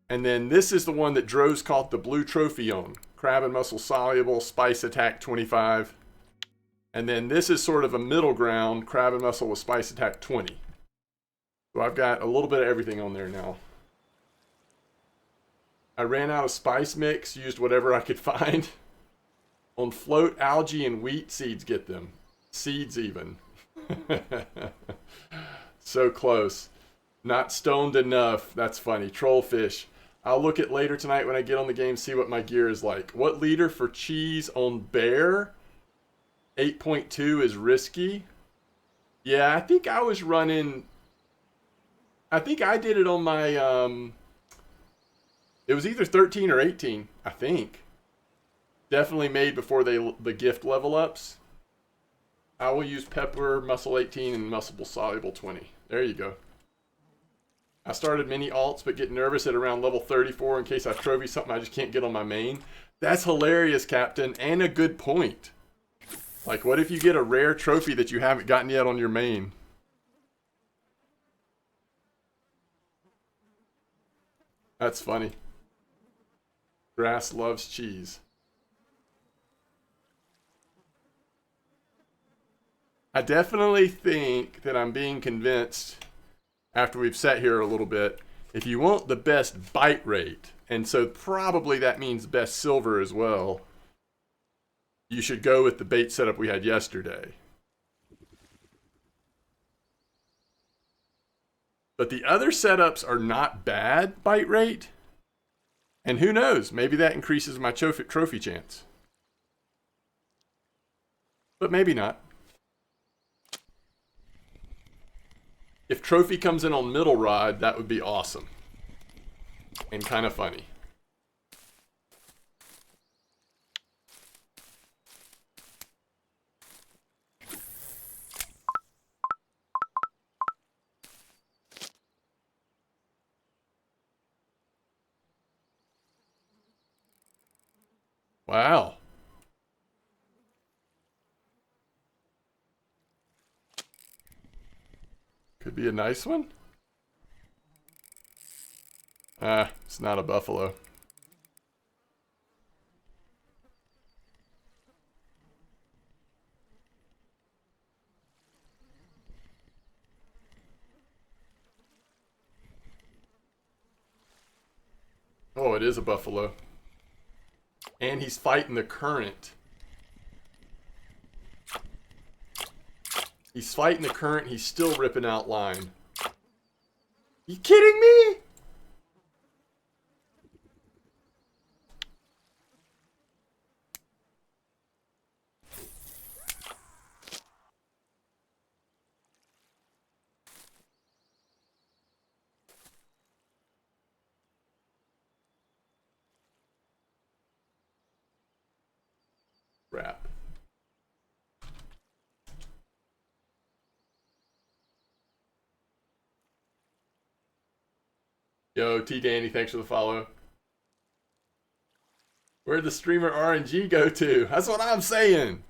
And then this is the one that Droz caught the blue trophy on. Crab and mussel soluble, spice attack 25. And then this is sort of a middle ground, crab and mussel with spice attack 20. So I've got a little bit of everything on there now. I ran out of spice mix, used whatever I could find. On float, algae, and wheat seeds get them. Seeds even. So close. Not stoned enough. That's funny. Trollfish. I'll look at later tonight when I get on the game, see what my gear is like. What leader for cheese on bear? 8.2 is risky. Yeah, I think I was running... I think I did it on my... it was either 13 or 18, I think. Definitely made before the gift level ups. I will use pepper, muscle 18, and muscle soluble 20. There you go. I started mini alts, but get nervous at around level 34 in case I trophy something I just can't get on my main. That's hilarious, Captain, and a good point. Like, what if you get a rare trophy that you haven't gotten yet on your main? That's funny. Grass loves cheese. I definitely think that I'm being convinced, after we've sat here a little bit, if you want the best bite rate, and so probably that means best silver as well, you should go with the bait setup we had yesterday. But the other setups are not bad bite rate, and who knows, maybe that increases my trophy chance. But maybe not. If trophy comes in on middle rod, that would be awesome. And kind of funny. Wow. Could be a nice one. It's not a buffalo. Oh, it is a buffalo. And he's fighting the current. He's fighting the current. He's still ripping out line. You kidding me? Crap. Yo, T Danny, thanks for the follow. Where'd the streamer RNG go to? That's what I'm saying.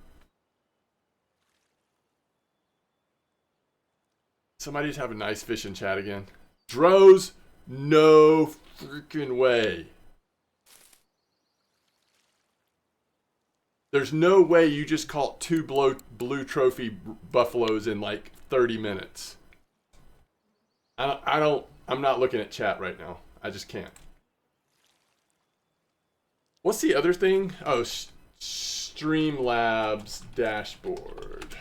Somebody just have a nice fish in chat again. Droz, no freaking way. There's no way you just caught two blue trophy buffaloes in like 30 minutes. I'm not looking at chat right now. I just can't. What's the other thing? Oh, Streamlabs dashboard.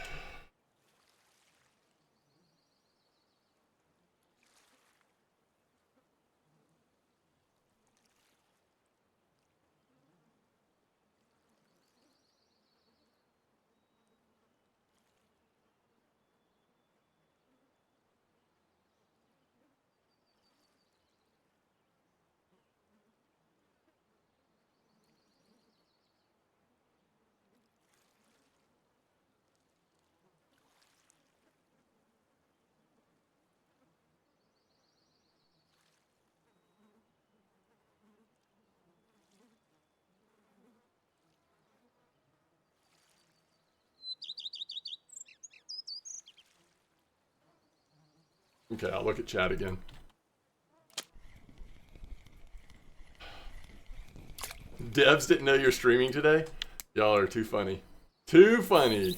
Okay, I'll look at chat again. Devs didn't know you're streaming today? Y'all are too funny. Too funny.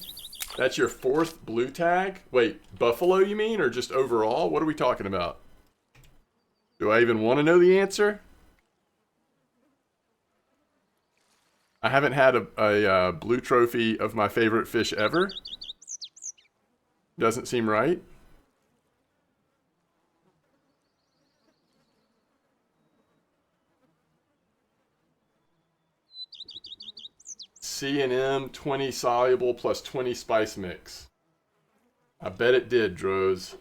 That's your 4th blue tag? Wait, buffalo you mean, or just overall? What are we talking about? Do I even want to know the answer? I haven't had a blue trophy of my favorite fish ever. Doesn't seem right. C&M 20 soluble plus 20 spice mix. I bet it did, Droz.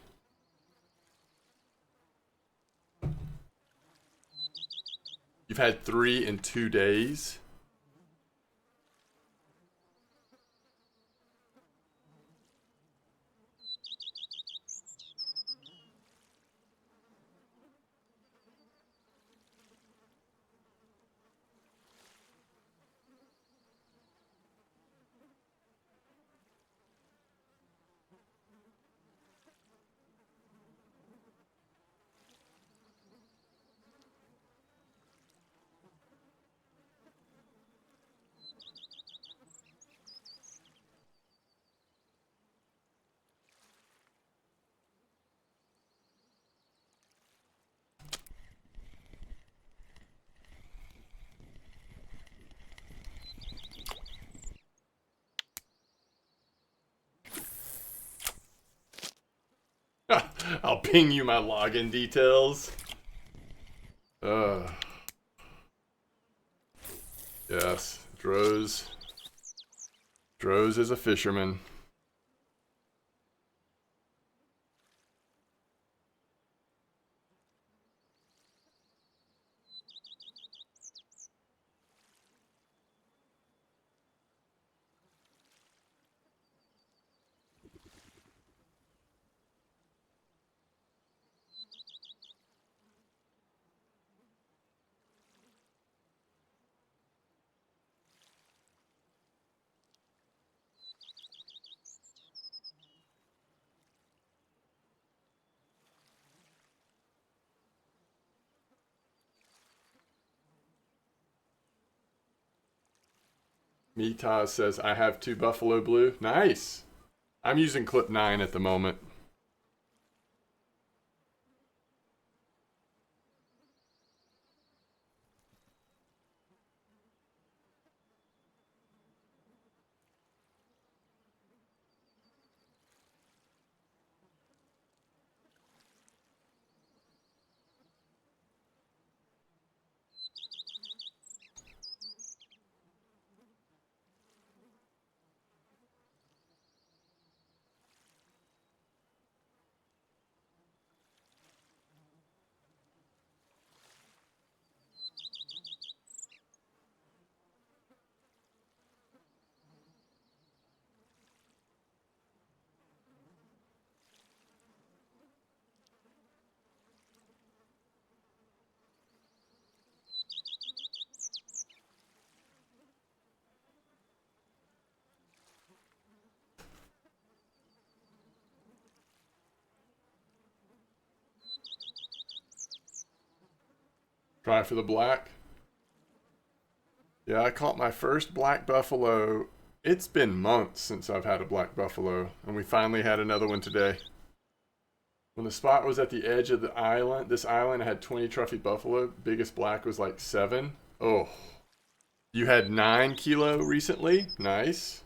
You've had 3 in 2 days? I'll ping you my login details. Yes, Droz. Droz is a fisherman. Mitaz says, I have 2 Buffalo Blue. Nice. I'm using clip 9 at the moment. Try for the black. Yeah, I caught my first black buffalo. It's been months since I've had a black buffalo, and we finally had another one today. When the spot was at the edge of the island, this island had 20 trophy buffalo. Biggest black was like 7. Oh. You had 9 kilo recently? Nice.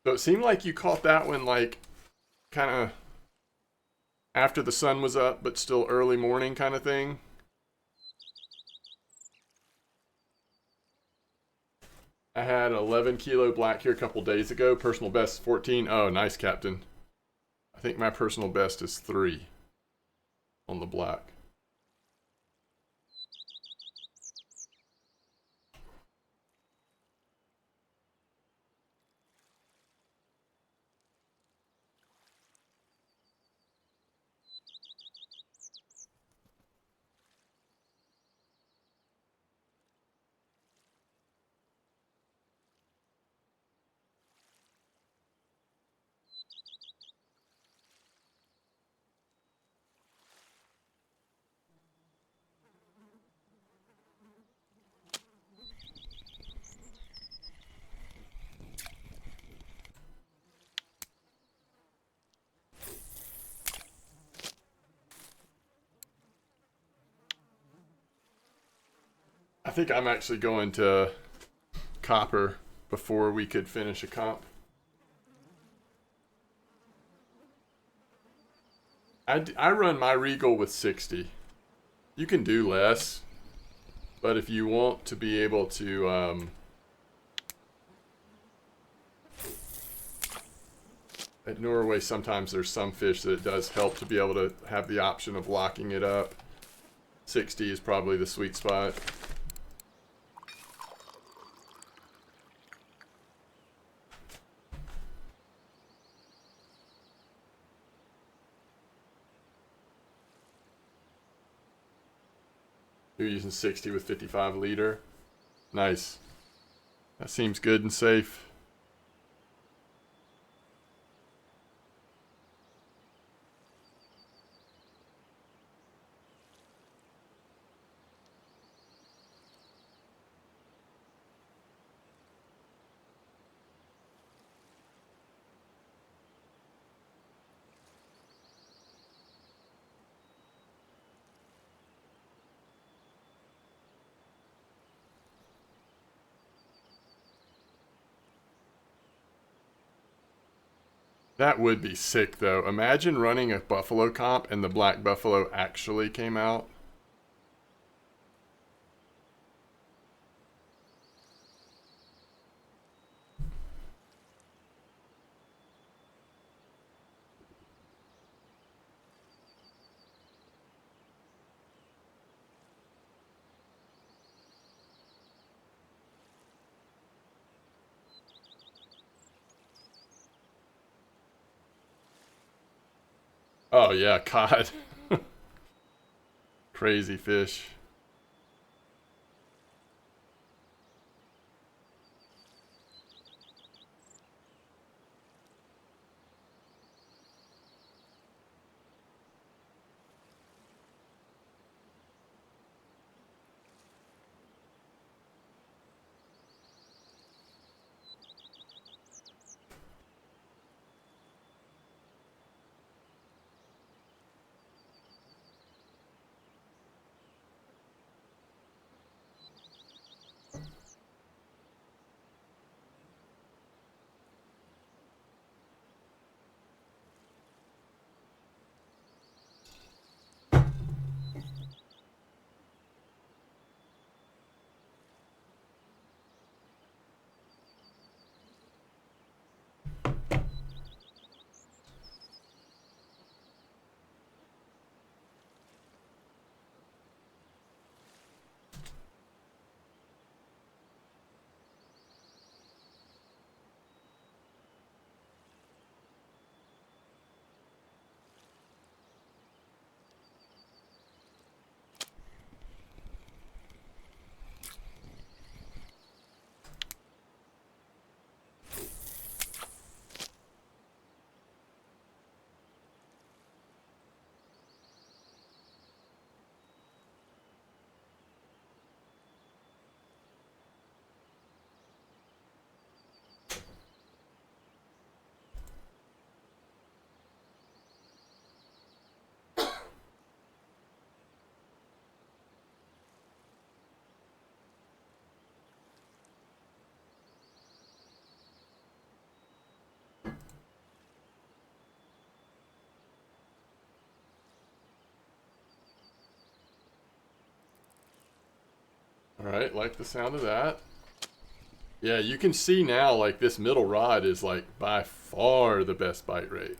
So it seemed like you caught that one like kind of after the sun was up, but still early morning kind of thing. I had 11 kilo black here a couple days ago. Personal best 14. Oh, nice, Captain. I think my personal best is 3 on the black. think I'm actually going to copper before we could finish a comp. I run my Regal with 60. You can do less, but if you want to be able to at Norway, sometimes there's some fish that it does help to be able to have the option of locking it up. 60 is probably the sweet spot. You're using 60 with 55 leader. Nice. That seems good and safe. That would be sick, though. Imagine running a buffalo comp and the black buffalo actually came out. Oh, yeah, cod. Crazy fish. Alright, like the sound of that. Yeah, you can see now, like, this middle rod is, like, by far the best bite rate.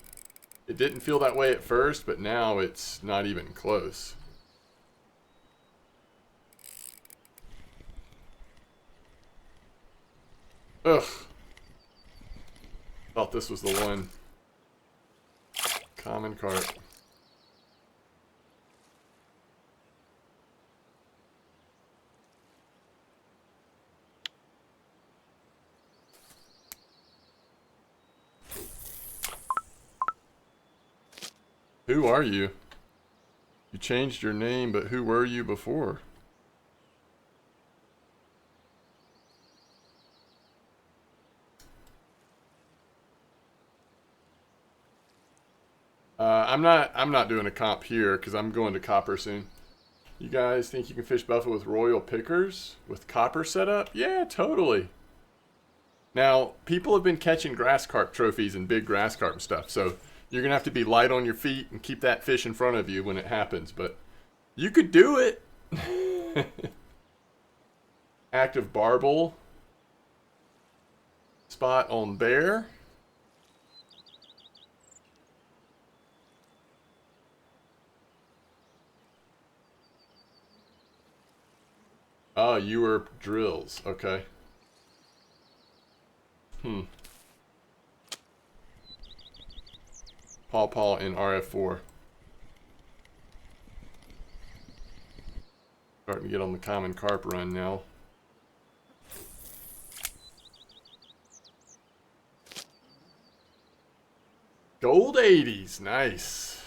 It didn't feel that way at first, but now it's not even close. Ugh. Thought this was the one. Common carp. Who are you? You changed your name, but who were you before? I'm not doing a comp here because I'm going to copper soon. You guys think you can fish buffa with royal pickers with copper setup? Yeah, totally. Now, people have been catching grass carp trophies and big grass carp and stuff, so you're going to have to be light on your feet and keep that fish in front of you when it happens, but you could do it. Active barbel spot on bear. Oh, you were drills. Okay. Paw Paw in RF4. Starting to get on the common carp run now. Gold 80s. Nice.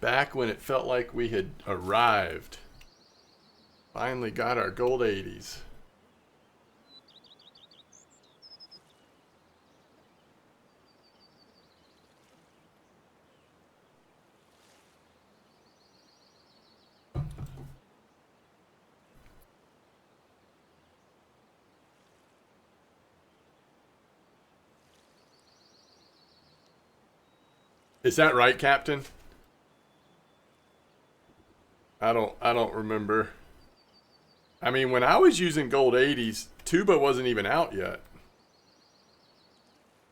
Back when it felt like we had arrived. Finally got our gold 80s. Is that right, Captain? I don't remember. I mean, when I was using gold 80s, tuba wasn't even out yet.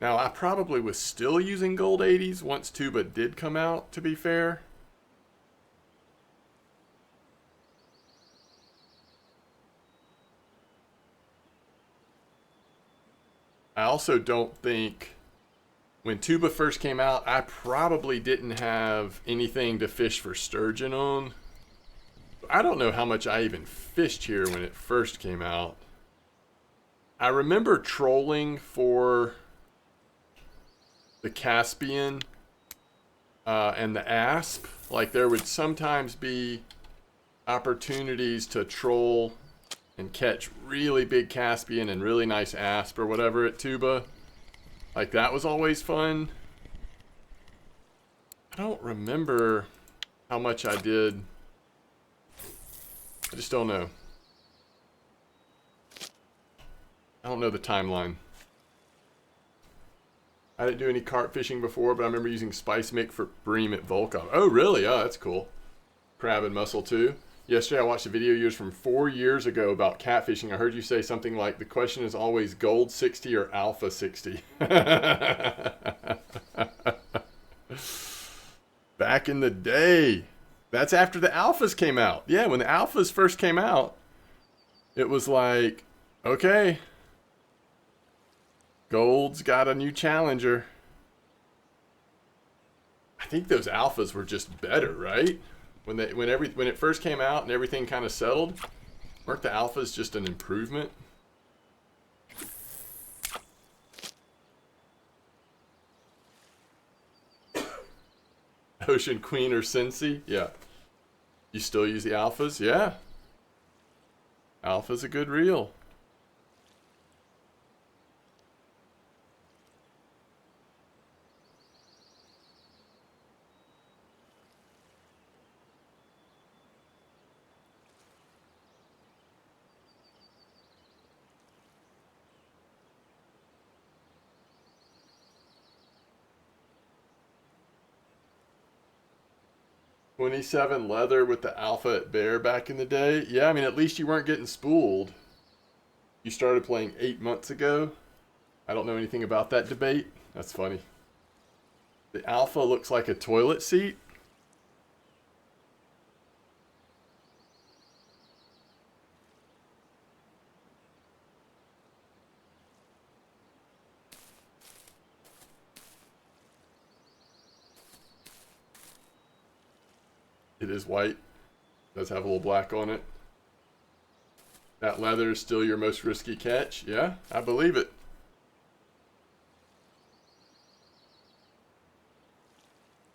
Now, I probably was still using gold 80s once tuba did come out, to be fair. I also don't think when tuba first came out, I probably didn't have anything to fish for sturgeon on. I don't know how much I even fished here when it first came out. I remember trolling for the Caspian and the asp. Like, there would sometimes be opportunities to troll and catch really big Caspian and really nice asp or whatever at tuba. Like, that was always fun. I don't remember how much I did. I just don't know. I don't know the timeline. I didn't do any carp fishing before, but I remember using spice mick for bream at Volcom. Oh, really? Oh, that's cool. Crab and mussel, too. Yesterday, I watched a video yours from 4 years ago about catfishing. I heard you say something like, the question is always gold 60 or alpha 60. Back in the day. That's after the alphas came out. Yeah, when the alphas first came out, it was like, okay, gold's got a new challenger. I think those alphas were just better, right? When it first came out and everything kind of settled, weren't the alphas just an improvement? Ocean Queen or Cincy? Yeah. You still use the alphas? Yeah. Alpha's a good reel. $27 leather with the alpha at bear back in the day. Yeah, I mean, at least you weren't getting spooled. You started playing 8 months ago. I don't know anything about that debate. That's funny. The alpha looks like a toilet seat. It is white. Does have a little black on it. That leather is still your most risky catch? Yeah, I believe it.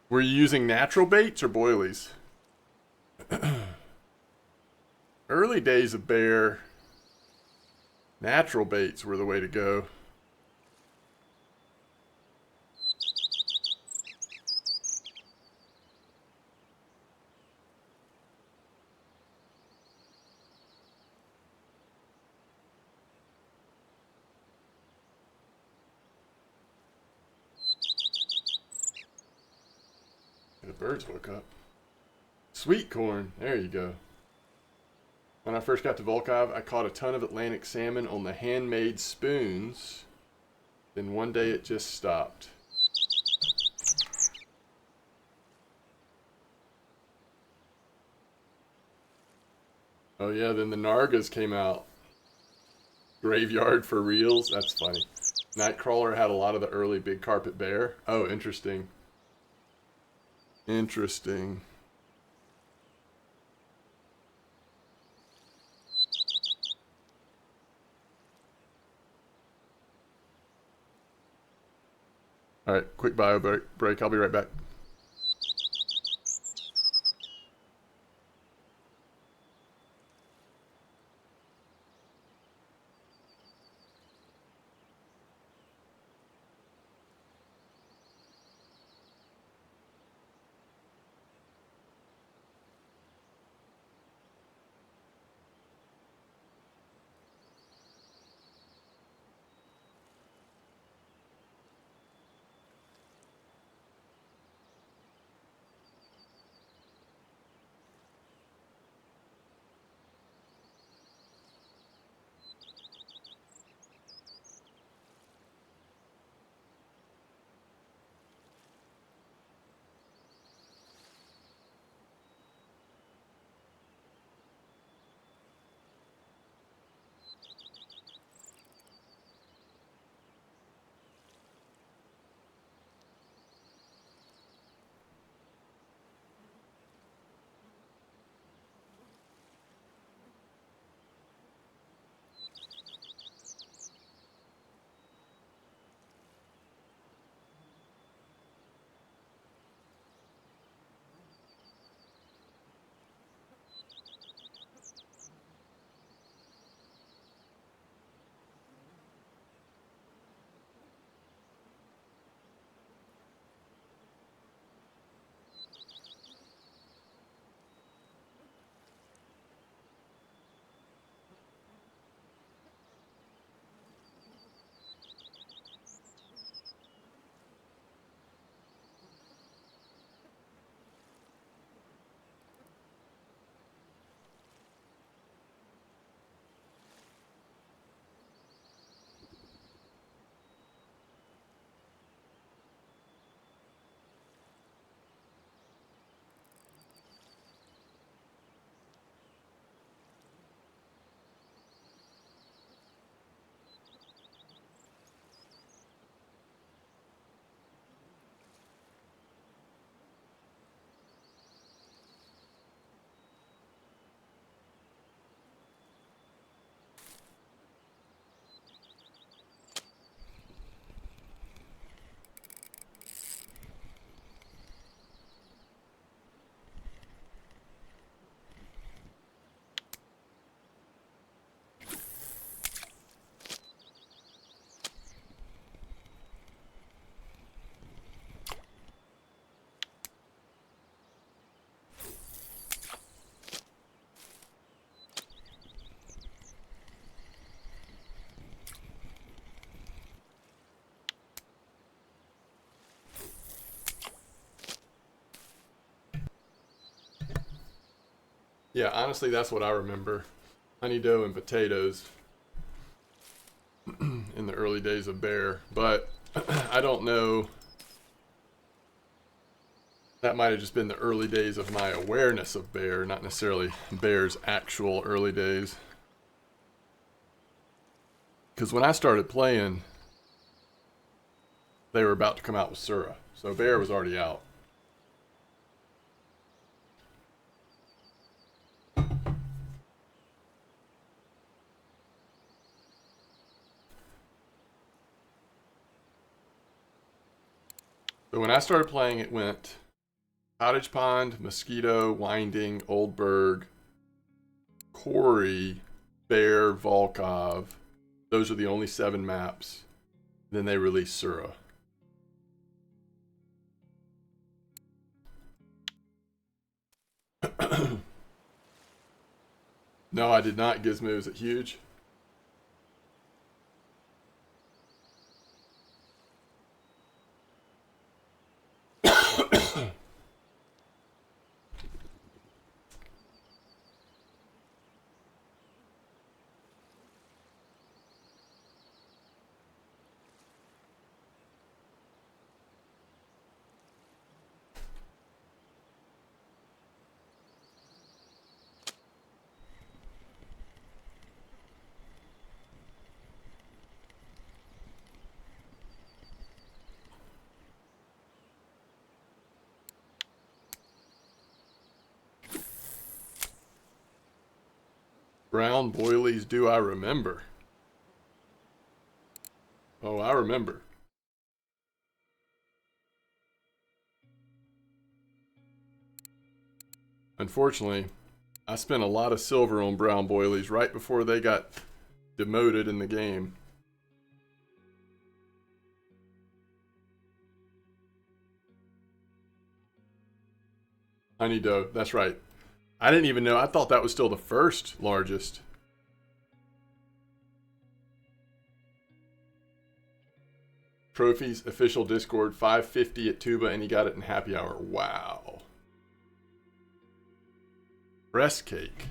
Were you using natural baits or boilies? Early days of bear, natural baits were the way to go. The birds woke up. Sweet corn. There you go. When I first got to Volkov, I caught a ton of Atlantic salmon on the handmade spoons. Then one day it just stopped. Oh yeah, then the Nargas came out. Graveyard for reals? That's funny. Nightcrawler had a lot of the early big carpet bear. Oh, interesting. Interesting. Alright, quick bio break. I'll be right back. Yeah, honestly, that's what I remember. Honey dough and potatoes in the early days of bear. But I don't know. That might have just been the early days of my awareness of bear, not necessarily bear's actual early days. Because when I started playing, they were about to come out with Sura. So bear was already out. So when I started playing, it went Cottage Pond, Mosquito, Winding, Oldberg, Quarry, Bear, Volkov. Those are the only 7 maps. Then they released Sura. No, I did not. Gizmo, is it huge? Brown boilies do I remember? Oh, I remember. Unfortunately, I spent a lot of silver on brown boilies right before they got demoted in the game. Honey dough, that's right. I didn't even know. I thought that was still the first largest. Trophies, official Discord, $5.50 at Tuba, and he got it in happy hour. Wow. Press cake.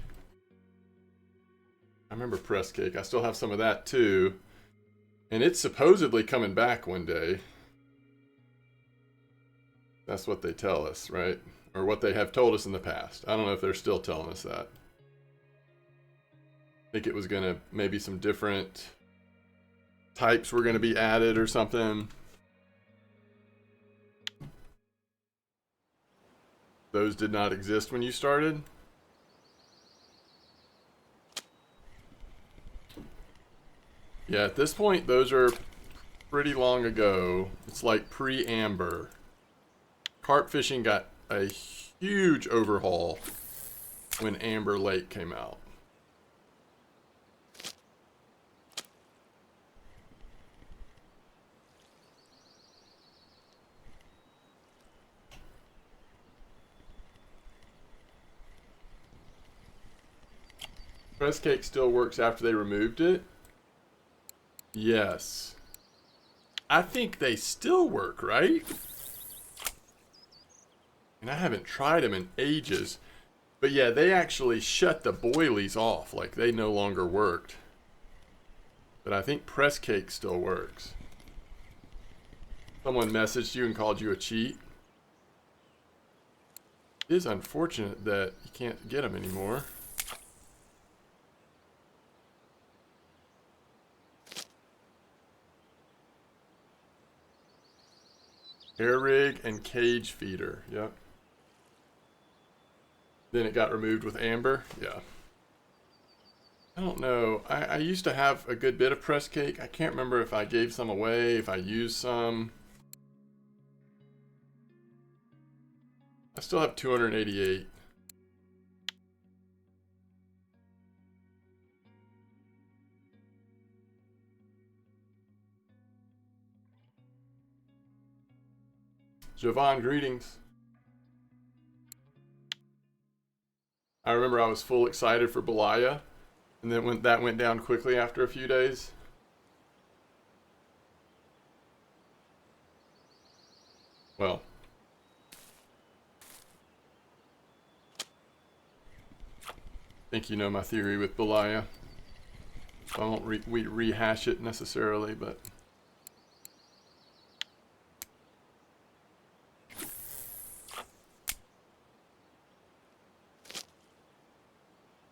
I remember press cake. I still have some of that too. And it's supposedly coming back one day. That's what they tell us, right? Or what they have told us in the past. I don't know if they're still telling us that. I think it was gonna, maybe some different types were gonna be added or something. Those did not exist when you started. Yeah, at this point, those are pretty long ago. It's like pre-Amber. Carp fishing got a huge overhaul when Amber Lake came out. Press cake still works after they removed it? Yes. I think they still work, right? And I haven't tried them in ages. But yeah, they actually shut the boilies off. Like, they no longer worked. But I think press cake still works. Someone messaged you and called you a cheat. It is unfortunate that you can't get them anymore. Air rig and cage feeder. Yep. Then it got removed with Amber. Yeah. I don't know. I used to have a good bit of press cake. I can't remember if I gave some away, if I used some. I still have 288. Javon, greetings. I remember I was full excited for Belaya, and then that went down quickly after a few days. Well, I think you know my theory with Belaya. I won't rehash it necessarily, but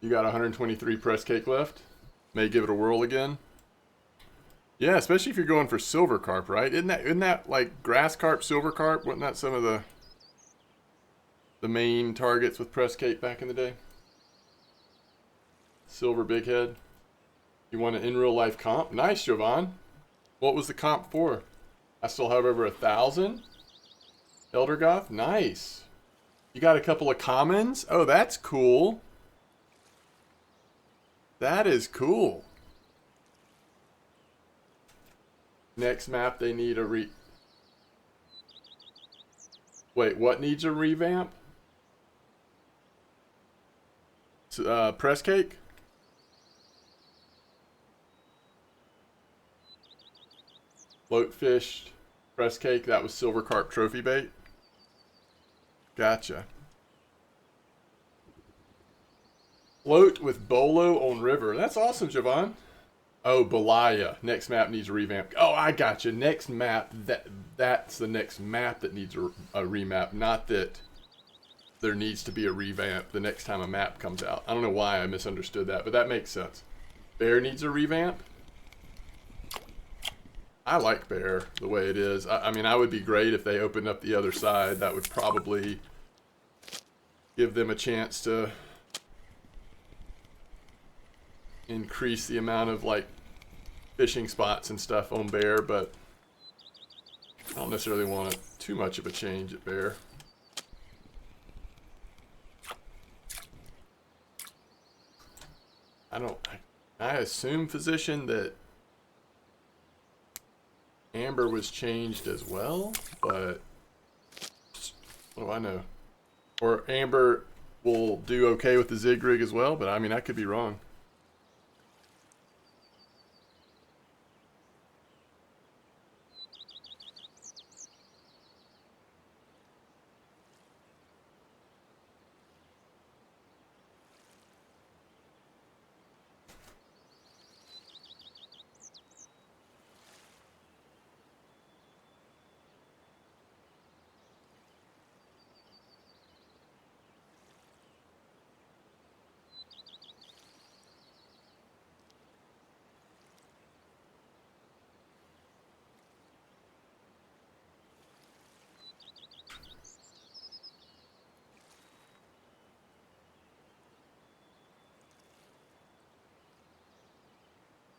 you got 123 press cake left. May give it a whirl again. Yeah, especially if you're going for silver carp, right? Isn't that like grass carp, silver carp? Wasn't that some of the main targets with press cake back in the day? Silver big head. You want an in real life comp? Nice, Jovan. What was the comp for? I still have over 1,000. Eldergoth, nice. You got a couple of commons? Oh, that's cool. That is cool. Next map, they need a Wait, what needs a revamp? Press cake? Float fish, press cake, that was silver carp trophy bait. Gotcha. Float with Bolo on river. That's awesome, Javon. Oh, Belaya. Next map needs a revamp. Oh, I got you. Next map. That's the next map that needs a remap. Not that there needs to be a revamp the next time a map comes out. I don't know why I misunderstood that, but that makes sense. Bear needs a revamp. I like Bear the way it is. I mean, I would be great if they opened up the other side. That would probably give them a chance to increase the amount of like fishing spots and stuff on Bear, but I don't necessarily want too much of a change at Bear. I assume, Physician, that Amber was changed as well, but what do I know? Or Amber will do okay with the Zig rig as well, but I mean, I could be wrong.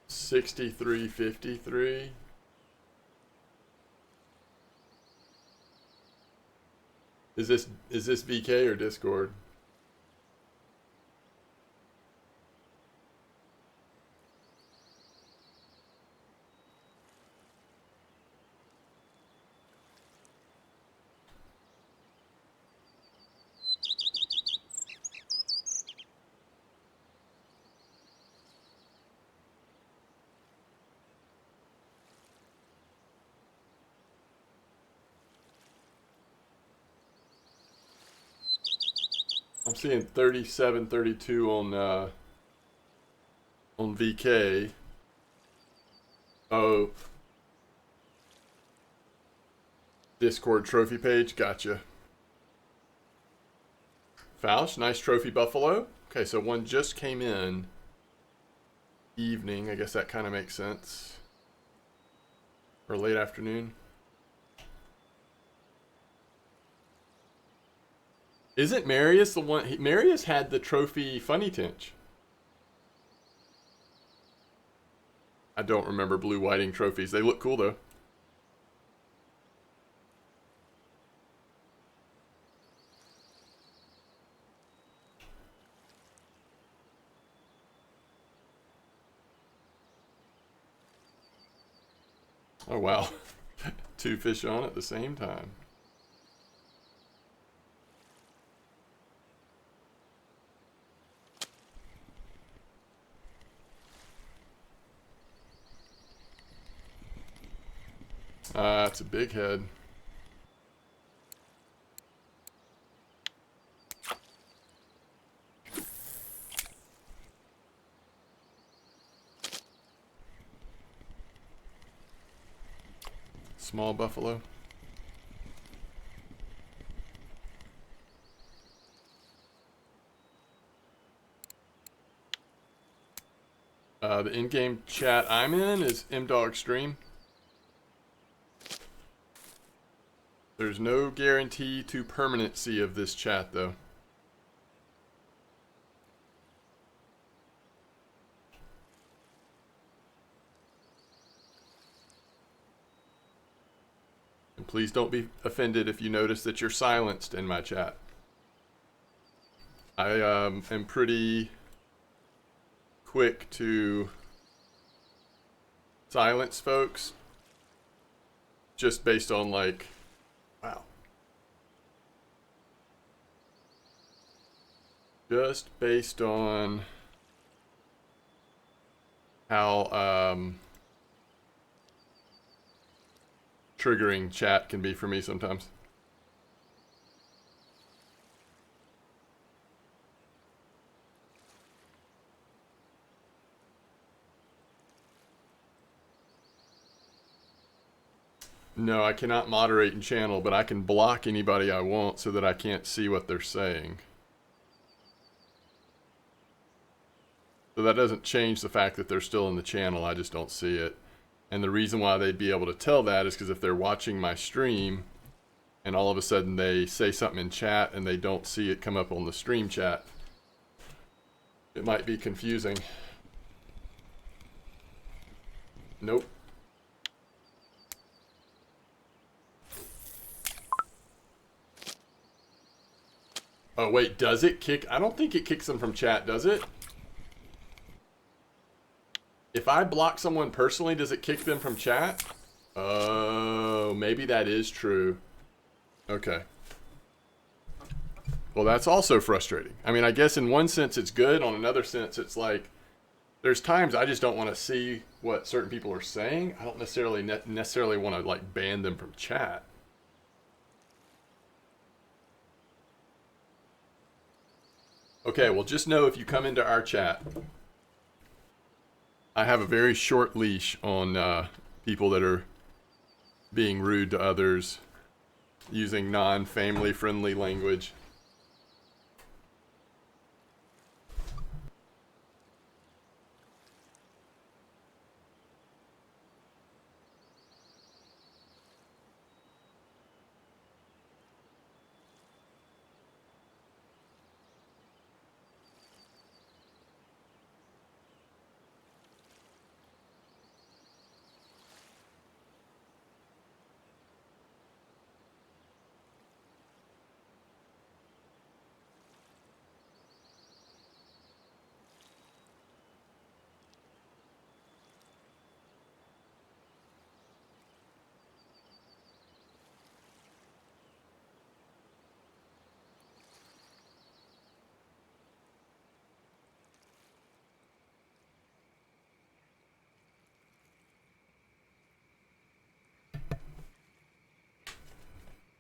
$63.53. Is this VK or Discord? I'm seeing 37.32 on VK. Oh, Discord trophy page, gotcha. Fausch, nice trophy buffalo. Okay, so one just came in. Evening, I guess that kind of makes sense. Or late afternoon. Isn't Marius the one? Marius had the trophy funny tinge. I don't remember blue whiting trophies. They look cool though. Oh wow. Two fish on at the same time. It's a big head. Small buffalo. The in-game chat I'm in is MDawg stream. There's no guarantee to permanency of this chat, though. And please don't be offended if you notice that you're silenced in my chat. I am pretty quick to silence folks just based on like, wow. Just based on how triggering chat can be for me sometimes. No, I cannot moderate in channel, but I can block anybody I want so that I can't see what they're saying. So that doesn't change the fact that they're still in the channel, I just don't see it. And the reason why they'd be able to tell that is because if they're watching my stream and all of a sudden they say something in chat and they don't see it come up on the stream chat, it might be confusing. Nope. Oh, wait, does it kick? I don't think it kicks them from chat, does it? If I block someone personally, does it kick them from chat? Oh, maybe that is true. Okay. Well, that's also frustrating. I mean, I guess in one sense it's good. On another sense, it's like, there's times I just don't want to see what certain people are saying. I don't necessarily want to, like, ban them from chat. Okay, well, just know if you come into our chat, I have a very short leash on people that are being rude to others, using non-family friendly language.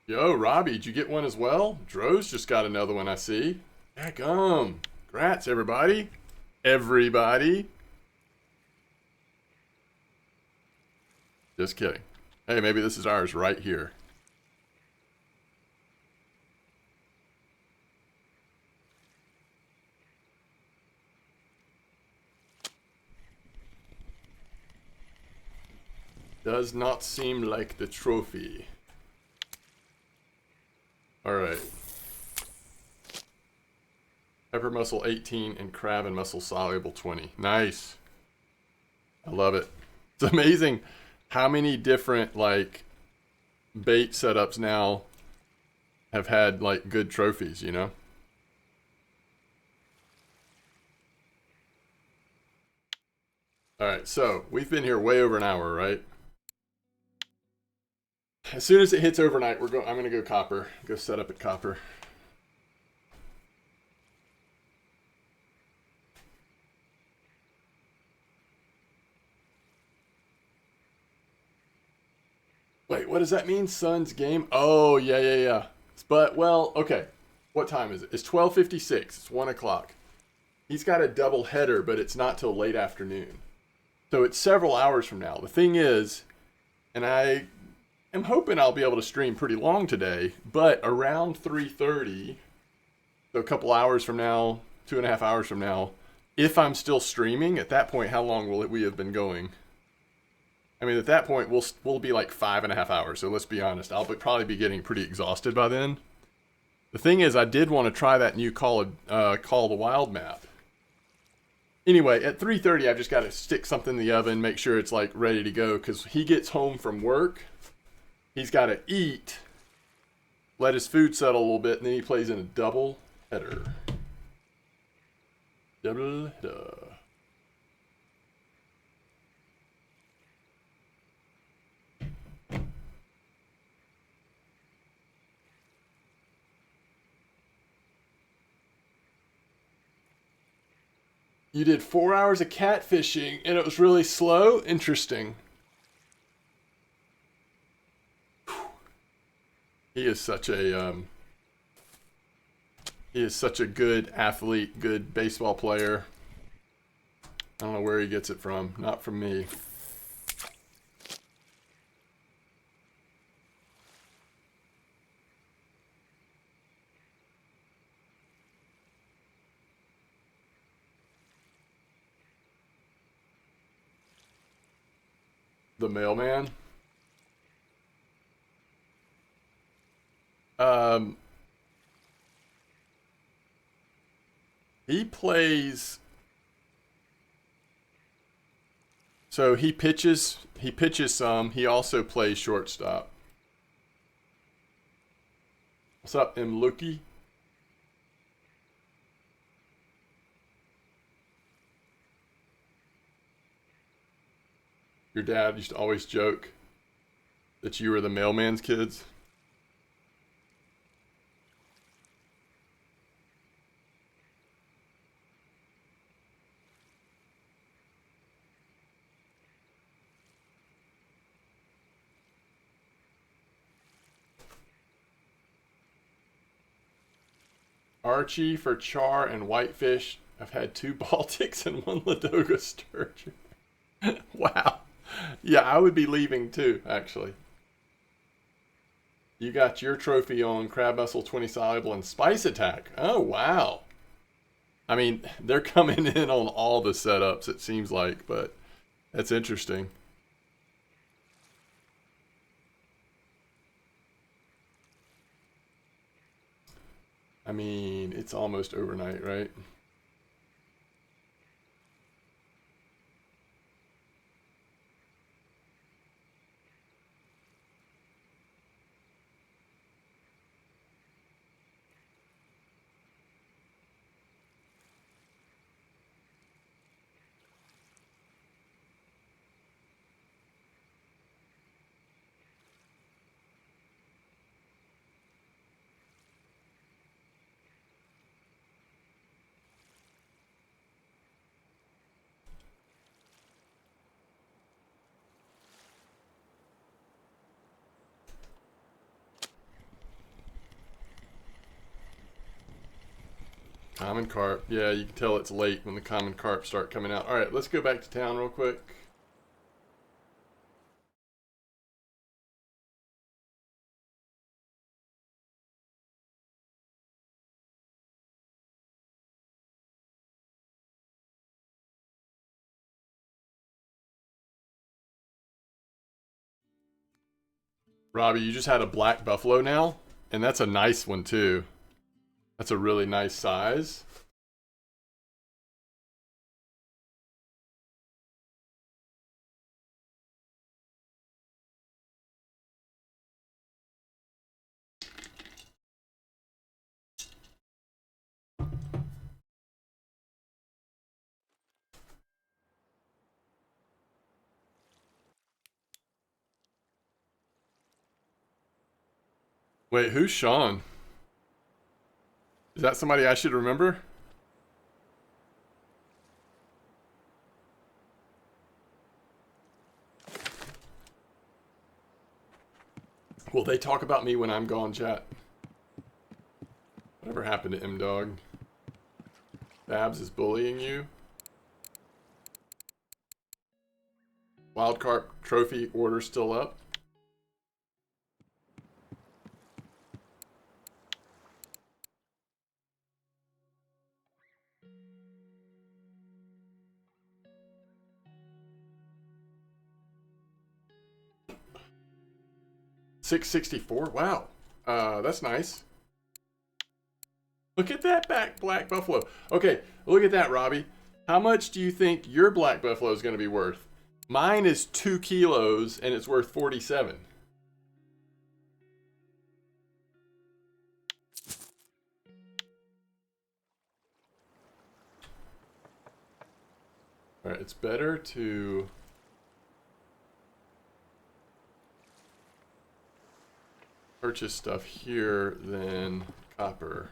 Yo, Robbie, did you get one as well? Droz just got another one, I see. Heck'em. Congrats, everybody. Everybody. Just kidding. Hey, maybe this is ours right here. Does not seem like the trophy. Alright. Pepper muscle 18 and crab and muscle soluble 20. Nice. I love it. It's amazing how many different, like, bait setups now have had, like, good trophies, you know? Alright, so we've been here way over an hour, right? As soon as it hits overnight, I'm gonna go copper. Go set up at copper. Wait, what does that mean? Sun's game? Oh, yeah. But, well, okay. What time is it? It's 12:56. It's 1 o'clock. He's got a double header, but it's not till late afternoon. So it's several hours from now. The thing is, and I am hoping I'll be able to stream pretty long today, but around 3:30, so a couple hours from now, 2.5 hours from now, if I'm still streaming, at that point, how long will we have been going? I mean, at that point, we'll be like 5.5 hours. So let's be honest, I'll probably be getting pretty exhausted by then. The thing is, I did want to try that new Call of the Wild map. Anyway, at 3:30, I've just got to stick something in the oven, make sure it's like ready to go, because he gets home from work, he's got to eat, let his food settle a little bit, and then he plays in a double header. Double header. You did 4 hours of catfishing, and it was really slow? Interesting. He is such a good athlete, good baseball player. I don't know where he gets it from. Not from me. The mailman. He plays So he pitches some. He also plays shortstop. What's up, M. Lukey? Your dad used to always joke that you were the mailman's kids. Archie for char and whitefish. I've had 2 Baltics and 1 Ladoga sturgeon. Wow. Yeah, I would be leaving too, actually. You got your trophy on Crab Mussel 20 Soluble and Spice Attack. Oh, wow. I mean, they're coming in on all the setups, it seems like, but that's interesting. I mean, it's almost overnight, right? Common carp. Yeah, you can tell it's late when the common carp start coming out. All right, let's go back to town real quick. Robbie, you just had a black buffalo now, and that's a nice one too. That's a really nice size. Wait, who's Sean? Is that somebody I should remember? Will they talk about me when I'm gone, chat? Whatever happened to MDawg? Babs is bullying you? Wild carp trophy order still up? $664. Wow. That's nice. Look at that black buffalo. Okay, look at that, Robbie. How much do you think your black buffalo is going to be worth? Mine is 2 kilos and it's worth 47. All right, it's better to purchase stuff here than copper.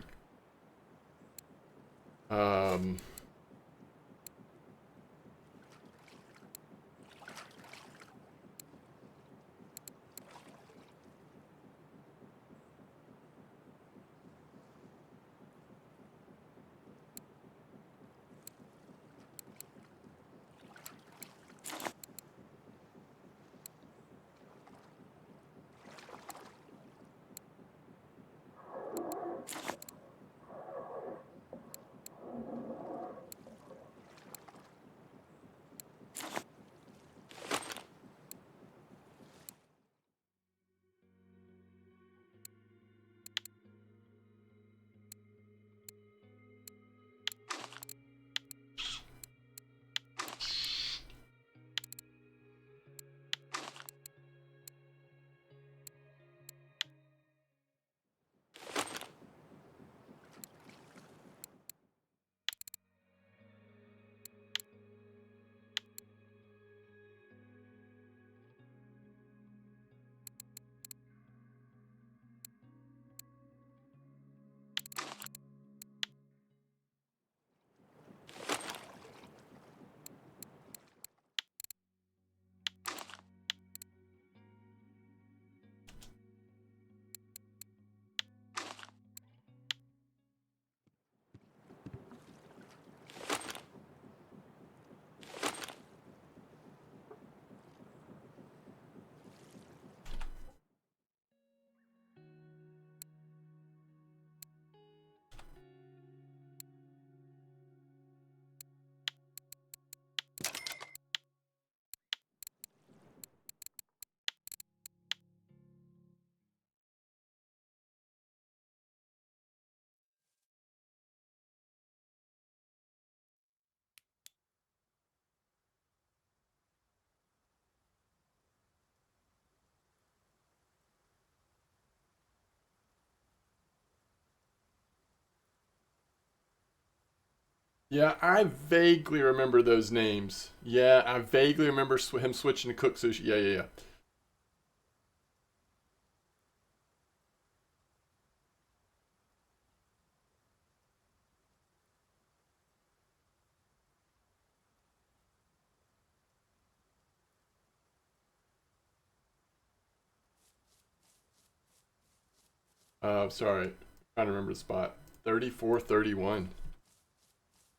Yeah, I vaguely remember those names. Yeah, I vaguely remember him switching to cook sushi. Yeah, yeah, yeah. Sorry. Trying to remember the spot. 3431.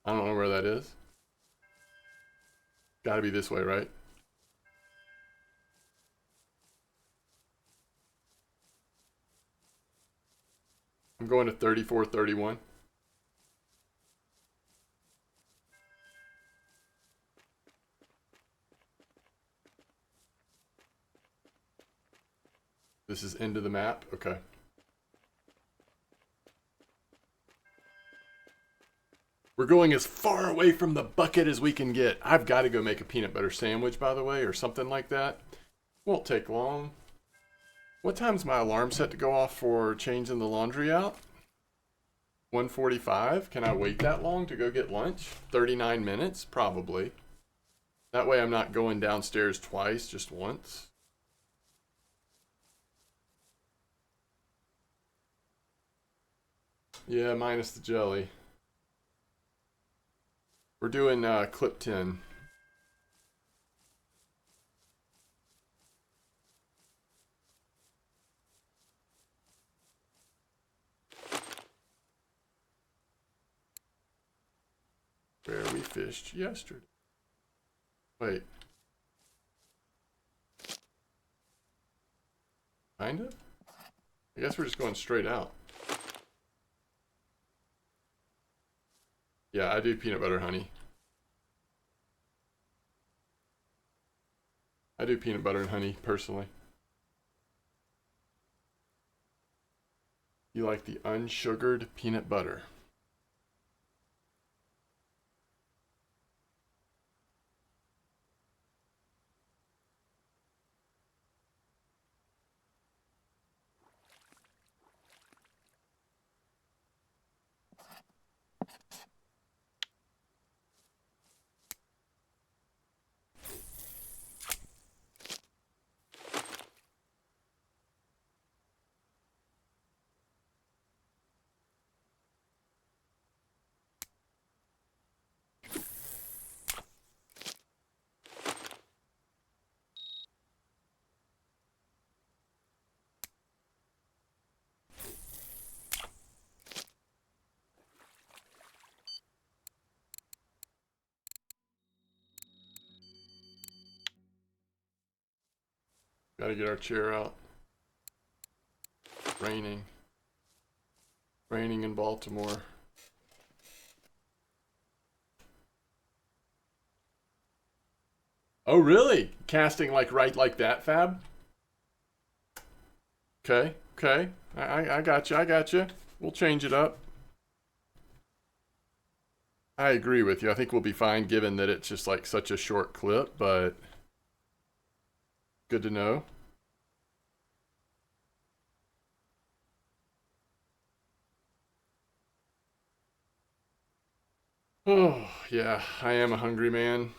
I don't know where that is. Gotta be this way, right? I'm going to 3431. This is into the map. Okay. We're going as far away from the bucket as we can get. I've got to go make a peanut butter sandwich, by the way, or something like that. Won't take long. What time's my alarm set to go off for changing the laundry out? 1:45. Can I wait that long to go get lunch? 39 minutes? Probably. That way I'm not going downstairs twice, just once. Yeah, minus the jelly. We're doing clip 10. Where we fished yesterday. Wait. Kind of? I guess we're just going straight out. Yeah, I do peanut butter honey. I do peanut butter and honey, personally. You like the unsugared peanut butter. Gotta get our chair out. Raining. Raining in Baltimore. Oh, really? Casting like right like that, Fab? Okay, okay. I got you, I got you. We'll change it up. I agree with you. I think we'll be fine given that it's just like such a short clip, but good to know. Oh, yeah, I am a hungry man.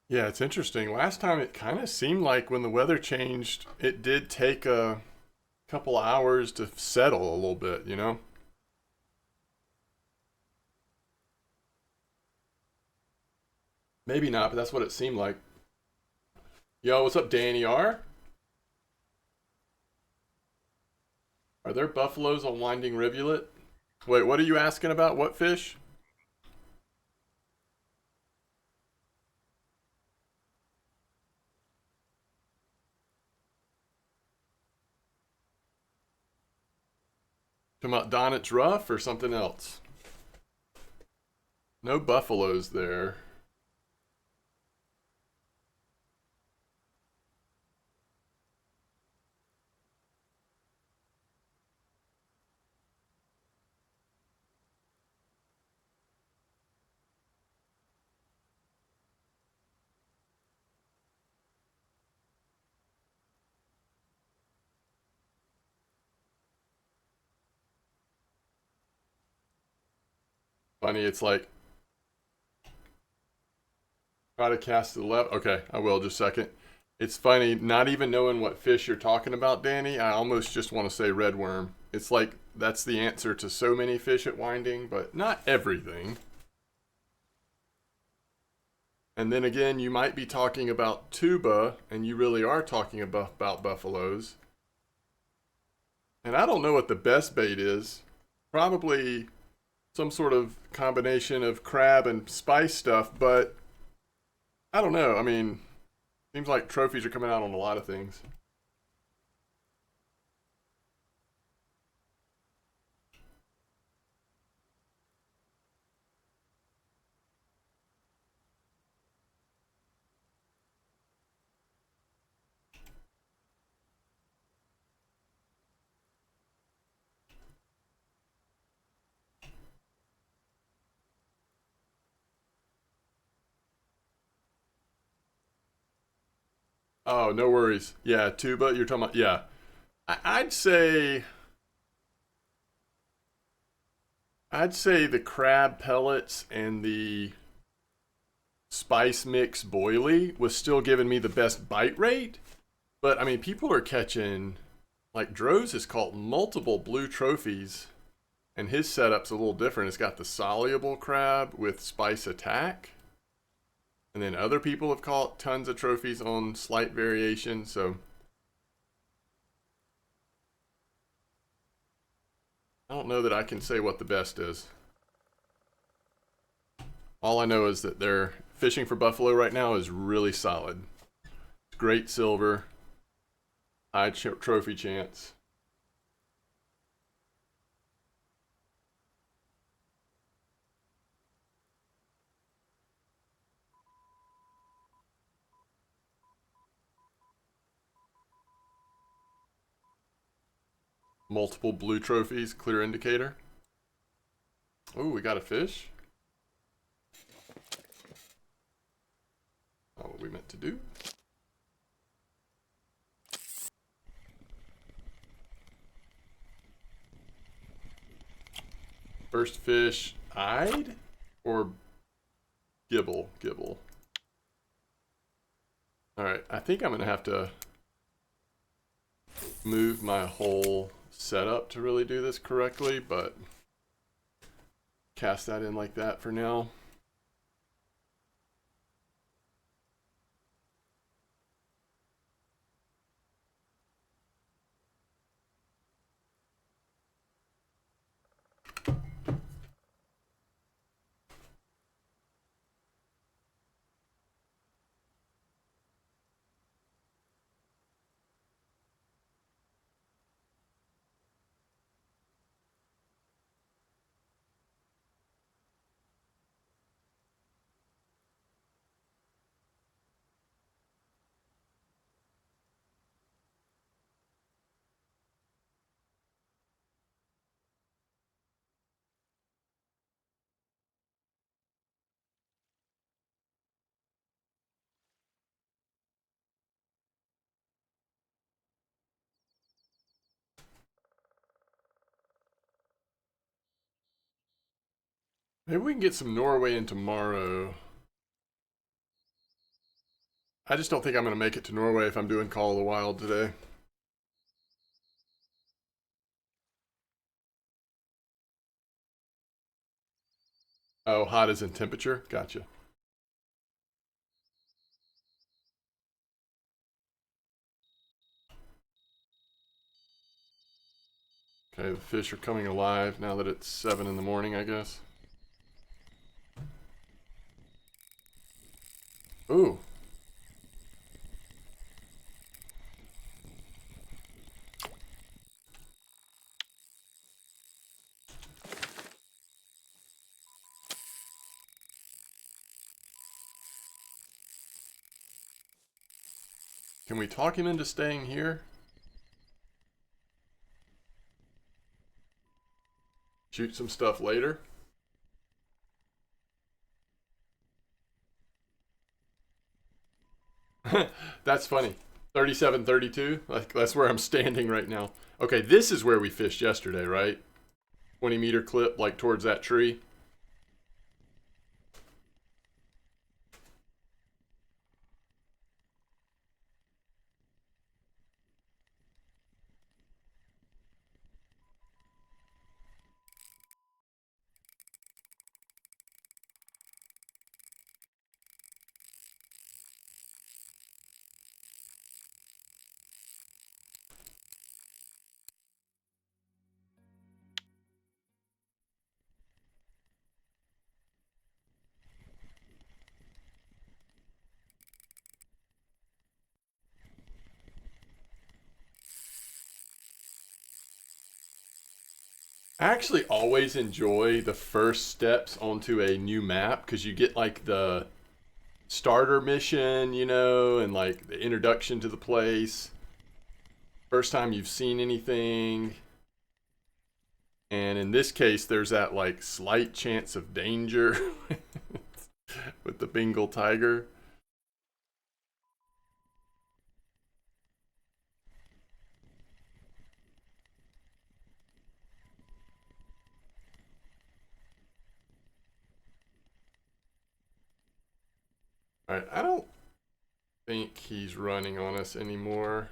Yeah, it's interesting. Last time it kind of seemed like when the weather changed, it did take a couple hours to settle a little bit, you know? Maybe not, but that's what it seemed like. Yo, what's up, Danny R? Are there buffaloes on Winding Rivulet? Wait, what are you asking about? What fish? Talking about Donnett's Ruff or something else? No buffaloes there. Funny, it's like, try to cast to the left. Okay, I will, just a second. It's funny, not even knowing what fish you're talking about, Danny. I almost just want to say red worm. It's like that's the answer to so many fish at Winding, but not everything. And then again, you might be talking about tuba, and you really are talking about buffaloes. And I don't know what the best bait is. Probably some sort of combination of crab and spice stuff, but I don't know. I mean, seems like trophies are coming out on a lot of things. Oh, no worries. Yeah, tuba, you're talking about, yeah. I'd say the crab pellets and the spice mix boilie was still giving me the best bite rate. But I mean, people are catching, like Droz has caught multiple blue trophies, and his setup's a little different. It's got the soluble crab with spice attack. And then other people have caught tons of trophies on slight variation, so I don't know that I can say what the best is. All I know is that their fishing for buffalo right now is really solid. It's great silver, high trophy chance. Multiple blue trophies, clear indicator. Oh, we got a fish. Not what we meant to do. First fish, eyed or gibble? Gibble. All right, I think I'm gonna have to move my whole setup to really do this correctly, but cast that in like that for now. Maybe we can get some Norway in tomorrow. I just don't think I'm going to make it to Norway if I'm doing Call of the Wild today. Oh, hot as in temperature? Gotcha. Okay, the fish are coming alive now that it's 7 in the morning, I guess. Ooh. Can we talk him into staying here? Shoot some stuff later? That's funny. 37-32? Like, that's where I'm standing right now. Okay, this is where we fished yesterday, right? 20-meter clip, like towards that tree. I actually always enjoy the first steps onto a new map because you get like the starter mission, you know, and like the introduction to the place. First time you've seen anything. And in this case, there's that like slight chance of danger with the Bengal tiger. Alright, I don't think he's running on us anymore.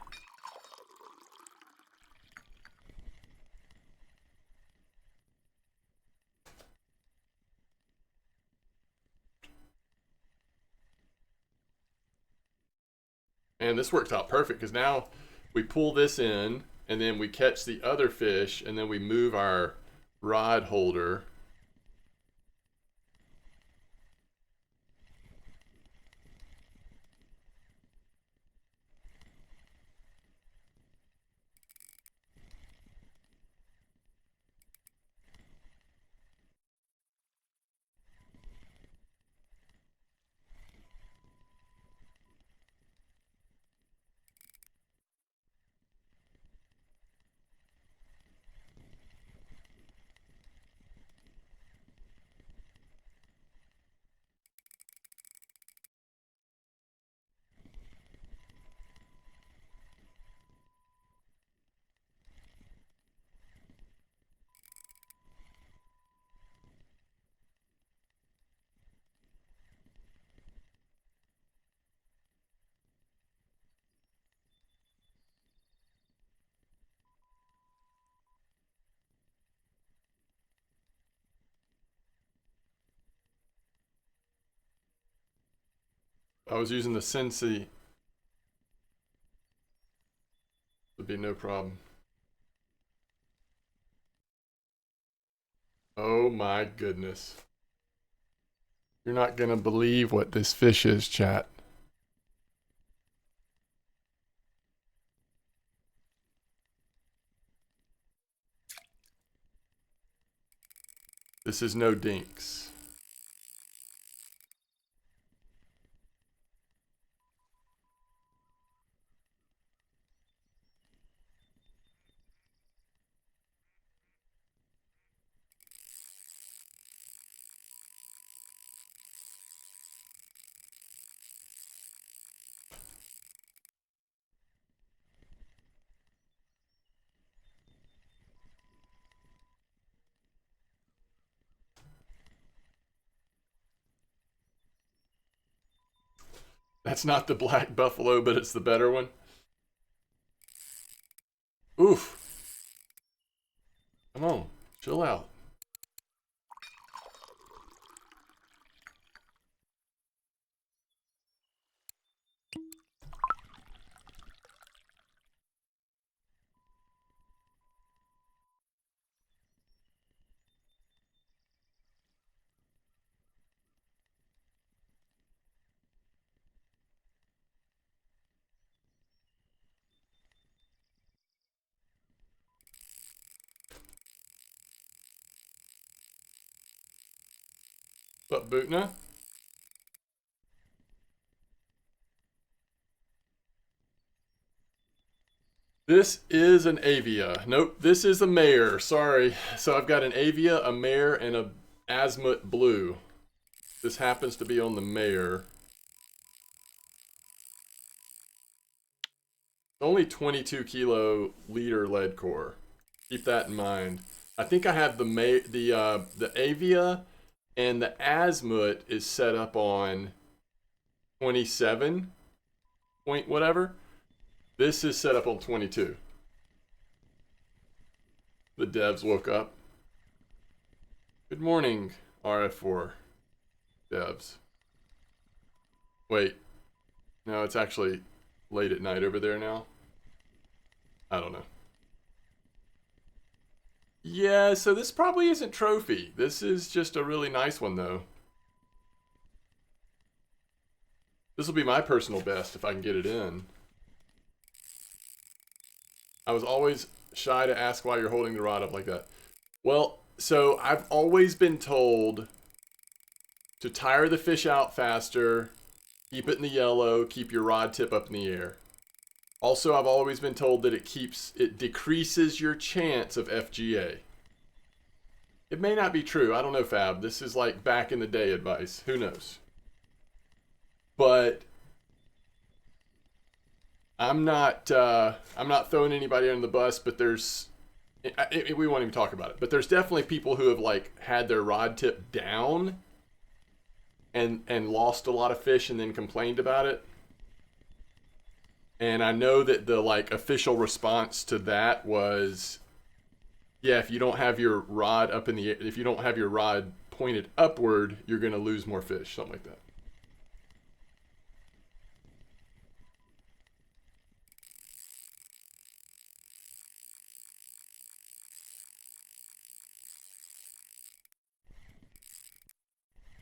And this works out perfect because now we pull this in and then we catch the other fish and then we move our rod holder. I was using the Sensi. Would be no problem. Oh my goodness. You're not gonna believe what this fish is, chat. This is no dinks. That's not the black buffalo, but it's the better one. Oof. Come on, chill out. What, Bootna? This is an Avia. Nope, this is a mare. Sorry. So I've got an Avia, a mare, and a Azimuth blue. This happens to be on the mare. Only 22 kilo liter lead core. Keep that in mind. I think I have the Avia and the Azimuth is set up on 27 point whatever. This is set up on 22. The devs woke up. Good morning, RF4 devs. Wait. No, it's actually late at night over there now. I don't know. Yeah, so this probably isn't trophy. This is just a really nice one, though. This will be my personal best if I can get it in. I was always shy to ask why you're holding the rod up like that. Well, so I've always been told to tire the fish out faster, keep it in the yellow, keep your rod tip up in the air. Also, I've always been told that it decreases your chance of FGA. It may not be true. I don't know, Fab. This is like back in the day advice. Who knows? But I'm not throwing anybody under the bus, but we won't even talk about it. But there's definitely people who have like had their rod tip down and lost a lot of fish and then complained about it. And I know that the like official response to that was, yeah, if you don't have your rod up in the air, if you don't have your rod pointed upward, you're going to lose more fish, something like that.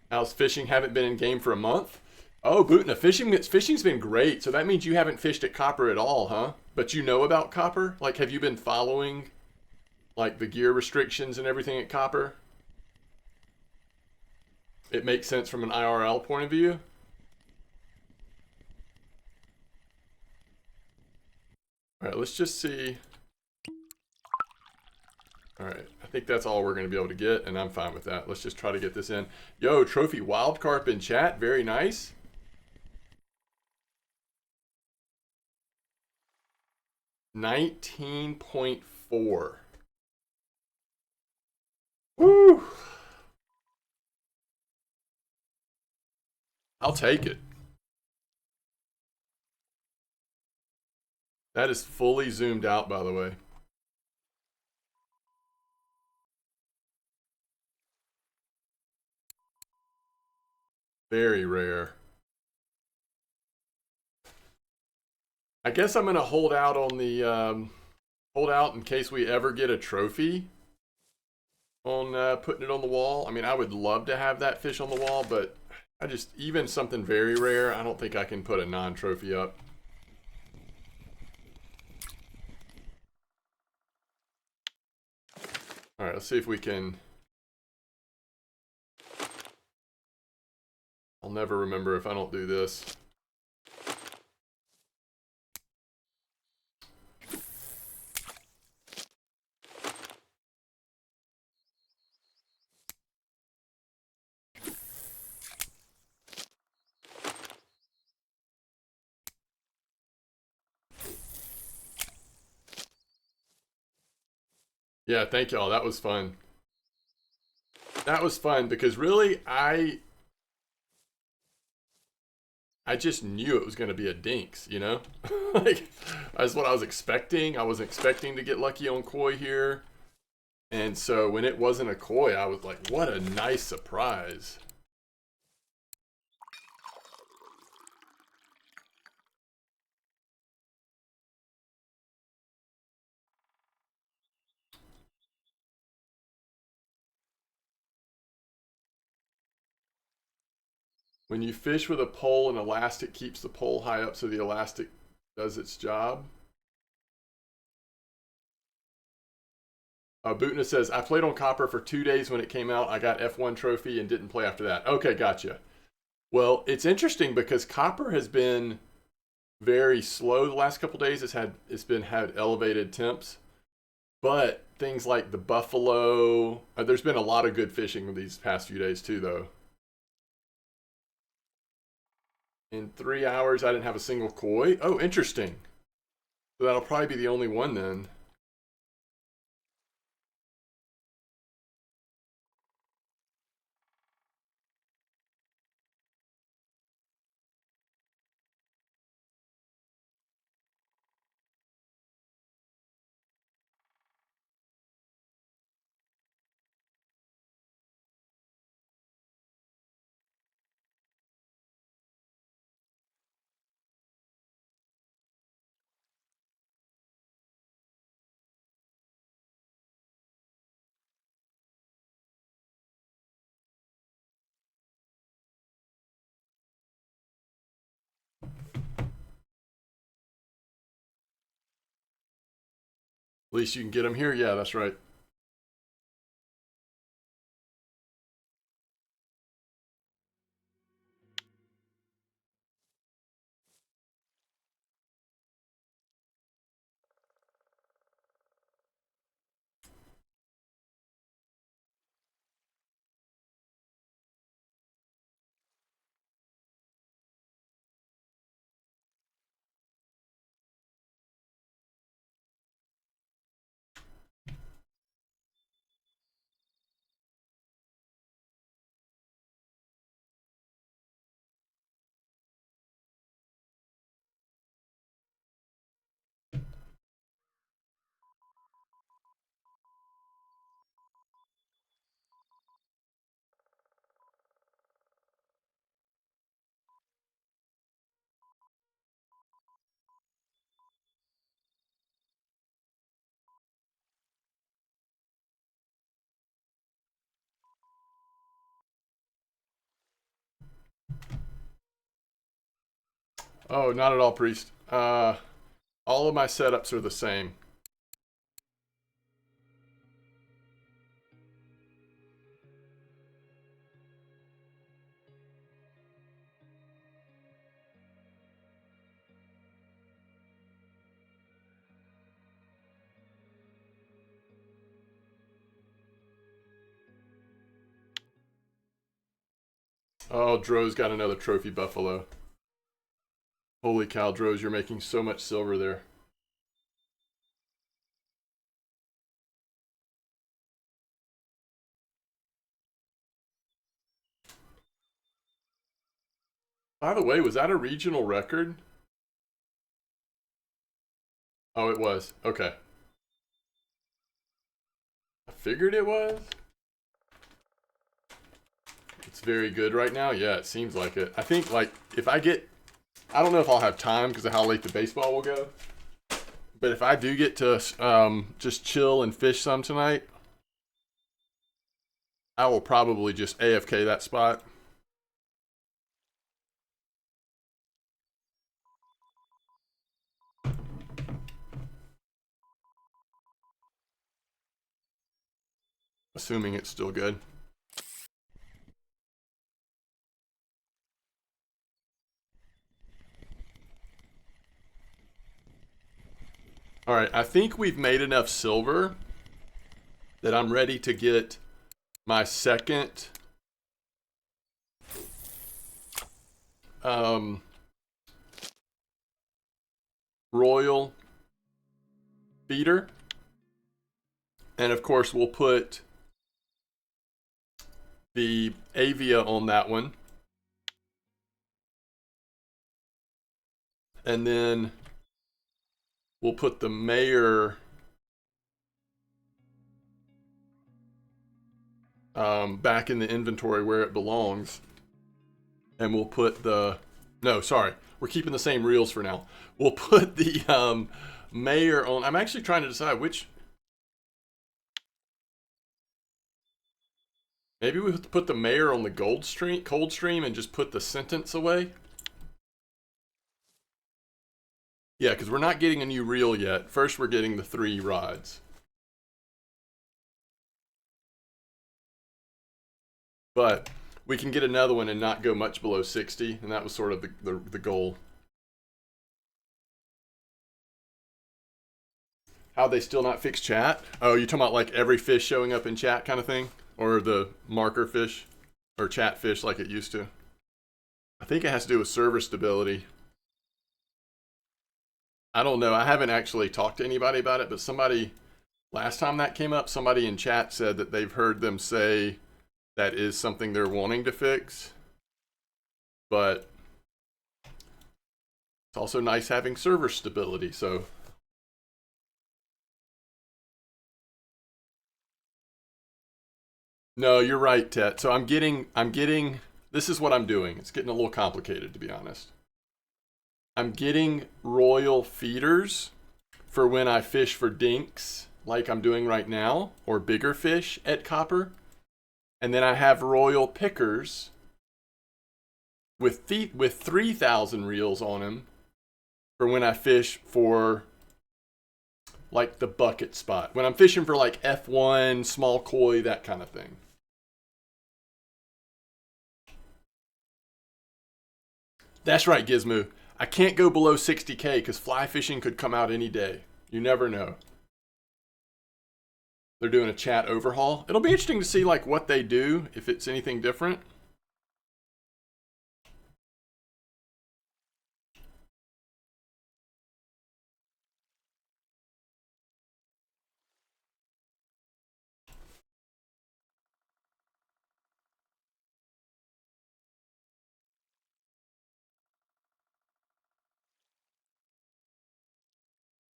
How's fishing? Haven't been in game for a month? Oh, Bootna, fishing's been great. So that means you haven't fished at Copper at all, huh? But you know about Copper? Like, have you been following, like, the gear restrictions and everything at Copper? It makes sense from an IRL point of view? Alright, let's just see. Alright, I think that's all we're going to be able to get, and I'm fine with that. Let's just try to get this in. Yo, Trophy Wild Carp in chat. Very nice. $19.4. Woo! I'll take it. That is fully zoomed out, by the way. Very rare. I guess I'm gonna hold out on the hold out in case we ever get a trophy on putting it on the wall. I mean, I would love to have that fish on the wall, but I just, even something very rare, I don't think I can put a non-trophy up. All right, let's see if we can. I'll never remember if I don't do this. Yeah, thank y'all. That was fun. That was fun because really, I just knew it was going to be a dinks, you know? Like, that's what I was expecting. I was expecting to get lucky on koi here. And so when it wasn't a koi, I was like, what a nice surprise. When you fish with a pole, an elastic keeps the pole high up so the elastic does its job. Bootna says, I played on Copper for 2 days when it came out. I got F1 trophy and didn't play after that. Okay, gotcha. Well, it's interesting because Copper has been very slow the last couple days. It's been had elevated temps, but things like the buffalo, there's been a lot of good fishing these past few days too, though. In 3 hours, I didn't have a single koi. Oh, interesting. So that'll probably be the only one then. At least you can get them here. Yeah, that's right. Oh, not at all, priest. All of my setups are the same. Oh, Dro's got another trophy buffalo. Holy cow, Droz, you're making so much silver there. By the way, was that a regional record? Oh, it was. Okay. I figured it was. It's very good right now. Yeah, it seems like it. I think, like, if I get... I don't know if I'll have time because of how late the baseball will go. But if I do get to just chill and fish some tonight, I will probably just AFK that spot. Assuming it's still good. Alright, I think we've made enough silver that I'm ready to get my second royal feeder. And of course, we'll put the Avia on that one. And then we'll put the mayor back in the inventory where it belongs. And we'll put the... No, sorry. We're keeping the same reels for now. We'll put the mayor on... I'm actually trying to decide which... Maybe we put the mayor on the cold stream and just put the sentence away. Yeah, because we're not getting a new reel yet. First, we're getting the 3 rods. But we can get another one and not go much below 60, and that was sort of the goal. How they still not fix chat? Oh, you're talking about like every fish showing up in chat kind of thing? Or the marker fish? Or chat fish like it used to? I think it has to do with server stability. I don't know. I haven't actually talked to anybody about it, but somebody, last time that came up, somebody in chat said that they've heard them say that is something they're wanting to fix. But it's also nice having server stability, so... No, you're right, Tet. So I'm getting, this is what I'm doing. It's getting a little complicated, to be honest. I'm getting royal feeders for when I fish for dinks, like I'm doing right now, or bigger fish at copper. And then I have royal pickers with 3,000 reels on them for when I fish for like the bucket spot. When I'm fishing for like F1, small koi, that kind of thing. That's right, Gizmo. I can't go below 60K because fly fishing could come out any day. You never know. They're doing a chat overhaul. It'll be interesting to see like what they do, if it's anything different.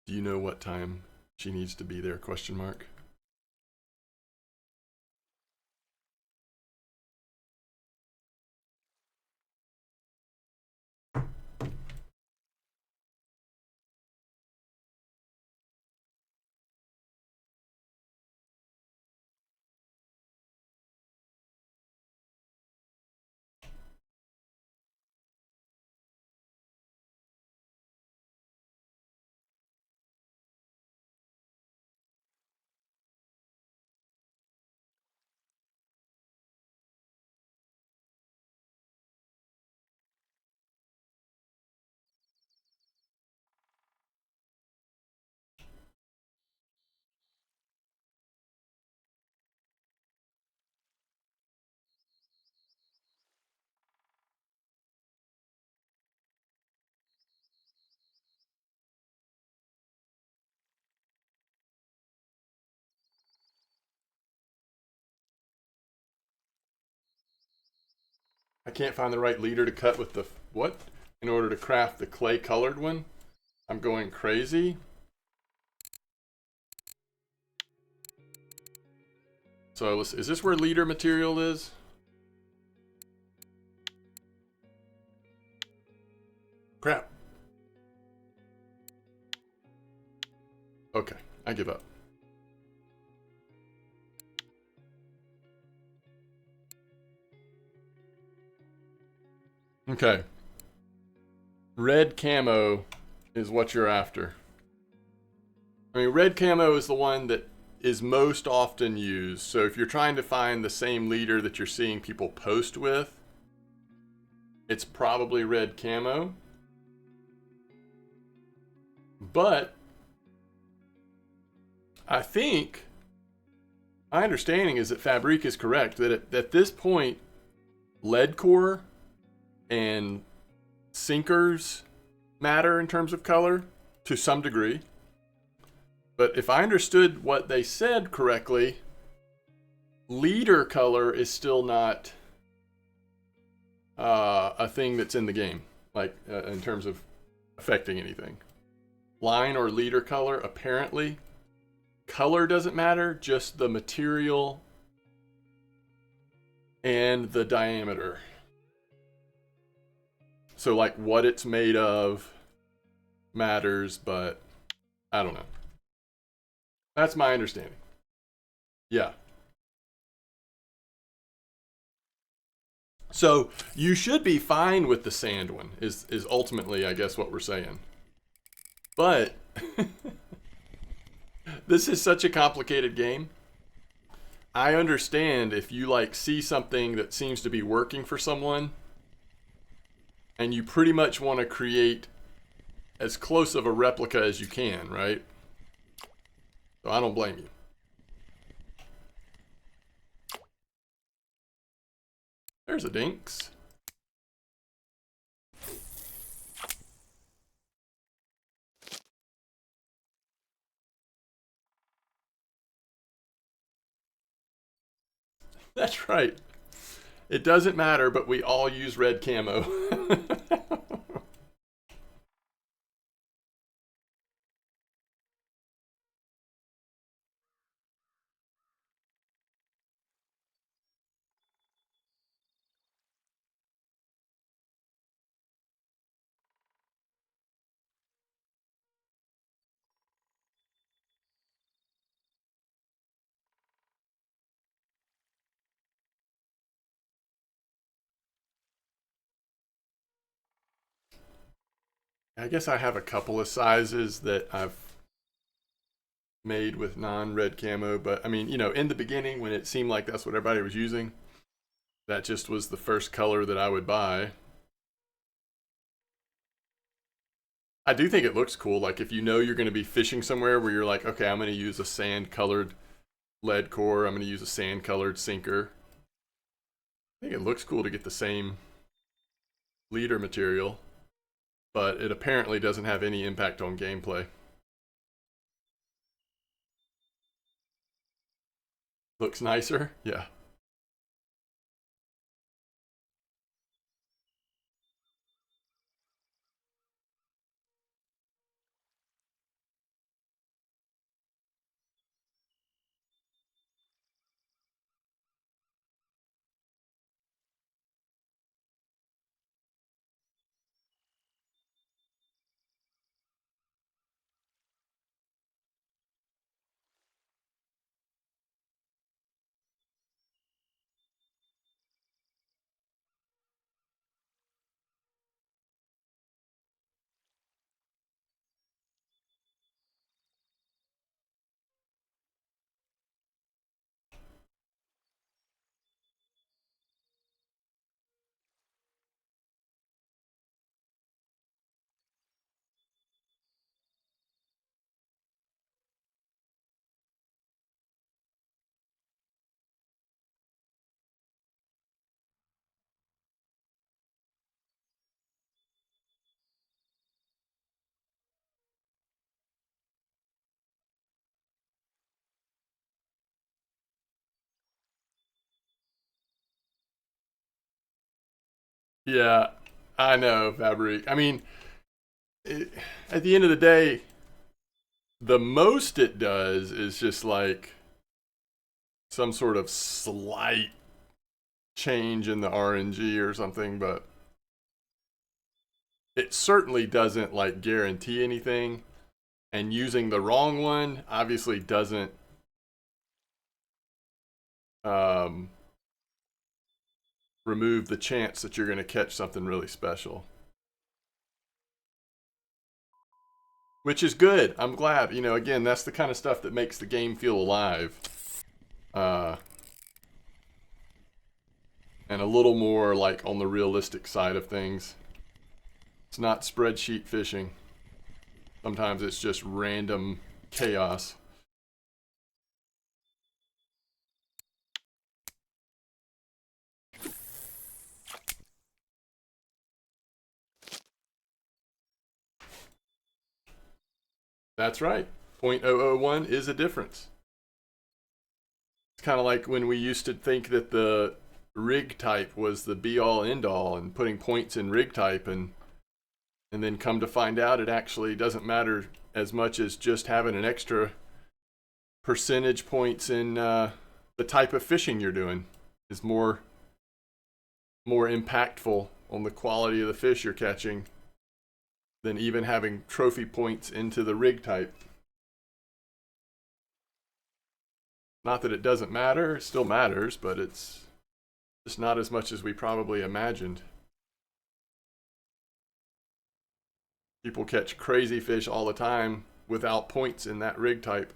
Do you know what time she needs to be there? Question mark. I can't find the right leader to cut with the what? In order to craft the clay colored one? I'm going crazy. So is this where leader material is? Crap. Okay, I give up. Okay. Red camo is what you're after. I mean, red camo is the one that is most often used. So if you're trying to find the same leader that you're seeing people post with, it's probably red camo. But I think my understanding is that Fabrique is correct, that at this point, lead core and sinkers matter in terms of color to some degree. But if I understood what they said correctly, leader color is still not a thing that's in the game, like in terms of affecting anything. Line or leader color, apparently, color doesn't matter, just the material and the diameter. So like what it's made of matters, but I don't know. That's my understanding. Yeah. So you should be fine with the sand one, is ultimately, I guess, what we're saying. But this is such a complicated game. I understand if you like see something that seems to be working for someone and you pretty much want to create as close of a replica as you can, right? So I don't blame you. There's a dinks. That's right. It doesn't matter, but we all use red camo. I guess I have a couple of sizes that I've made with non-red camo, but I mean, you know, in the beginning when it seemed like that's what everybody was using, that just was the first color that I would buy. I do think it looks cool. Like if you know you're going to be fishing somewhere where you're like, okay, I'm going to use a sand colored lead core, I'm going to use a sand colored sinker. I think it looks cool to get the same leader material, but it apparently doesn't have any impact on gameplay. Looks nicer? Yeah. Yeah, I know, Fabric. I mean, at the end of the day, the most it does is just like some sort of slight change in the RNG or something, but it certainly doesn't like guarantee anything. And using the wrong one obviously doesn't um, remove the chance that you're going to catch something really special. Which is good. I'm glad. You know, again, that's the kind of stuff that makes the game feel alive. Uh, and a little more like on the realistic side of things. It's not spreadsheet fishing. Sometimes it's just random chaos. That's right. 0.001 is a difference. It's kind of like when we used to think that the rig type was the be all end all and putting points in rig type, and then come to find out it actually doesn't matter as much as just having an extra percentage points in the type of fishing you're doing is more impactful on the quality of the fish you're catching than even having trophy points into the rig type. Not that it doesn't matter, it still matters, but it's just not as much as we probably imagined. People catch crazy fish all the time without points in that rig type.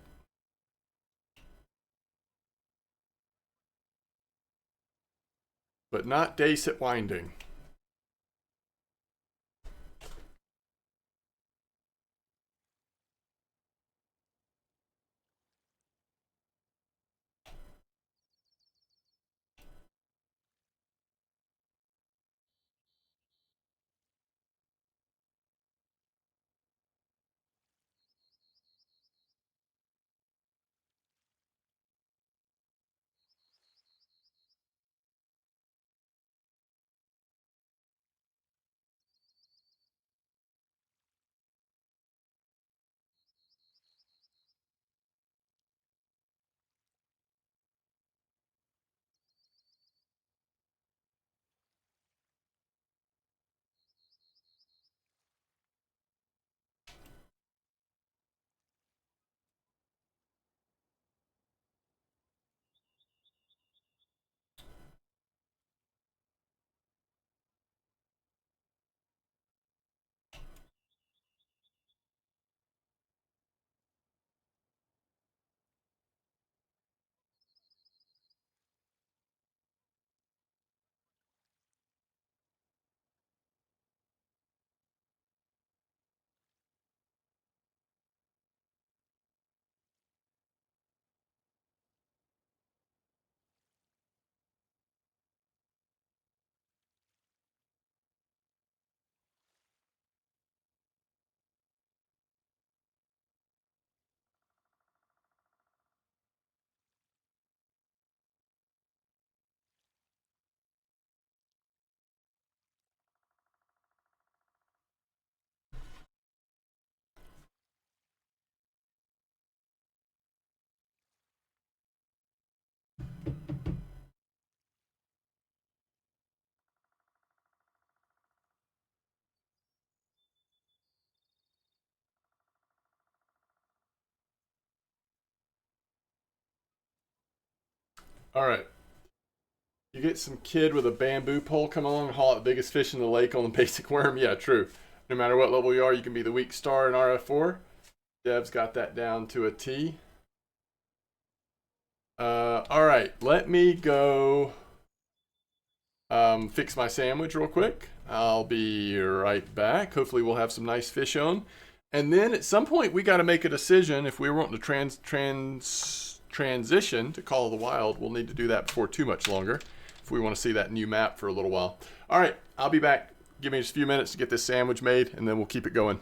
But not day sit winding. All right. You get some kid with a bamboo pole come along and haul out the biggest fish in the lake on the basic worm. Yeah, true. No matter what level you are, you can be the weak star in RF4. Dev's got that down to a T. All right, let me go fix my sandwich real quick. I'll be right back. Hopefully we'll have some nice fish on. And then at some point we got to make a decision if we want to transition to Call of the Wild. We'll need to do that before too much longer if we want to see that new map for a little while. All right, I'll be back. Give me just a few minutes to get this sandwich made, and then we'll keep it going.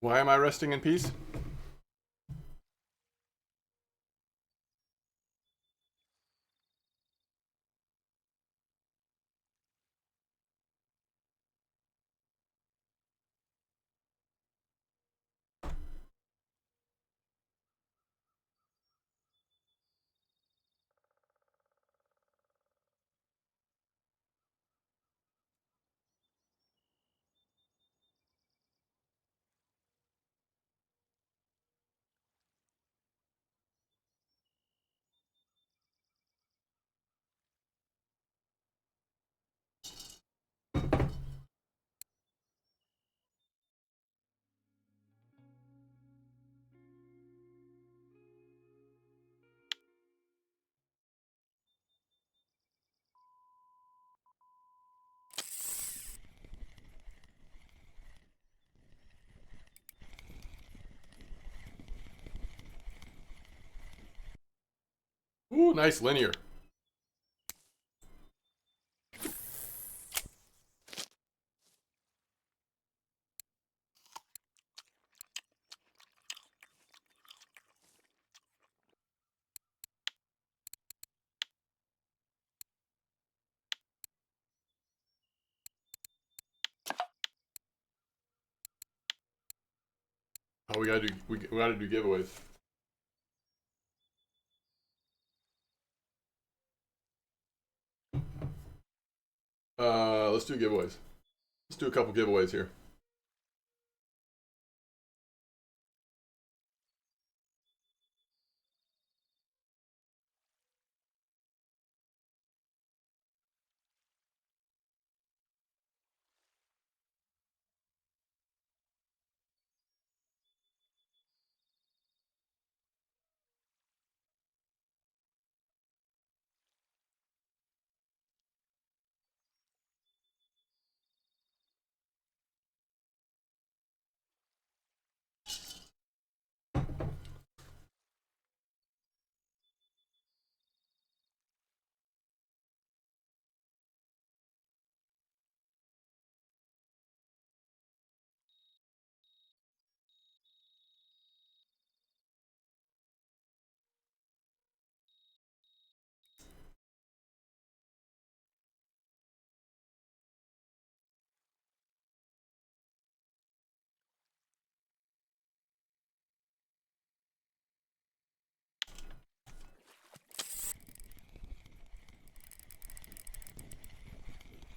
Why am I resting in peace? Ooh, nice linear. Oh, we gotta do giveaways. Let's do giveaways. Let's do a couple giveaways here.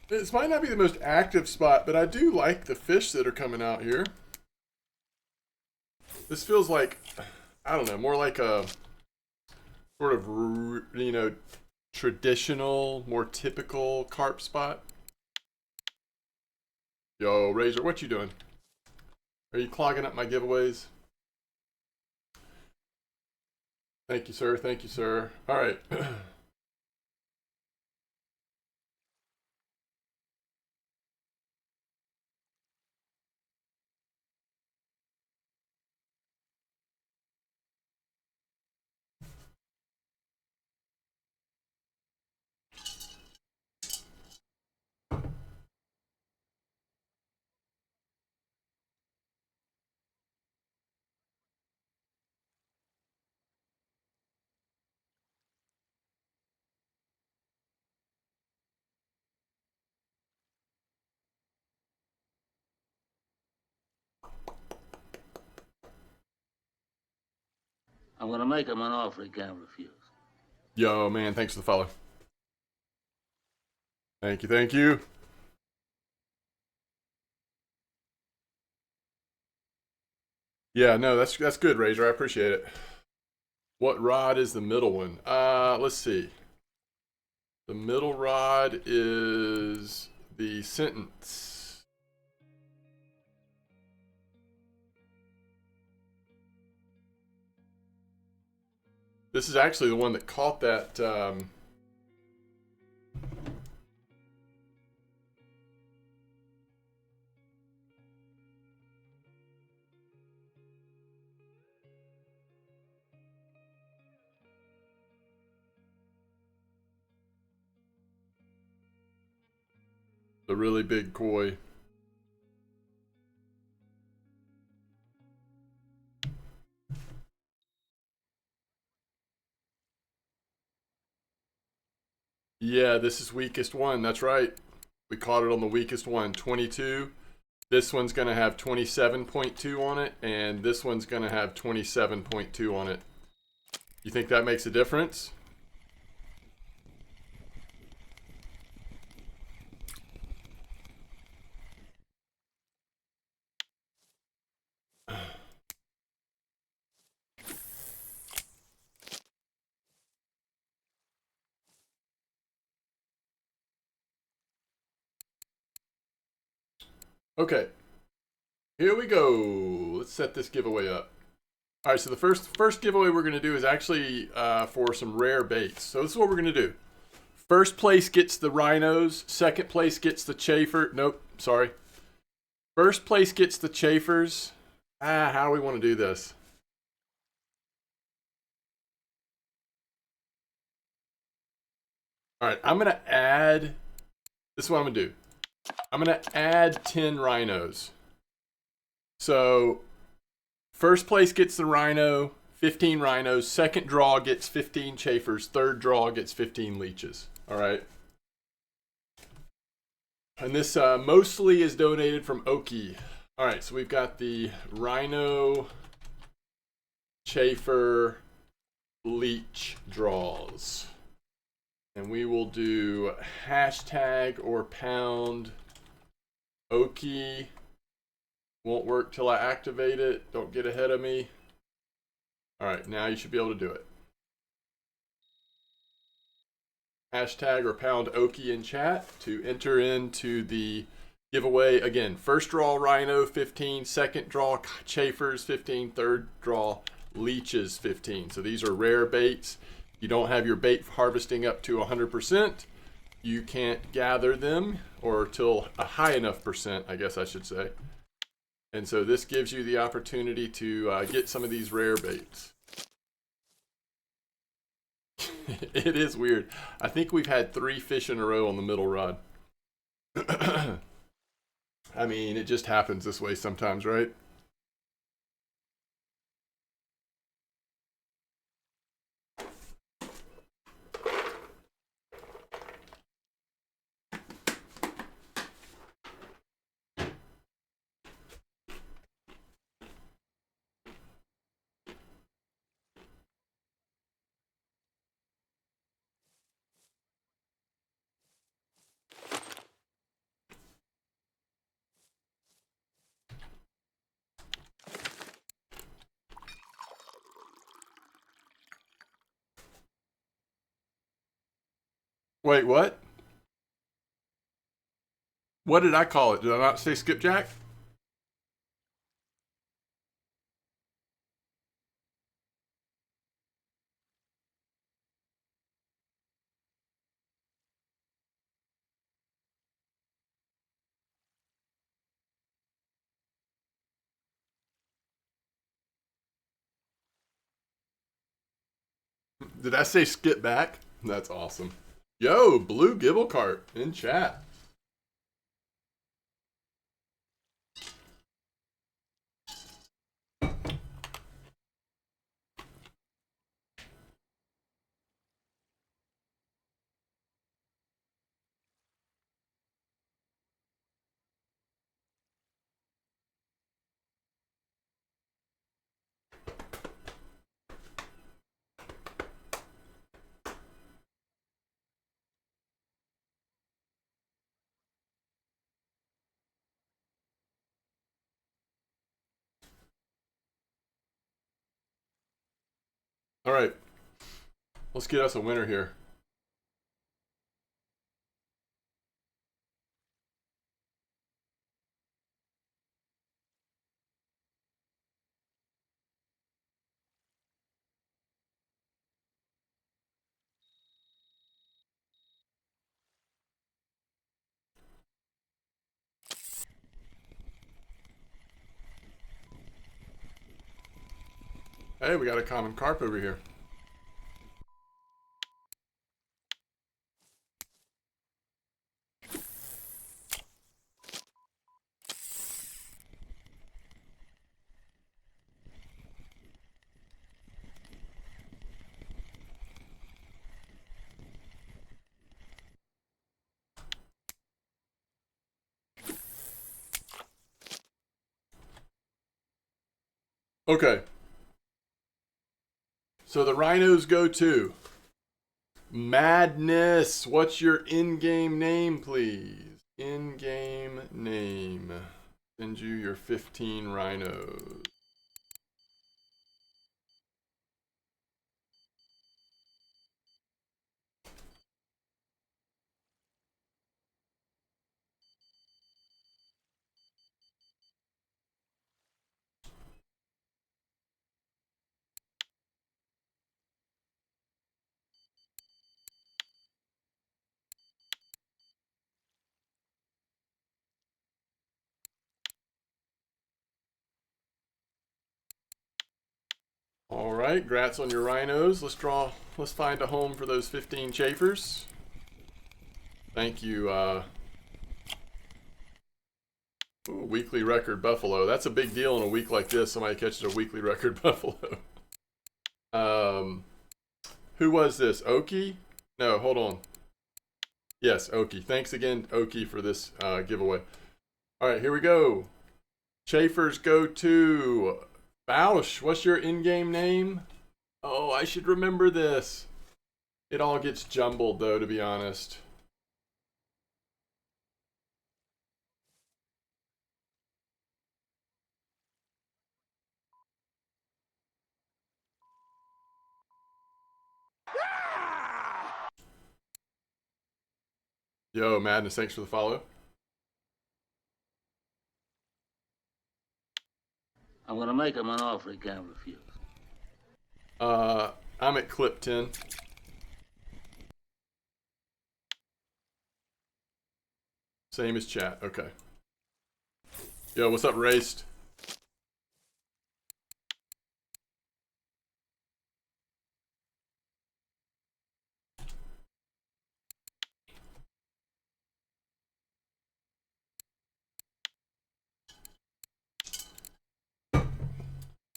This might not be the most active spot, but I do like the fish that are coming out here. This feels like, I don't know, more like a sort of, you know, traditional, more typical carp spot. Yo, Razor, what you doing? Are you clogging up my giveaways? Thank you, sir. Thank you, sir. All right. I'm gonna make him an offer he can't refuse. Yo, man, thanks for the follow. Thank you, thank you. Yeah, no, that's good, Razor. I appreciate it. What rod is the middle one? Let's see. The middle rod is the sentence. This is actually the one that caught that. The really big koi. Yeah, this is weakest one. That's right. We caught it on the weakest one, 22. This one's going to have 27.2 on it, and this one's going to have 27.2 on it. You think that makes a difference? Okay, here we go. Let's set this giveaway up. All right, so the first giveaway we're going to do is actually for some rare baits. So this is what we're going to do. First place gets the rhinos. Second place gets the chafer. Nope, sorry. First place gets the chafers. How do we want to do this? All right, I'm going to add, this is what I'm going to do. I'm going to add 10 rhinos. So first place gets the rhino, 15 rhinos. Second draw gets 15 chafers. Third draw gets 15 leeches. All right. And this mostly is donated from Oki. All right, so we've got the rhino, chafer, leech draws. And we will do hashtag or pound Oki. Won't work till I activate it. Don't get ahead of me. All right, now you should be able to do it. Hashtag or pound Oki in chat to enter into the giveaway. Again, first draw rhino 15, second draw chafers 15, third draw leeches 15. So these are rare baits. You don't have your bait harvesting up to 100%. You can't gather them or till a high enough percent, I guess I should say. And so this gives you the opportunity to get some of these rare baits. It is weird. I think we've had 3 fish in a row on the middle rod. I mean, it just happens this way sometimes, right? Wait, what? What did I call it? Did I not say skipjack? Did I say skip back? That's awesome. Yo, Blue Gibblecart in chat. All right, let's get us a winner here. Hey, we got a common carp over here. Okay. So the rhinos go to Madness. What's your in-game name, please? In-game name. Send you your 15 rhinos. All right, grats on your rhinos. Let's find a home for those 15 chafers. Thank you. Ooh, weekly record buffalo. That's a big deal in a week like this. Somebody catches a weekly record buffalo. Who was this? Oki? No, hold on. Yes, Oki. Thanks again, Oki, for this giveaway. All right, here we go. Chafers go to Bausch. What's your in-game name? Oh, I should remember this. It all gets jumbled, though, to be honest. Yo, Madness, thanks for the follow. I'm gonna make him an offer he can't refuse. I'm at clip 10. Same as chat. Okay. Yo, what's up, Raced?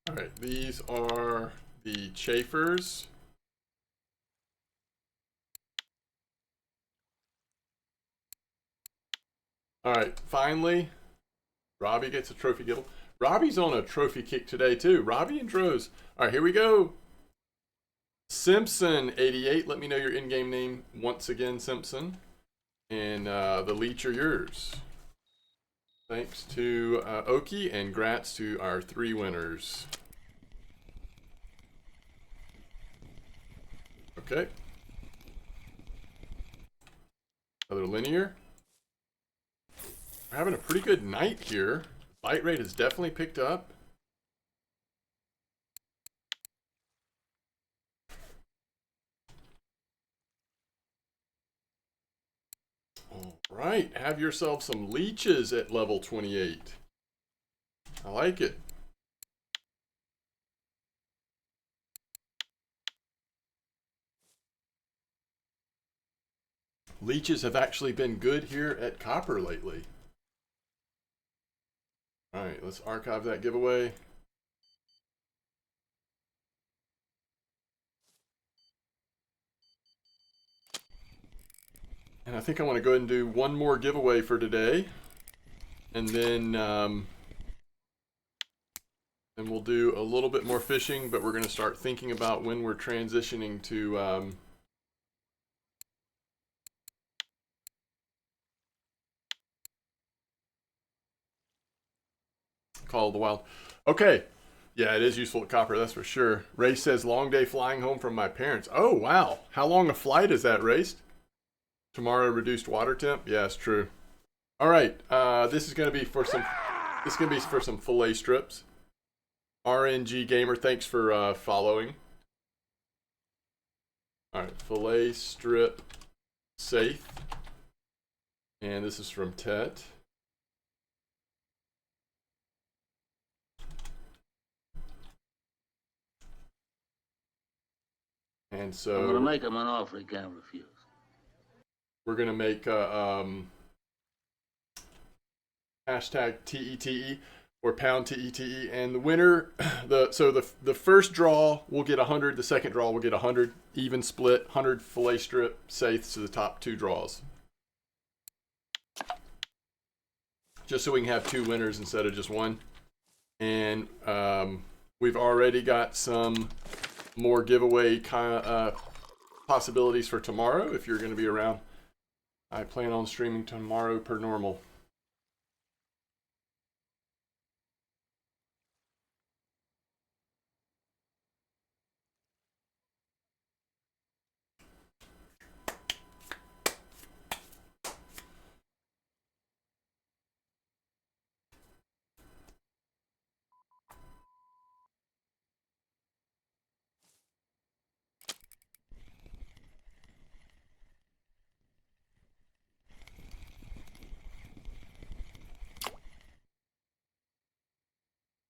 All right, these are the chafers. All right, finally, Robbie gets a trophy giveaway. Robbie's on a trophy kick today, too. Robbie and Droz. All right, here we go. Simpson88. Let me know your in-game name once again, Simpson. And the leech are yours. Thanks to Oki, and grats to our 3 winners. Okay. Another linear. We're having a pretty good night here. Bite rate has definitely picked up. All right, have yourself some leeches at level 28. I like it. Leeches have actually been good here at Copper lately. All right, let's archive that giveaway. And I think I want to go ahead and do one more giveaway for today. And then we'll do a little bit more fishing, but we're going to start thinking about when we're transitioning to Call of the Wild. Okay. Yeah, it is useful at Copper, that's for sure. Ray says, long day flying home from my parents. Oh, wow. How long a flight is that, Race? Tomorrow reduced water temp? Yeah, it's true. All right. This is going to be for some fillet strips. RNG Gamer, thanks for following. All right, fillet strip safe. And this is from Tet. And so I'm gonna make him an offer he can't refuse. We're gonna make hashtag TETE or pound TETE, and the winner, the first draw will get 100, the second draw will get 100, even split, 100 fillet strip saiths to the top two draws. Just so we can have two winners instead of just one. And we've already got some more giveaway possibilities for tomorrow if you're going to be around. I plan on streaming tomorrow per normal.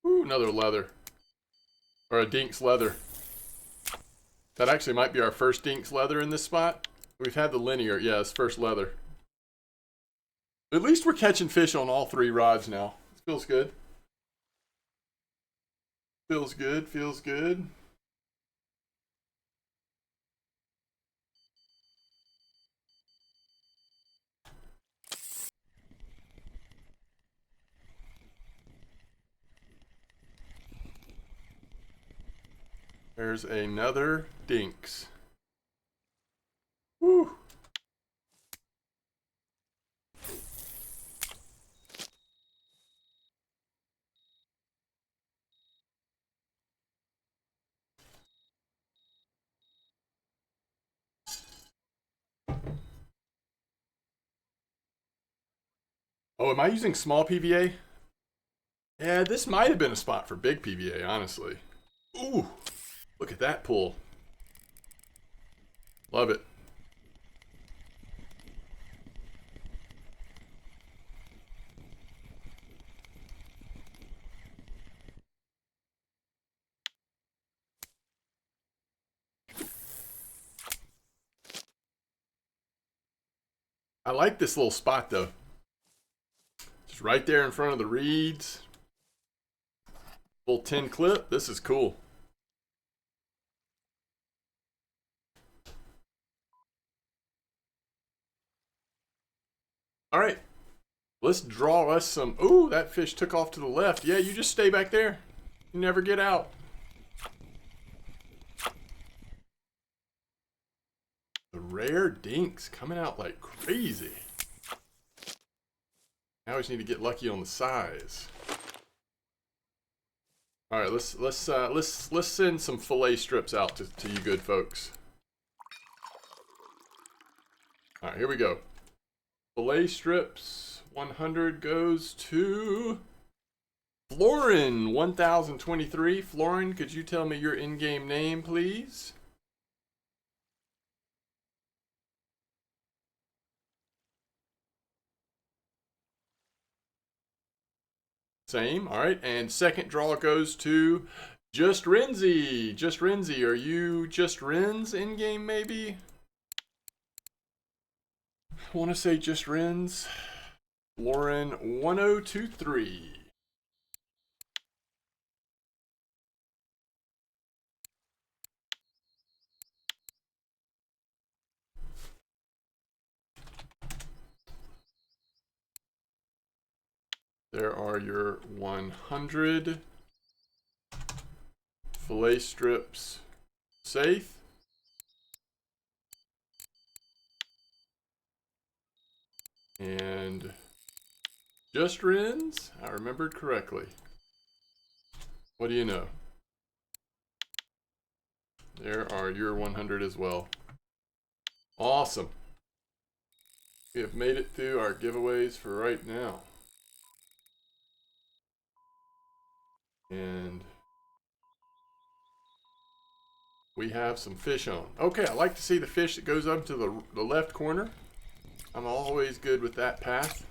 Ooh, another leather. Or a Dinks leather. That actually might be our first Dinks leather in this spot. We've had the linear. Yeah, it's first leather. At least we're catching fish on all three rods now. It feels good. Feels good, feels good. There's another Dinks. Woo! Oh, am I using small PVA? Yeah, this might have been a spot for big PVA, honestly. Ooh, look at that pull. Love it. I like this little spot though. Just right there in front of the reeds. Full 10 clip. This is cool. All right. Let's draw us some. Ooh, that fish took off to the left. Yeah, you just stay back there. You never get out. The rare Dinks coming out like crazy. Now we just need to get lucky on the size. All right, let's send some fillet strips out to you good folks. All right, here we go. Fillet strips, 100 goes to Florin, 1023. Florin, could you tell me your in-game name, please? Same, all right. And second draw goes to Just Renzi. Just Renzi, are you Just Renz in-game maybe? I want to say Just Renz. Lauren 1023. There are your 100 fillet strips safe. And Just Renz, I remembered correctly. What do you know? There are your 100 as well. Awesome. We have made it through our giveaways for right now. And we have some fish on. Okay, I like to see the fish that goes up to the left corner. I'm always good with that path.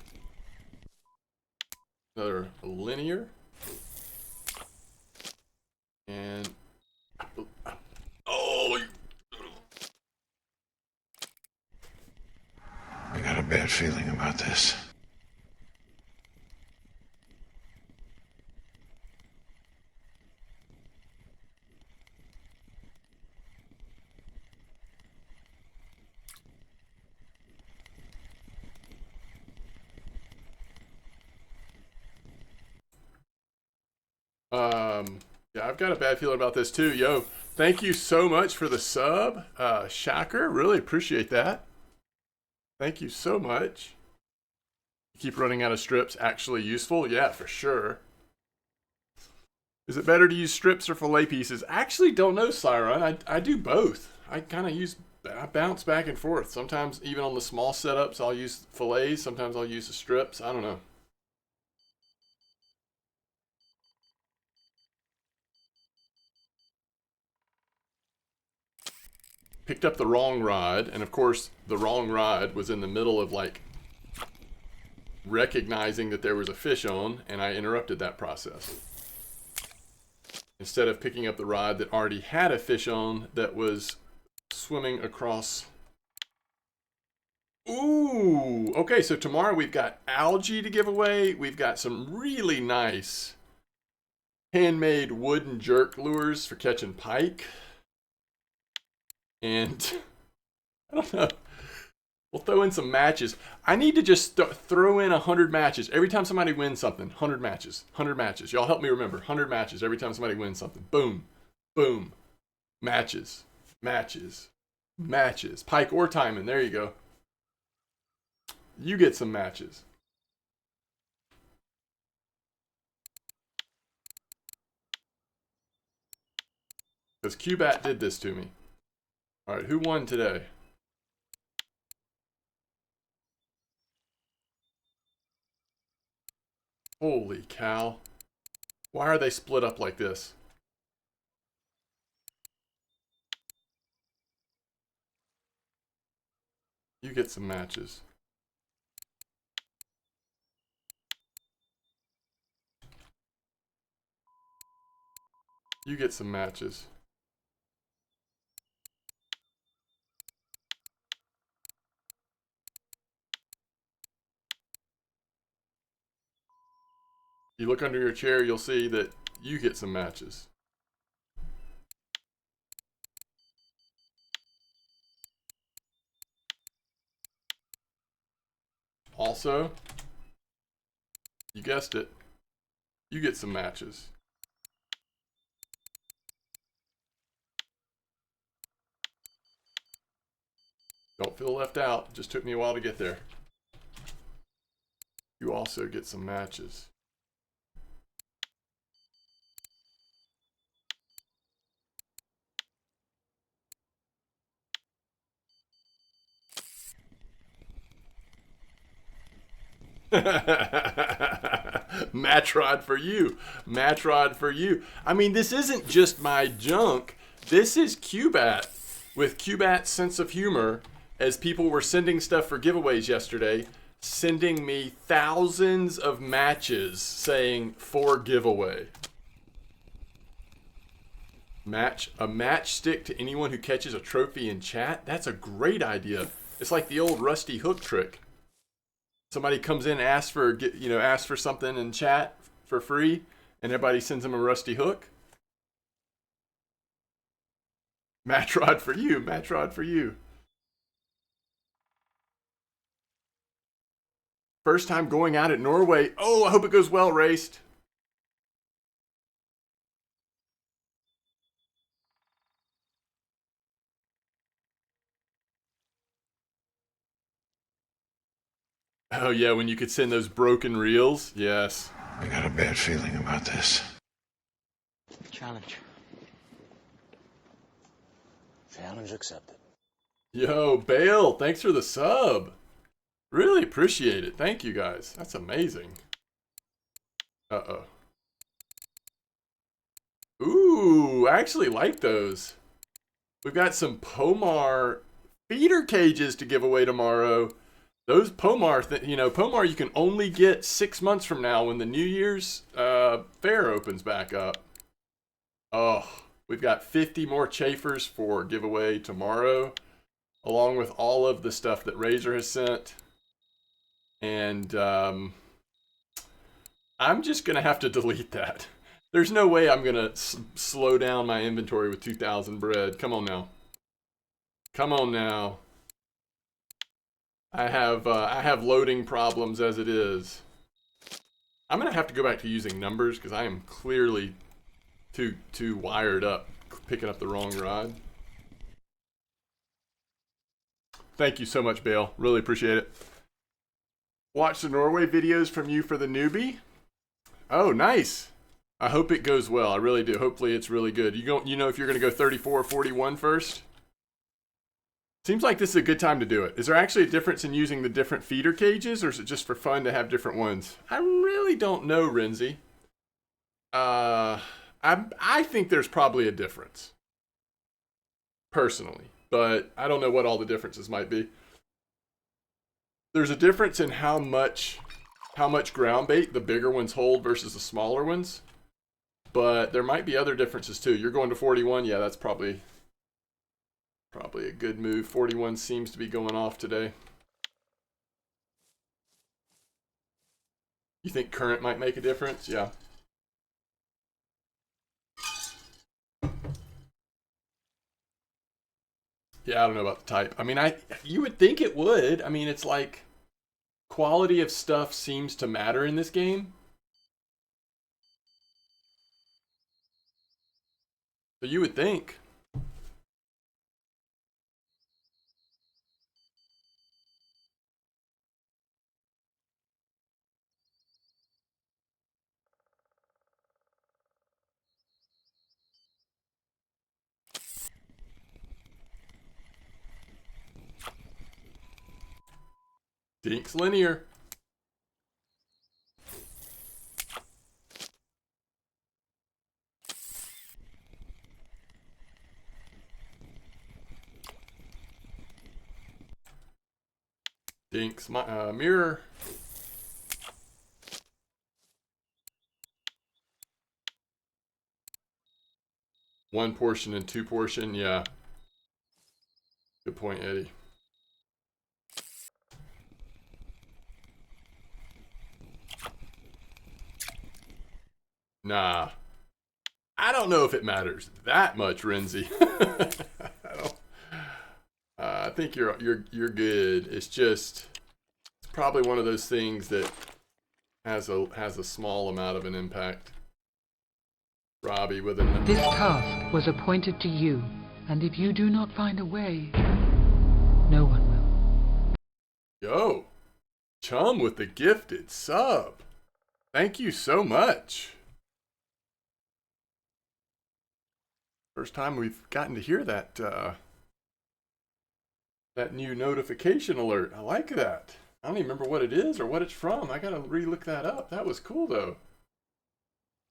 Another linear. And oh, I got a bad feeling about this. yeah, I've got a bad feeling about this too. Yo, thank you so much for the sub, Shacker. Really appreciate that. Thank you so much. You keep running out of strips. Actually useful? Yeah, for sure. Is it better to use strips or fillet pieces? I actually don't know, Siron. I do both. I bounce back and forth. Sometimes even on the small setups, I'll use fillets. Sometimes I'll use the strips. I don't know. Picked up the wrong rod, and of course the wrong rod was in the middle of like recognizing that there was a fish on, and I interrupted that process. Instead of picking up the rod that already had a fish on that was swimming across. Ooh, okay, so tomorrow we've got algae to give away. We've got some really nice handmade wooden jerk lures for catching pike. And I don't know. We'll throw in some matches. I need to just throw in 100 matches. Every time somebody wins something, 100 matches. 100 matches. Y'all help me remember. 100 matches every time somebody wins something. Boom. Boom. Matches. Matches. Matches. Pike or timing. There you go. You get some matches. Because Cubat did this to me. Alright, who won today? Holy cow. Why are they split up like this? You get some matches. You get some matches. You look under your chair, you'll see that you get some matches. Also, you guessed it, you get some matches. Don't feel left out. It just took me a while to get there. You also get some matches. Match rod for you. Match rod for you. I mean, this isn't just my junk. This is Cubat with Cubat's sense of humor, as people were sending stuff for giveaways yesterday, sending me thousands of matches saying for giveaway. A matchstick to anyone who catches a trophy in chat? That's a great idea. It's like the old rusty hook trick. Somebody comes in, asks for something in chat for free, and everybody sends them a rusty hook. Match rod for you. Match rod for you. First time going out at Norway. Oh, I hope it goes well, Raced. Oh, yeah, when you could send those broken reels. Yes. I got a bad feeling about this. Challenge. Challenge accepted. Yo, Bale, thanks for the sub. Really appreciate it. Thank you, guys. That's amazing. Uh-oh. Ooh, I actually like those. We've got some Pomar feeder cages to give away tomorrow. Those Pomar, Pomar you can only get 6 months from now when the New Year's fair opens back up. Oh, we've got 50 more chafers for giveaway tomorrow, along with all of the stuff that Razor has sent. And I'm just going to have to delete that. There's no way I'm going to slow down my inventory with 2,000 bread. Come on now. Come on now. I have loading problems as it is. I'm going to have to go back to using numbers because I am clearly too wired up picking up the wrong rod. Thank you so much, Bale. Really appreciate it. Watch the Norway videos from you for the newbie. Oh, nice. I hope it goes well. I really do. Hopefully it's really good. You know if you're going to go 34 or 41 first? Seems like this is a good time to do it. Is there actually a difference in using the different feeder cages, or is it just for fun to have different ones? I really don't know, Renzi. I think there's probably a difference, personally, but I don't know what all the differences might be. There's a difference in how much ground bait the bigger ones hold versus the smaller ones, but there might be other differences too. You're going to 41? Yeah, that's probably a good move. 41 seems to be going off today. You think current might make a difference? Yeah. Yeah, I don't know about the type. I mean, you would think it would. I mean, it's like quality of stuff seems to matter in this game. So you would think. Dinks linear. Dinks mirror. One portion and two portion, yeah. Good point, Eddie. Nah. I don't know if it matters that much, Renzi. I think you're good. It's probably one of those things that has a small amount of an impact. Robbie with a... This task was appointed to you, and if you do not find a way, no one will. Yo, Chum with the gifted sub. Thank you so much. First time we've gotten to hear that that new notification alert. I like that. I don't even remember what it is or what it's from. I gotta re-look that up. That was cool though.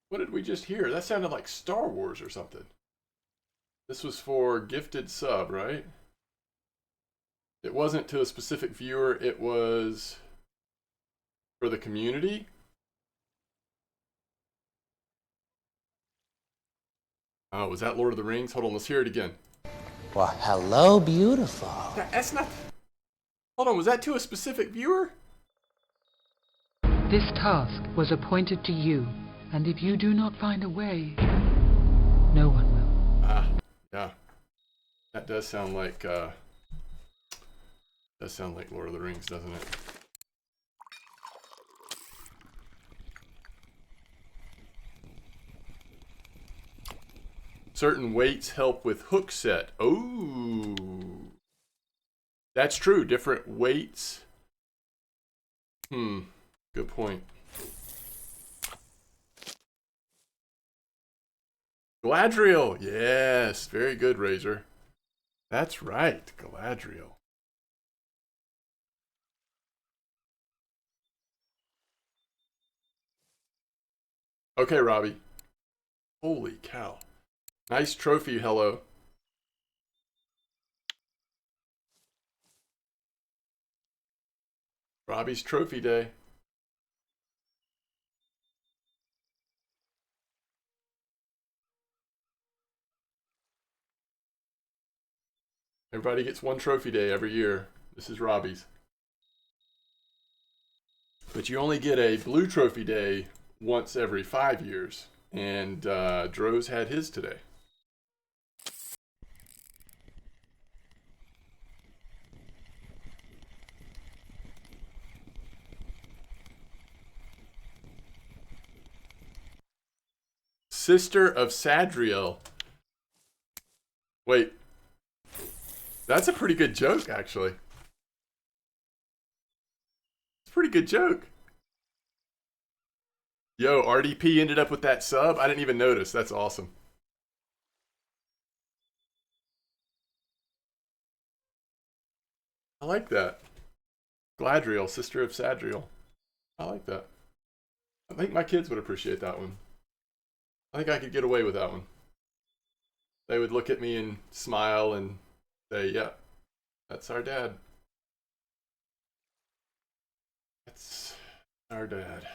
What did we just hear? That sounded like Star Wars or something. This was for gifted sub, right? It wasn't to a specific viewer, it was for the community. Oh, was that Lord of the Rings? Hold on, let's hear it again. Well, hello, beautiful. That's not... Hold on, was that to a specific viewer? This task was appointed to you, and if you do not find a way, no one will. Ah, yeah. That does sound like Lord of the Rings, doesn't it? Certain weights help with hook set. Oh, that's true. Different weights. Good point. Galadriel. Yes, very good, Razor. That's right, Galadriel. Okay, Robbie. Holy cow. Nice trophy, hello. Robbie's trophy day. Everybody gets one trophy day every year. This is Robbie's. But you only get a blue trophy day once every 5 years. And Droz had his today. Sister of Sadriel. Wait. That's a pretty good joke, actually. It's a pretty good joke. Yo, RDP ended up with that sub? I didn't even notice. That's awesome. I like that. Gladriel, Sister of Sadriel. I like that. I think my kids would appreciate that one. I think I could get away with that one. They would look at me and smile and say, yeah, that's our dad. That's our dad.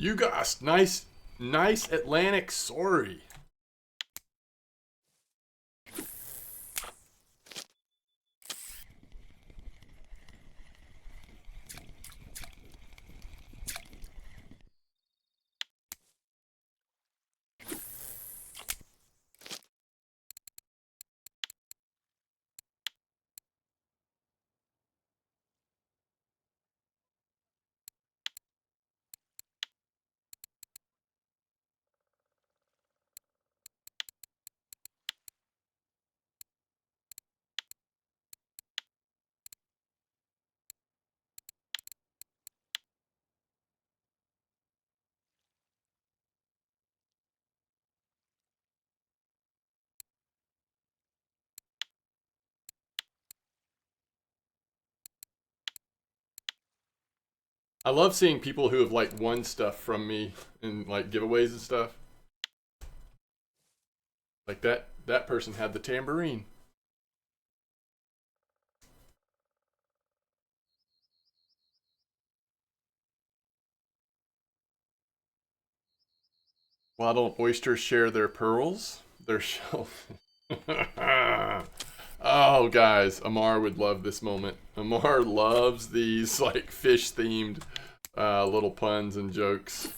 You guys, nice Atlantic sorry. I love seeing people who have like won stuff from me in like giveaways and stuff. Like that person had the tambourine. Why don't oysters share their pearls? Their shell. Oh, guys, Amar would love this moment. Amar loves these like fish-themed little puns and jokes.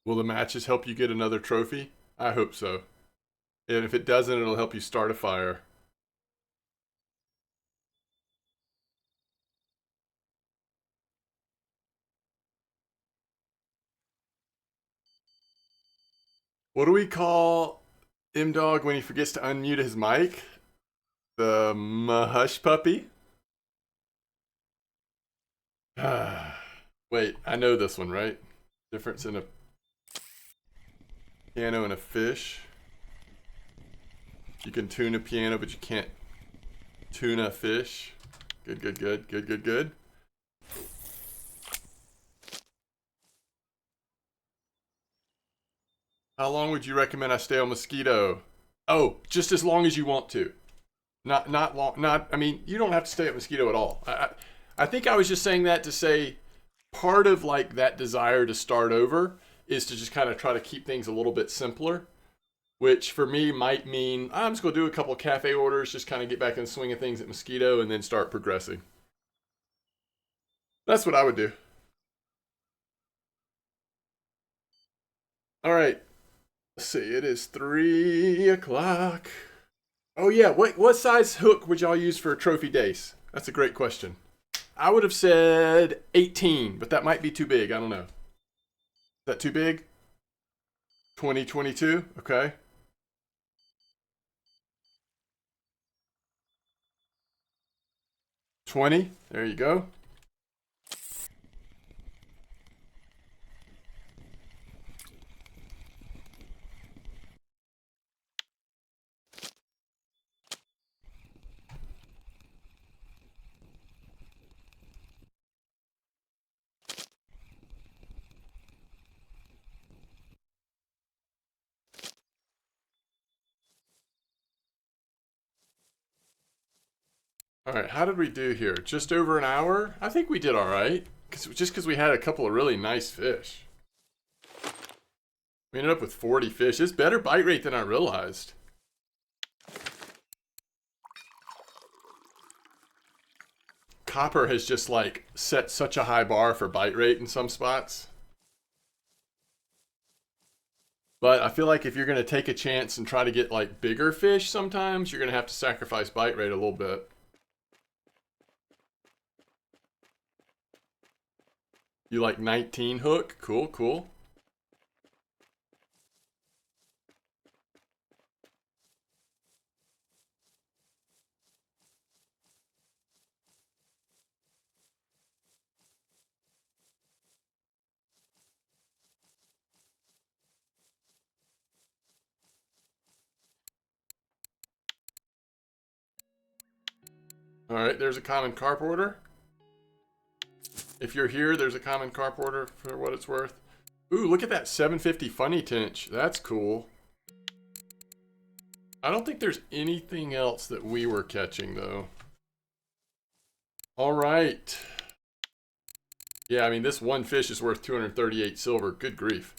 Will the matches help you get another trophy? I hope so. And if it doesn't, it'll help you start a fire. What do we call MDawg when he forgets to unmute his mic? The hush puppy? Wait, I know this one, right? Difference in a piano and a fish. You can tune a piano, but you can't tune a fish. Good, good, good, good, good, good. How long would you recommend I stay on Mosquito? Oh, just as long as you want to. Not long. Not. I mean, you don't have to stay at Mosquito at all. I think I was just saying that to say part of like that desire to start over is to just kind of try to keep things a little bit simpler, which for me might mean I'm just gonna do a couple cafe orders, just kind of get back in the swing of things at Mosquito, and then start progressing. That's what I would do. All right. Let's see. It is 3 o'clock. Oh yeah. What size hook would y'all use for a trophy dace? That's a great question. I would have said 18, but that might be too big. I don't know. Is that too big? 2022? Okay. 20. There you go. All right, how did we do here? Just over an hour? I think we did all right. Just because we had a couple of really nice fish. We ended up with 40 fish. It's better bite rate than I realized. Copper has just like set such a high bar for bite rate in some spots. But I feel like if you're going to take a chance and try to get like bigger fish sometimes, you're going to have to sacrifice bite rate a little bit. You like 19 hook? Cool, cool. All right, there's a common carp order. If you're here, there's a common carp order for what it's worth. Ooh, look at that 750 funny tinge. That's cool. I don't think there's anything else that we were catching, though. All right. Yeah, I mean, this one fish is worth 238 silver. Good grief.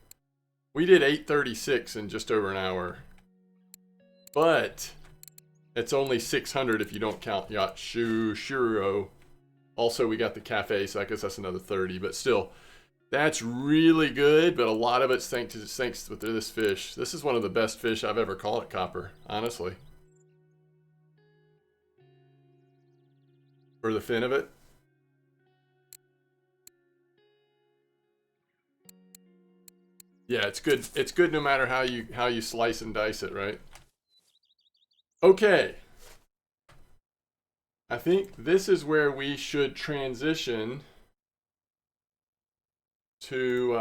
We did 836 in just over an hour. But it's only 600 if you don't count Yacht Shuro. Also, we got the cafe, so I guess that's another 30. But still, that's really good. But a lot of it's thanks to this fish. This is one of the best fish I've ever caught at Copper, honestly. For the fin of it. Yeah, it's good. It's good no matter how you slice and dice it, right? Okay. I think this is where we should transition to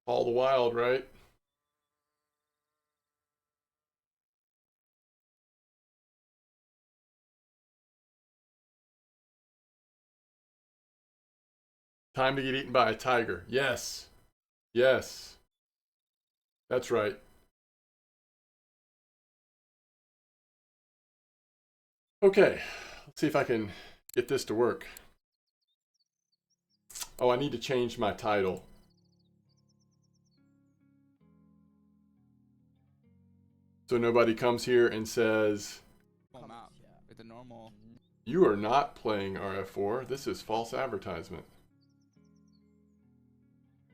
All the Wild, right? Time to get eaten by a tiger. Yes. Yes. That's right. Okay. Let's see if I can get this to work. Oh, I need to change my title. So nobody comes here and says, With the normal. you are not playing RF4. This is false advertisement.